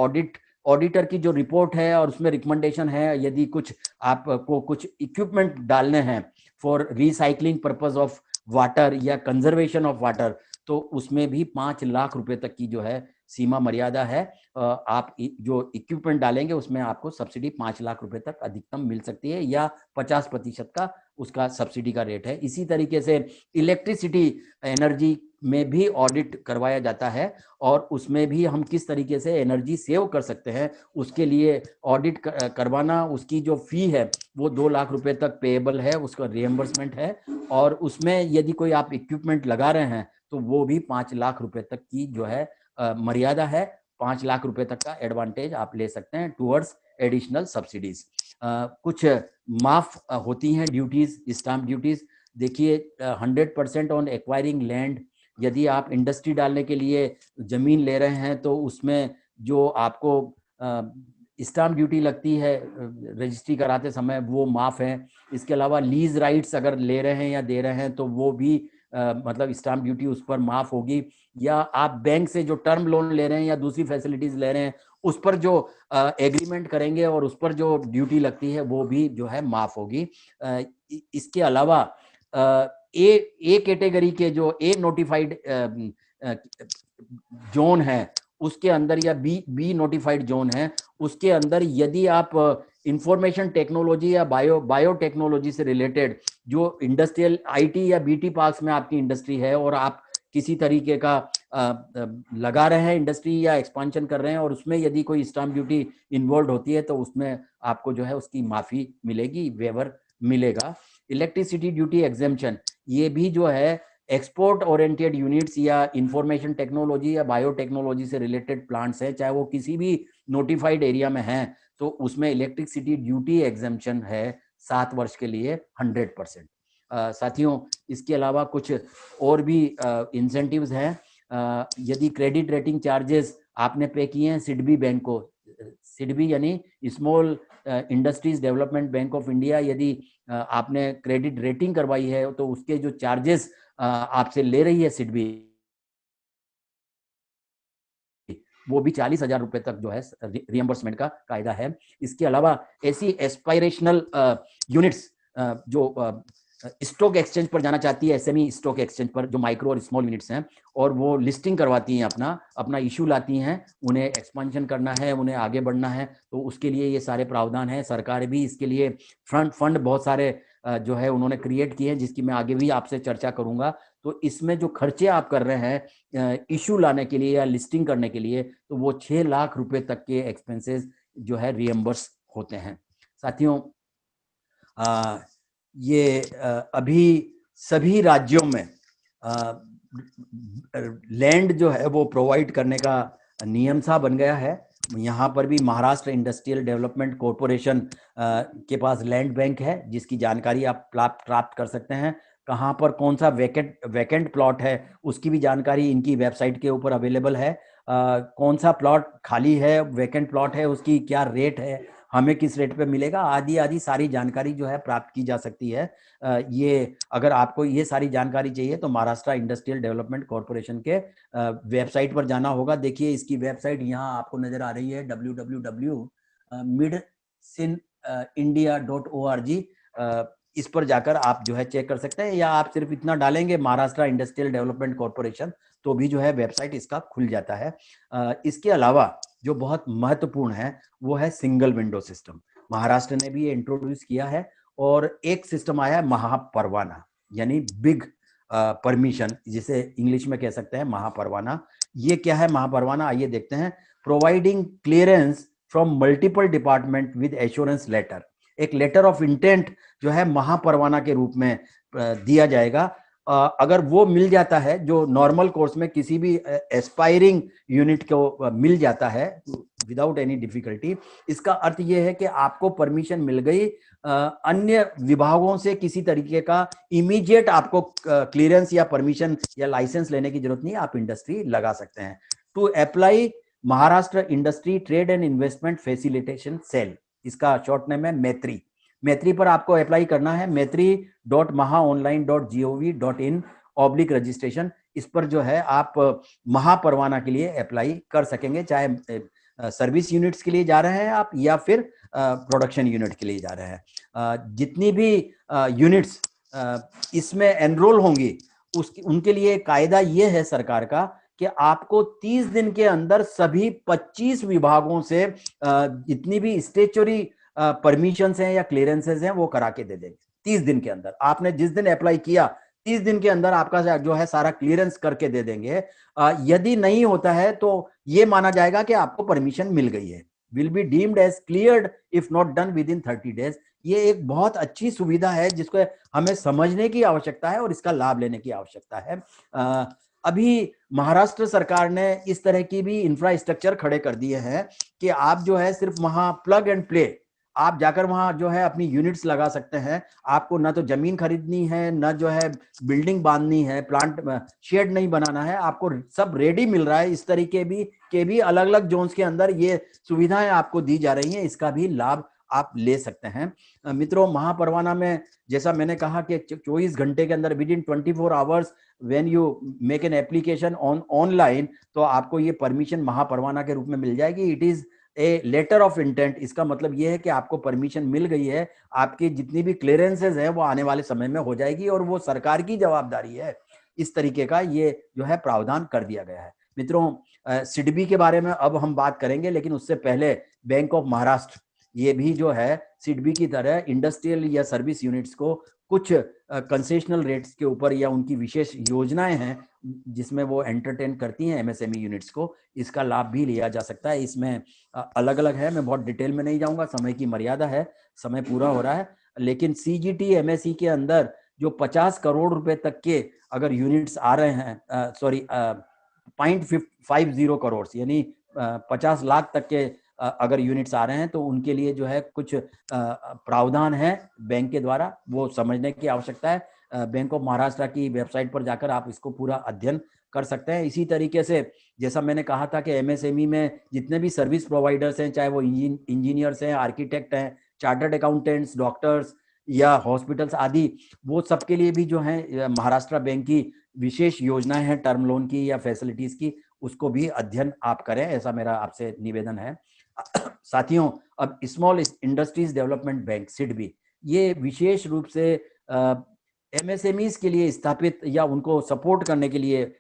ऑडिटर की जो रिपोर्ट है और उसमें रिकमेंडेशन है, यदि कुछ आपको कुछ इक्विपमेंट डालने हैं for recycling purpose of water या कंजर्वेशन ऑफ वाटर, तो उसमें भी 5 लाख रुपए तक की जो है सीमा मर्यादा है। आप जो इक्विपमेंट डालेंगे उसमें आपको सब्सिडी 5 लाख रुपए तक अधिकतम मिल सकती है, या 50% का उसका सब्सिडी का रेट है। इसी तरीके से इलेक्ट्रिसिटी एनर्जी में भी ऑडिट करवाया जाता है, और उसमें भी हम किस तरीके से एनर्जी सेव कर सकते हैं उसके लिए ऑडिट करवाना। उसकी जो फी है वो 2 लाख रुपए तक पेएबल है, उसका रिएम्बर्समेंट है। और उसमें यदि कोई आप इक्विपमेंट लगा रहे हैं तो वो भी 5 लाख रुपए तक की जो है मर्यादा है। 5 लाख रुपए तक का एडवांटेज आप ले सकते हैं टुवर्ड्स एडिशनल सब्सिडीज। कुछ माफ होती हैं ड्यूटीज, स्टाम्प ड्यूटीज। देखिए 100% ऑन एक्वायरिंग लैंड, यदि आप इंडस्ट्री डालने के लिए जमीन ले रहे हैं तो उसमें जो आपको स्टाम्प ड्यूटी लगती है रजिस्ट्री कराते समय, वो माफ है। इसके अलावा लीज राइट्स अगर ले रहे हैं या दे रहे हैं तो वो भी मतलब स्टाम्प ड्यूटी उस पर माफ होगी। या आप बैंक से जो टर्म लोन ले रहे हैं या दूसरी फैसिलिटीज ले रहे हैं, उस पर जो एग्रीमेंट करेंगे और उस पर जो ड्यूटी लगती है वो भी जो है माफ होगी। इसके अलावा ए कैटेगरी के जो ए नोटिफाइड जोन है उसके अंदर, या बी नोटिफाइड जोन है उसके अंदर, यदि आप इंफॉर्मेशन टेक्नोलॉजी या बायोटेक्नोलॉजी से रिलेटेड जो इंडस्ट्रियल आईटी या बीटी पार्क्स में आपकी इंडस्ट्री है और आप किसी तरीके का लगा रहे हैं इंडस्ट्री या एक्सपांशन कर रहे हैं, और उसमें यदि कोई स्टाम्प ड्यूटी इन्वॉल्व होती है तो उसमें आपको जो है उसकी माफी मिलेगी, वेवर मिलेगा। इलेक्ट्रिसिटी ड्यूटी एग्जेम्पशन, ये भी जो है एक्सपोर्ट ओरिएंटेड यूनिट्स या इंफॉर्मेशन टेक्नोलॉजी या बायोटेक्नोलॉजी से रिलेटेड प्लांट्स हैं, चाहे वो किसी भी नोटिफाइड एरिया में हैं, तो उसमें इलेक्ट्रिसिटी ड्यूटी एग्जेम्पशन है 7 वर्ष के लिए 100%। साथियों, इसके अलावा कुछ और भी इंसेंटिव्स हैं। यदि क्रेडिट रेटिंग चार्जेस आपने पे किए हैं सिडबी बैंक को, सिडबी यानी small industries development bank of India यदि आपने क्रेडिट रेटिंग करवाई है तो उसके जो चार्जेस आपसे ले रही है सिडबी, वो भी 40,000 रुपए तक जो है रियम्बर्समेंट का कायदा है। इसके अलावा ऐसी एस्पायरेशनल यूनिट्स जो स्टॉक एक्सचेंज पर जाना चाहती है, एसएमई स्टॉक एक्सचेंज पर, जो माइक्रो और स्मॉल यूनिट्स हैं, और वो लिस्टिंग करवाती हैं, अपना इशू लाती हैं, उन्हें एक्सपेंशन करना है, उन्हें आगे बढ़ना है, तो उसके लिए ये सारे प्रावधान हैं। सरकार भी इसके लिए फंड बहुत सारे जो है उन्होंने क्रिएट किए हैं, जिसकी मैं आगे भी आपसे चर्चा करूंगा। तो इसमें जो खर्चे आप कर रहे हैं इशू लाने के लिए या लिस्टिंग करने के लिए, तो वो 6 लाख रुपए तक के एक्सपेंसेस जो है रियम्बर्स होते हैं। साथियों, ये अभी सभी राज्यों में लैंड जो है वो प्रोवाइड करने का नियम सा बन गया है। यहाँ पर भी महाराष्ट्र इंडस्ट्रियल डेवलपमेंट कॉरपोरेशन के पास लैंड बैंक है, जिसकी जानकारी आप प्राप्त कर सकते हैं। कहाँ पर कौन सा वैकेंट प्लॉट है उसकी भी जानकारी इनकी वेबसाइट के ऊपर अवेलेबल है। कौन सा प्लॉट खाली है, वैकेंट प्लॉट है, उसकी क्या रेट है, हमें किस रेट पे मिलेगा, आदि आदि सारी जानकारी जो है प्राप्त की जा सकती है। ये अगर आपको ये सारी जानकारी चाहिए तो महाराष्ट्र इंडस्ट्रियल डेवलपमेंट कॉरपोरेशन के वेबसाइट पर जाना होगा। देखिए, इसकी वेबसाइट यहाँ आपको नजर आ रही है, www.midsindia.org। इस पर जाकर आप जो है चेक कर सकते हैं, या आप सिर्फ इतना डालेंगे महाराष्ट्र इंडस्ट्रियल डेवलपमेंट कॉरपोरेशन तो भी जो है वेबसाइट इसका खुल जाता है। इसके अलावा जो बहुत महत्वपूर्ण है वो है सिंगल विंडो सिस्टम। महाराष्ट्र ने भी ये इंट्रोड्यूस किया है, और एक सिस्टम आया है महापरवाना, यानी बिग परमिशन, जिसे इंग्लिश में कह सकते हैं महापरवाना। ये क्या है महापरवाना, आइए देखते हैं। Providing clearance from multiple department with assurance letter. एक लेटर ऑफ इंटेंट जो है महापरवाना के रूप में दिया जाएगा। अगर वो मिल जाता है, जो नॉर्मल कोर्स में किसी भी एस्पायरिंग यूनिट को मिल जाता है विदाउट एनी डिफिकल्टी, इसका अर्थ ये है कि आपको परमिशन मिल गई। अन्य विभागों से किसी तरीके का इमीडिएट आपको क्लियरेंस या परमिशन या लाइसेंस लेने की जरूरत नहीं, आप इंडस्ट्री लगा सकते हैं। To apply Maharashtra industry trade and investment facilitation cell, इसका शॉर्ट नेम है मैत्री। मैत्री पर आपको अप्लाई करना है, maitri.mahaonline.gov.in/रजिस्ट्रेशन। इस पर जो है आप महापरवाना के लिए अप्लाई कर सकेंगे, चाहे सर्विस यूनिट्स के लिए जा रहे हैं आप या फिर प्रोडक्शन यूनिट के लिए जा रहे हैं। जितनी भी यूनिट्स इसमें एनरोल होंगी उनके लिए कायदा ये है सरकार का कि आपको 30 दिन के अंदर सभी 25 विभागों से जितनी भी स्टेचुरी परमिशंस हैं या क्लियरेंसेस हैं वो करा के दे देंगे। 30 दिन के अंदर आपने जिस दिन अप्लाई किया, 30 दिन के अंदर आपका जो है सारा क्लियरेंस करके दे देंगे। यदि नहीं होता है तो ये माना जाएगा कि आपको परमिशन मिल गई है, will be deemed as cleared if not done within 30 days. ये एक बहुत अच्छी सुविधा है जिसको हमें समझने की आवश्यकता है और इसका लाभ लेने की आवश्यकता है। अभी महाराष्ट्र सरकार ने इस तरह की भी इंफ्रास्ट्रक्चर खड़े कर दिए हैं कि आप जो है सिर्फ वहां प्लग एंड प्ले, आप जाकर वहां जो है अपनी यूनिट्स लगा सकते हैं। आपको ना तो जमीन खरीदनी है, ना जो है बिल्डिंग बांधनी है, प्लांट शेड नहीं बनाना है, आपको सब रेडी मिल रहा है। इस तरीके भी अलग अलग जोन्स के अंदर ये सुविधाएं आपको दी जा रही हैं, इसका भी लाभ आप ले सकते हैं। मित्रों, महापरवाना में जैसा मैंने कहा कि 24 घंटे के अंदर with in 24 hours when you make an application online, तो आपको ये परमिशन महापरवाना के रूप में मिल जाएगी। It is a letter of intent. इसका मतलब यह है कि आपको परमिशन मिल गई है, आपकी जितनी भी क्लियरेंसेज है वो आने वाले समय में हो जाएगी और वो सरकार की जवाबदारी है। इस तरीके का ये जो है प्रावधान कर दिया गया है। मित्रों, सिडबी के बारे में अब हम बात करेंगे, लेकिन उससे पहले बैंक ऑफ महाराष्ट्र ये भी जो है सिडबी की तरह इंडस्ट्रियल या सर्विस यूनिट्स को कुछ कंसेशनल रेट्स के ऊपर या उनकी विशेष योजनाएं हैं जिसमें वो एंटरटेन करती हैं एमएसएमई यूनिट्स को, इसका लाभ भी लिया जा सकता है। इसमें अलग अलग है, मैं बहुत डिटेल में नहीं जाऊंगा, समय की मर्यादा है, समय पूरा हो रहा है। लेकिन सीजीटी एमएसई के अंदर जो 50 करोड़ रुपए तक के अगर यूनिट्स आ रहे हैं, 0.50 करोड़ यानी 50 लाख तक के अगर यूनिट्स आ रहे हैं, तो उनके लिए जो है कुछ प्रावधान है बैंक के द्वारा, वो समझने की आवश्यकता है। बैंक ऑफ महाराष्ट्र की वेबसाइट पर जाकर आप इसको पूरा अध्ययन कर सकते हैं। इसी तरीके से जैसा मैंने कहा था कि एमएसएमई में जितने भी सर्विस प्रोवाइडर्स हैं, चाहे वो इंजीनियर्स हैं, आर्किटेक्ट हैं, चार्टर्ड अकाउंटेंट्स, डॉक्टर्स या हॉस्पिटल्स आदि, वो सबके लिए भी जो है महाराष्ट्र बैंक की विशेष योजनाएं हैं टर्म लोन की या फैसिलिटीज की, उसको भी अध्ययन आप करें, ऐसा मेरा आपसे निवेदन है। साथियों, अब small industries development bank SIDBI, ये विशेष रूप से एमएसएमईज के लिए स्थापित या उनको सपोर्ट करने के लिए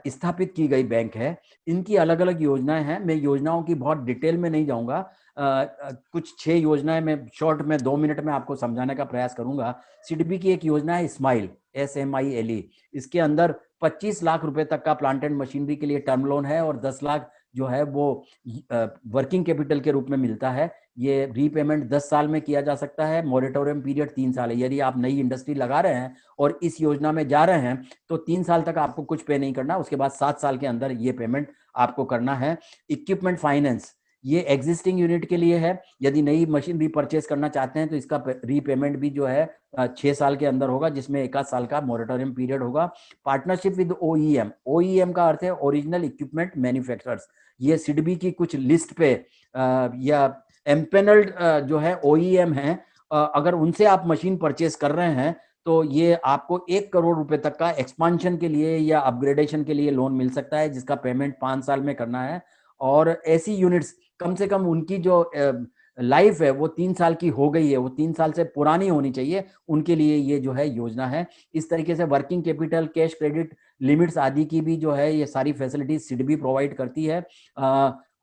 स्थापित की गई बैंक है। इनकी अलग अलग योजनाएं हैं, मैं योजनाओं की बहुत डिटेल में नहीं जाऊंगा, कुछ 6 योजनाएं मैं शॉर्ट में 2 मिनट में आपको समझाने का प्रयास करूंगा। सिडबी की एक योजना है स्माइल, SMILE, इसके अंदर 25 लाख रुपए तक का प्लांट एंड मशीनरी के लिए टर्म लोन है और 10 लाख जो है वो वर्किंग कैपिटल के रूप में मिलता है। ये रीपेमेंट 10 साल में किया जा सकता है, मॉरेटोरियम पीरियड 3 साल है। यदि आप नई इंडस्ट्री लगा रहे हैं और इस योजना में जा रहे हैं तो 3 साल तक आपको कुछ पे नहीं करना, उसके बाद 7 साल के अंदर ये पेमेंट आपको करना है। इक्विपमेंट फाइनेंस, ये एग्जिस्टिंग यूनिट के लिए है, यदि नई मशीनरी परचेस करना चाहते हैं तो इसका रीपेमेंट भी जो है 6 साल के अंदर होगा, जिसमें 1 साल का मॉरेटोरियम पीरियड होगा। पार्टनरशिप विद OEM, OEM का अर्थ है ओरिजिनल इक्विपमेंट मैन्युफैक्चरर्स। ये सिडबी की कुछ लिस्ट पे या एम्पेनल्ड जो है OEM है, अगर उनसे आप मशीन परचेस कर रहे हैं तो ये आपको 1 करोड़ रुपए तक का एक्सपांशन के लिए या अपग्रेडेशन के लिए लोन मिल सकता है, जिसका पेमेंट 5 साल में करना है। और ऐसी यूनिट्स कम से कम उनकी जो लाइफ है वो 3 साल की हो गई है, वो 3 साल से पुरानी होनी चाहिए, उनके लिए ये जो है योजना है। इस तरीके से working capital, cash credit limits आदि की भी जो है ये सारी फैसिलिटीज सिडबी प्रोवाइड करती है।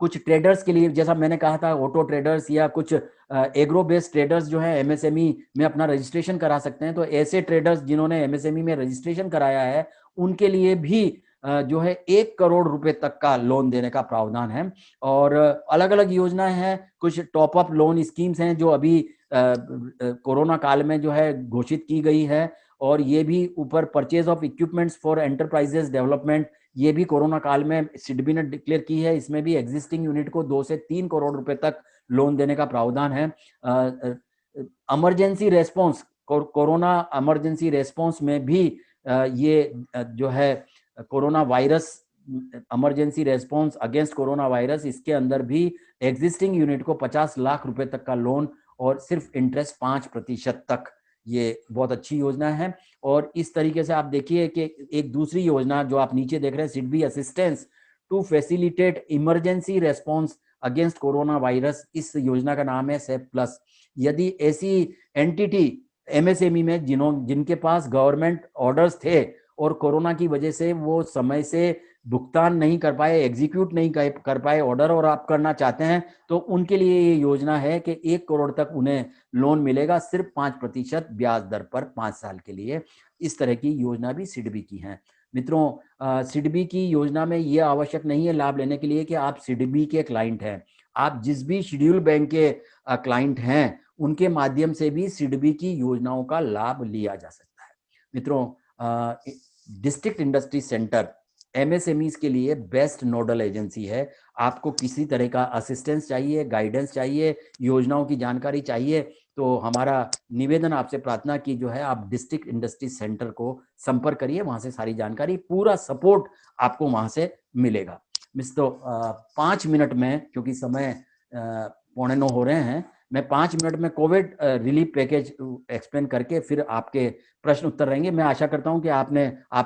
कुछ ट्रेडर्स के लिए, जैसा मैंने कहा था, ऑटो ट्रेडर्स या कुछ एग्रो बेस्ड ट्रेडर्स जो है एमएसएमई में अपना रजिस्ट्रेशन करा सकते हैं, तो ऐसे ट्रेडर्स जिन्होंने एमएसएमई में रजिस्ट्रेशन कराया है उनके लिए भी जो है 1 करोड़ रुपए तक का लोन देने का प्रावधान है। और अलग अलग योजनाएं हैं, कुछ टॉप अप लोन स्कीम्स हैं जो अभी कोरोना काल में जो है घोषित की गई है, और ये भी ऊपर purchase of equipments for enterprises development, ये भी कोरोना काल में सिडबी ने डिक्लेयर की है। इसमें भी एग्जिस्टिंग यूनिट को 2 से 3 करोड़ रुपए तक लोन देने का प्रावधान है। Emergency response, corona emergency response में भी ये जो है corona virus, emergency response against corona virus, इसके अंदर भी एग्जिस्टिंग यूनिट को 50 लाख रुपए तक का लोन और सिर्फ इंटरेस्ट 5% तक, ये बहुत अच्छी योजना है। और इस तरीके से आप देखिए कि एक दूसरी योजना जो आप नीचे देख रहे हैं, SIDBI assistance to facilitate emergency response against corona virus, इस योजना का नाम है सेफ प्लस। यदि ऐसी एंटिटी एमएसएमई में जिनके पास गवर्नमेंट ऑर्डर्स थे और कोरोना की वजह से वो समय से भुगतान नहीं कर पाए, एग्जीक्यूट नहीं कर पाए ऑर्डर, और आप करना चाहते हैं, तो उनके लिए ये योजना है कि 1 करोड़ तक उन्हें लोन मिलेगा, सिर्फ 5% ब्याज दर पर 5 साल के लिए। इस तरह की योजना भी सिडबी की है। मित्रों, सिडबी की योजना में ये आवश्यक नहीं है लाभ लेने के लिए कि आप सिडबी के क्लाइंट हैं। आप जिस भी शेड्यूल बैंक के क्लाइंट हैं उनके माध्यम से भी सिडबी की योजनाओं का लाभ लिया जा सकता है। मित्रों, डिस्ट्रिक्ट इंडस्ट्री सेंटर एमएसएमईज के लिए बेस्ट नोडल एजेंसी है। आपको किसी तरह का असिस्टेंस चाहिए, गाइडेंस चाहिए, योजनाओं की जानकारी चाहिए, तो हमारा निवेदन आपसे प्रार्थना की जो है आप डिस्ट्रिक्ट इंडस्ट्री सेंटर को संपर्क करिए, वहां से सारी जानकारी, पूरा सपोर्ट आपको वहां से मिलेगा। मिस्टर 5 मिनट में, क्योंकि समय 8:45 हो रहे हैं, मैं 5 मिनट में कोविड रिलीफ पैकेज एक्सप्लेन करके फिर आपके प्रश्न उत्तर रहेंगे। मैं आशा करता हूं कि आप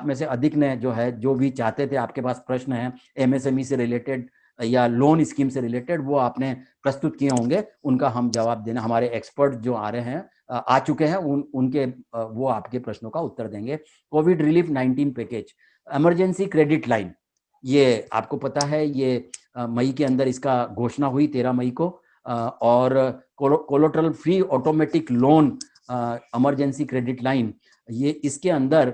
में से अधिक ने जो है, जो भी चाहते थे, आपके पास प्रश्न है एमएसएमई से रिलेटेड या लोन स्कीम से रिलेटेड, वो आपने प्रस्तुत किए होंगे, उनका हम जवाब देना, हमारे एक्सपर्ट जो आ रहे हैं, आ चुके हैं, उनके वो आपके प्रश्नों का उत्तर देंगे। Covid relief 19 package, emergency credit line, ये आपको पता है, ये मई के अंदर इसका घोषणा हुई, 13 मई को, और collateral free automatic loan emergency credit line, ये इसके अंदर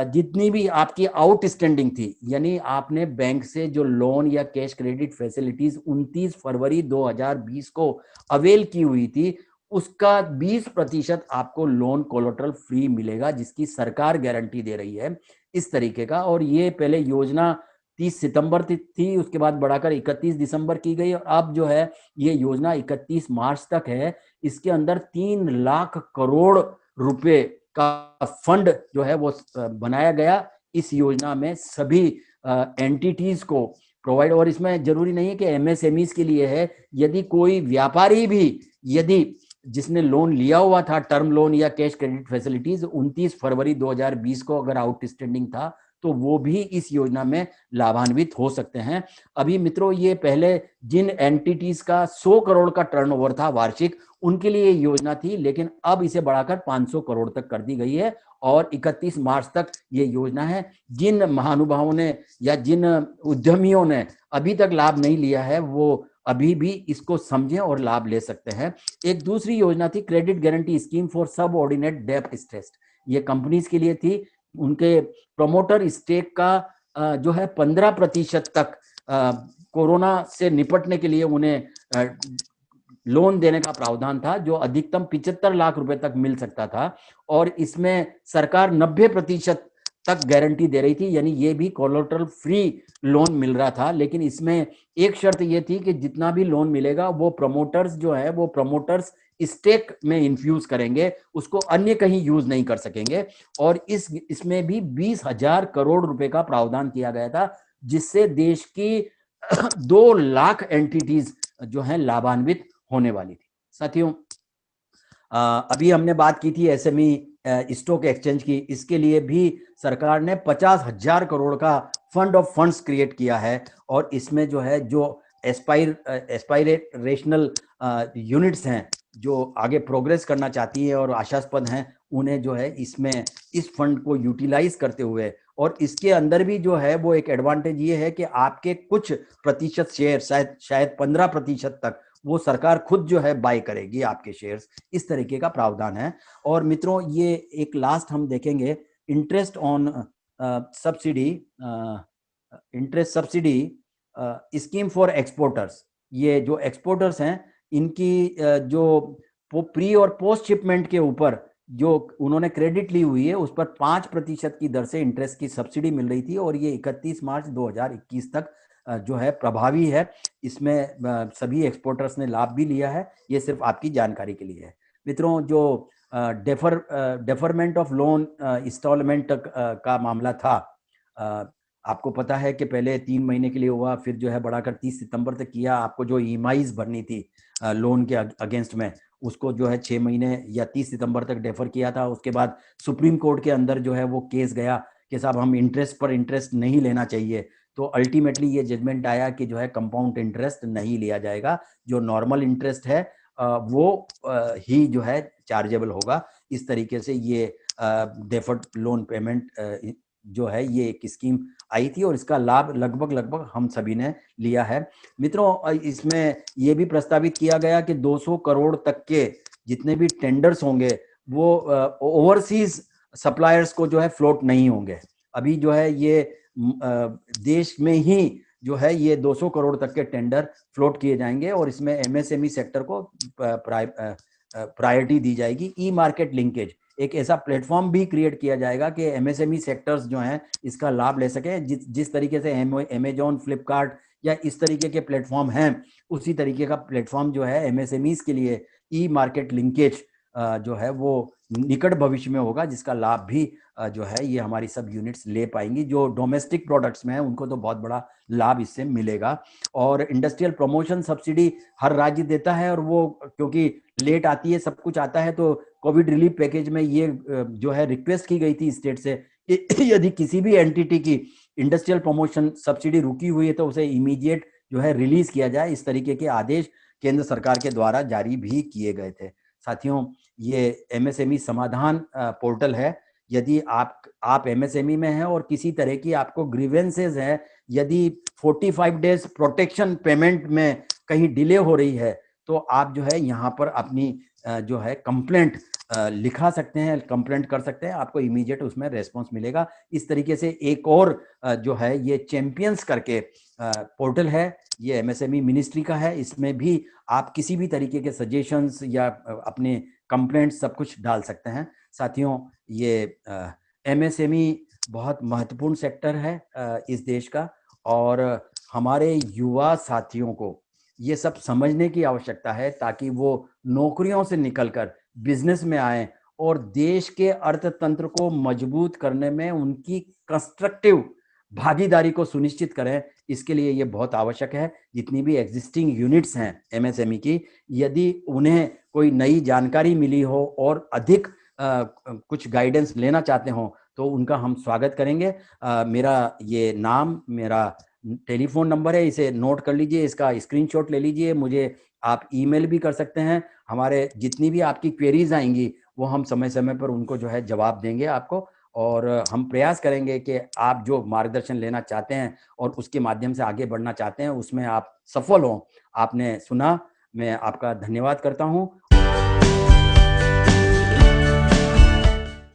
जितनी भी आपकी आउटस्टैंडिंग थी, यानी आपने बैंक से जो लोन या कैश क्रेडिट फैसिलिटीज 29 फरवरी 2020 को अवेल की हुई थी, उसका 20% आपको लोन कोलेटरल फ्री मिलेगा, जिसकी सरकार गारंटी दे रही है इस तरीके का। और ये पहले योजना 30 सितंबर थी, उसके बाद बढ़ाकर 31 दिसंबर की गई, और अब जो है ये योजना 31 मार्च तक है। इसके अंदर 3 लाख करोड़ रुपए का फंड जो है वो बनाया गया। इस योजना में सभी एंटिटीज को प्रोवाइड, और इसमें जरूरी नहीं है कि एमएसएमईज के लिए है, यदि कोई व्यापारी भी यदि जिसने लोन लिया हुआ था, टर्म लोन या कैश क्रेडिट फैसिलिटीज 29 फरवरी 2020 को अगर आउटस्टैंडिंग था, तो वो भी इस योजना में लाभान्वित हो सकते हैं। अभी मित्रों, ये पहले जिन एंटिटीज का 100 करोड़ का टर्नओवर था वार्षिक, उनके लिए योजना थी, लेकिन अब इसे बढ़ाकर 500 करोड़ तक कर दी गई है और 31 मार्च तक ये योजना है। जिन महानुभावों ने या जिन उद्यमियों ने अभी तक लाभ नहीं लिया है, वो अभी भी इसको समझें और लाभ ले सकते हैं। एक दूसरी योजना थी क्रेडिट गारंटी स्कीम फॉर सब ऑर्डिनेट डेब्ट स्ट्रेस्ड। ये कंपनीज के लिए थी, उनके प्रमोटर स्टेक का जो है 15% तक कोरोना से निपटने के लिए उन्हें लोन देने का प्रावधान था, जो अधिकतम 75 लाख रुपए तक मिल सकता था, और इसमें सरकार 90% तक गारंटी दे रही थी, यानी ये भी कोलेटरल फ्री लोन मिल रहा था। लेकिन इसमें एक शर्त ये थी कि जितना भी लोन मिलेगा वो प्रमोटर्स जो है वो प्रमोटर्स स्टेक में इन्फ्यूज करेंगे, उसको अन्य कहीं यूज नहीं कर सकेंगे। और इसमें भी 20,000 करोड़ रुपए का प्रावधान किया गया था, जिससे देश की 2 लाख एंटिटीज जो है लाभान्वित होने वाली थी। साथियों, अभी हमने बात की थी एसएमई स्टॉक एक्सचेंज की, इसके लिए भी सरकार ने 50,000 करोड़ का फंड ऑफ फंड्स क्रिएट किया है, और इसमें जो है जो एस्पायरेशनल यूनिट्स हैं जो आगे प्रोग्रेस करना चाहती है और आशास्पद हैं, उन्हें जो है इसमें इस फंड को यूटिलाइज करते हुए, और इसके अंदर भी जो है वो एक एडवांटेज ये है कि आपके कुछ प्रतिशत शेयर, शायद 15% तक वो सरकार खुद जो है बाय करेगी आपके शेयर्स, इस तरीके का प्रावधान है। और मित्रों, ये एक लास्ट हम देखेंगे, interest on subsidy, interest subsidy scheme for exporters. ये जो एक्सपोर्टर्स हैं, इनकी जो प्री और पोस्ट शिपमेंट के ऊपर जो उन्होंने क्रेडिट ली हुई है, उस पर 5% की दर से इंटरेस्ट की सब्सिडी मिल रही थी, और ये 31 मार्च 2021 तक जो है प्रभावी है। इसमें सभी एक्सपोर्टर्स ने लाभ भी लिया है, ये सिर्फ आपकी जानकारी के लिए है। मित्रों, जो डेफरमेंट ऑफ लोन इंस्टॉलमेंट का मामला था, आपको पता है कि पहले 3 महीने के लिए हुआ, फिर जो है बढ़ाकर 30 सितंबर तक किया। आपको जो ईएमआईज भरनी थी लोन के अगेंस्ट में, उसको जो है 6 महीने या 30 सितंबर तक डेफर किया था। उसके बाद सुप्रीम कोर्ट के अंदर जो है वो केस गया कि साहब हम इंटरेस्ट पर इंटरेस्ट नहीं लेना चाहिए, तो अल्टीमेटली ये जजमेंट आया कि जो है कंपाउंड इंटरेस्ट नहीं लिया जाएगा, जो नॉर्मल इंटरेस्ट है वो ही जो है चार्जेबल होगा। इस तरीके से ये डेफर्ड लोन पेमेंट जो है ये एक स्कीम आई थी, और इसका लाभ लगभग हम सभी ने लिया है। मित्रों, इसमें ये भी प्रस्तावित किया गया कि 200 करोड़ तक के जितने भी टेंडर्स होंगे वो ओवरसीज सप्लायर्स को जो है फ्लोट नहीं होंगे। अभी जो है ये देश में ही जो है ये 200 करोड़ तक के टेंडर फ्लोट किए जाएंगे, और इसमें एमएसएमई सेक्टर को प्रायोरिटी दी जाएगी। ई मार्केट लिंकेज, एक ऐसा प्लेटफॉर्म भी क्रिएट किया जाएगा कि एमएसएमई सेक्टर्स जो हैं इसका लाभ ले सकें। जिस तरीके से अमेजॉन, फ्लिपकार्ट या इस तरीके के प्लेटफॉर्म हैं, उसी तरीके का प्लेटफॉर्म जो है एमएसएमईज के लिए ई मार्केट लिंकेज जो है वो निकट भविष्य में होगा, जिसका लाभ भी जो है ये हमारी सब यूनिट्स ले पाएंगी। जो डोमेस्टिक प्रोडक्ट्स में है उनको तो बहुत बड़ा लाभ इससे मिलेगा। और इंडस्ट्रियल प्रमोशन सब्सिडी हर राज्य देता है, और वो क्योंकि लेट आती है, सब कुछ आता है, तो कोविड रिलीफ पैकेज में ये जो है रिक्वेस्ट की गई थी स्टेट से, यदि किसी भी एंटिटी की इंडस्ट्रियल प्रमोशन सब्सिडी रुकी हुई है तो उसे इमीडिएट जो है रिलीज किया जाए। इस तरीके के आदेश केंद्र सरकार के द्वारा जारी भी किए गए थे। साथियों, ये एमएसएमई समाधान पोर्टल है। यदि आप एमएसएमई में हैं और किसी तरह की आपको ग्रीवेंसेस है, यदि 45 डेज प्रोटेक्शन पेमेंट में कहीं डिले हो रही है, तो आप जो है यहाँ पर अपनी जो है कंप्लेंट लिखा सकते हैं, कंप्लेंट कर सकते हैं, आपको इमीडिएट उसमें रेस्पॉन्स मिलेगा। इस तरीके से एक और जो है ये चैंपियंस करके पोर्टल है, ये एमएसएमई मिनिस्ट्री का है। इसमें भी आप किसी भी तरीके के सजेशंस या अपने कंप्लेंट सब कुछ डाल सकते हैं। साथियों, ये एमएसएमई बहुत महत्वपूर्ण सेक्टर है इस देश का, और हमारे युवा साथियों को ये सब समझने की आवश्यकता है, ताकि वो नौकरियों से निकलकर बिजनेस में आए और देश के अर्थतंत्र को मजबूत करने में उनकी कंस्ट्रक्टिव भागीदारी को सुनिश्चित करें, इसके लिए ये बहुत आवश्यक है। जितनी भी एग्जिस्टिंग यूनिट्स हैं एमएसएमई की, यदि उन्हें कोई नई जानकारी मिली हो और अधिक कुछ गाइडेंस लेना चाहते हो तो उनका हम स्वागत करेंगे। मेरा ये नाम, मेरा टेलीफोन नंबर है, इसे नोट कर लीजिए, इसका स्क्रीनशॉट ले लीजिए। मुझे आप ईमेल भी कर सकते हैं। हमारे जितनी भी आपकी क्वेरीज आएंगी वो हम समय समय पर उनको जो है जवाब देंगे आपको, और हम प्रयास करेंगे कि आप जो मार्गदर्शन लेना चाहते हैं और उसके माध्यम से आगे बढ़ना चाहते हैं उसमें आप सफल हों। आपने सुना, मैं आपका धन्यवाद करता हूं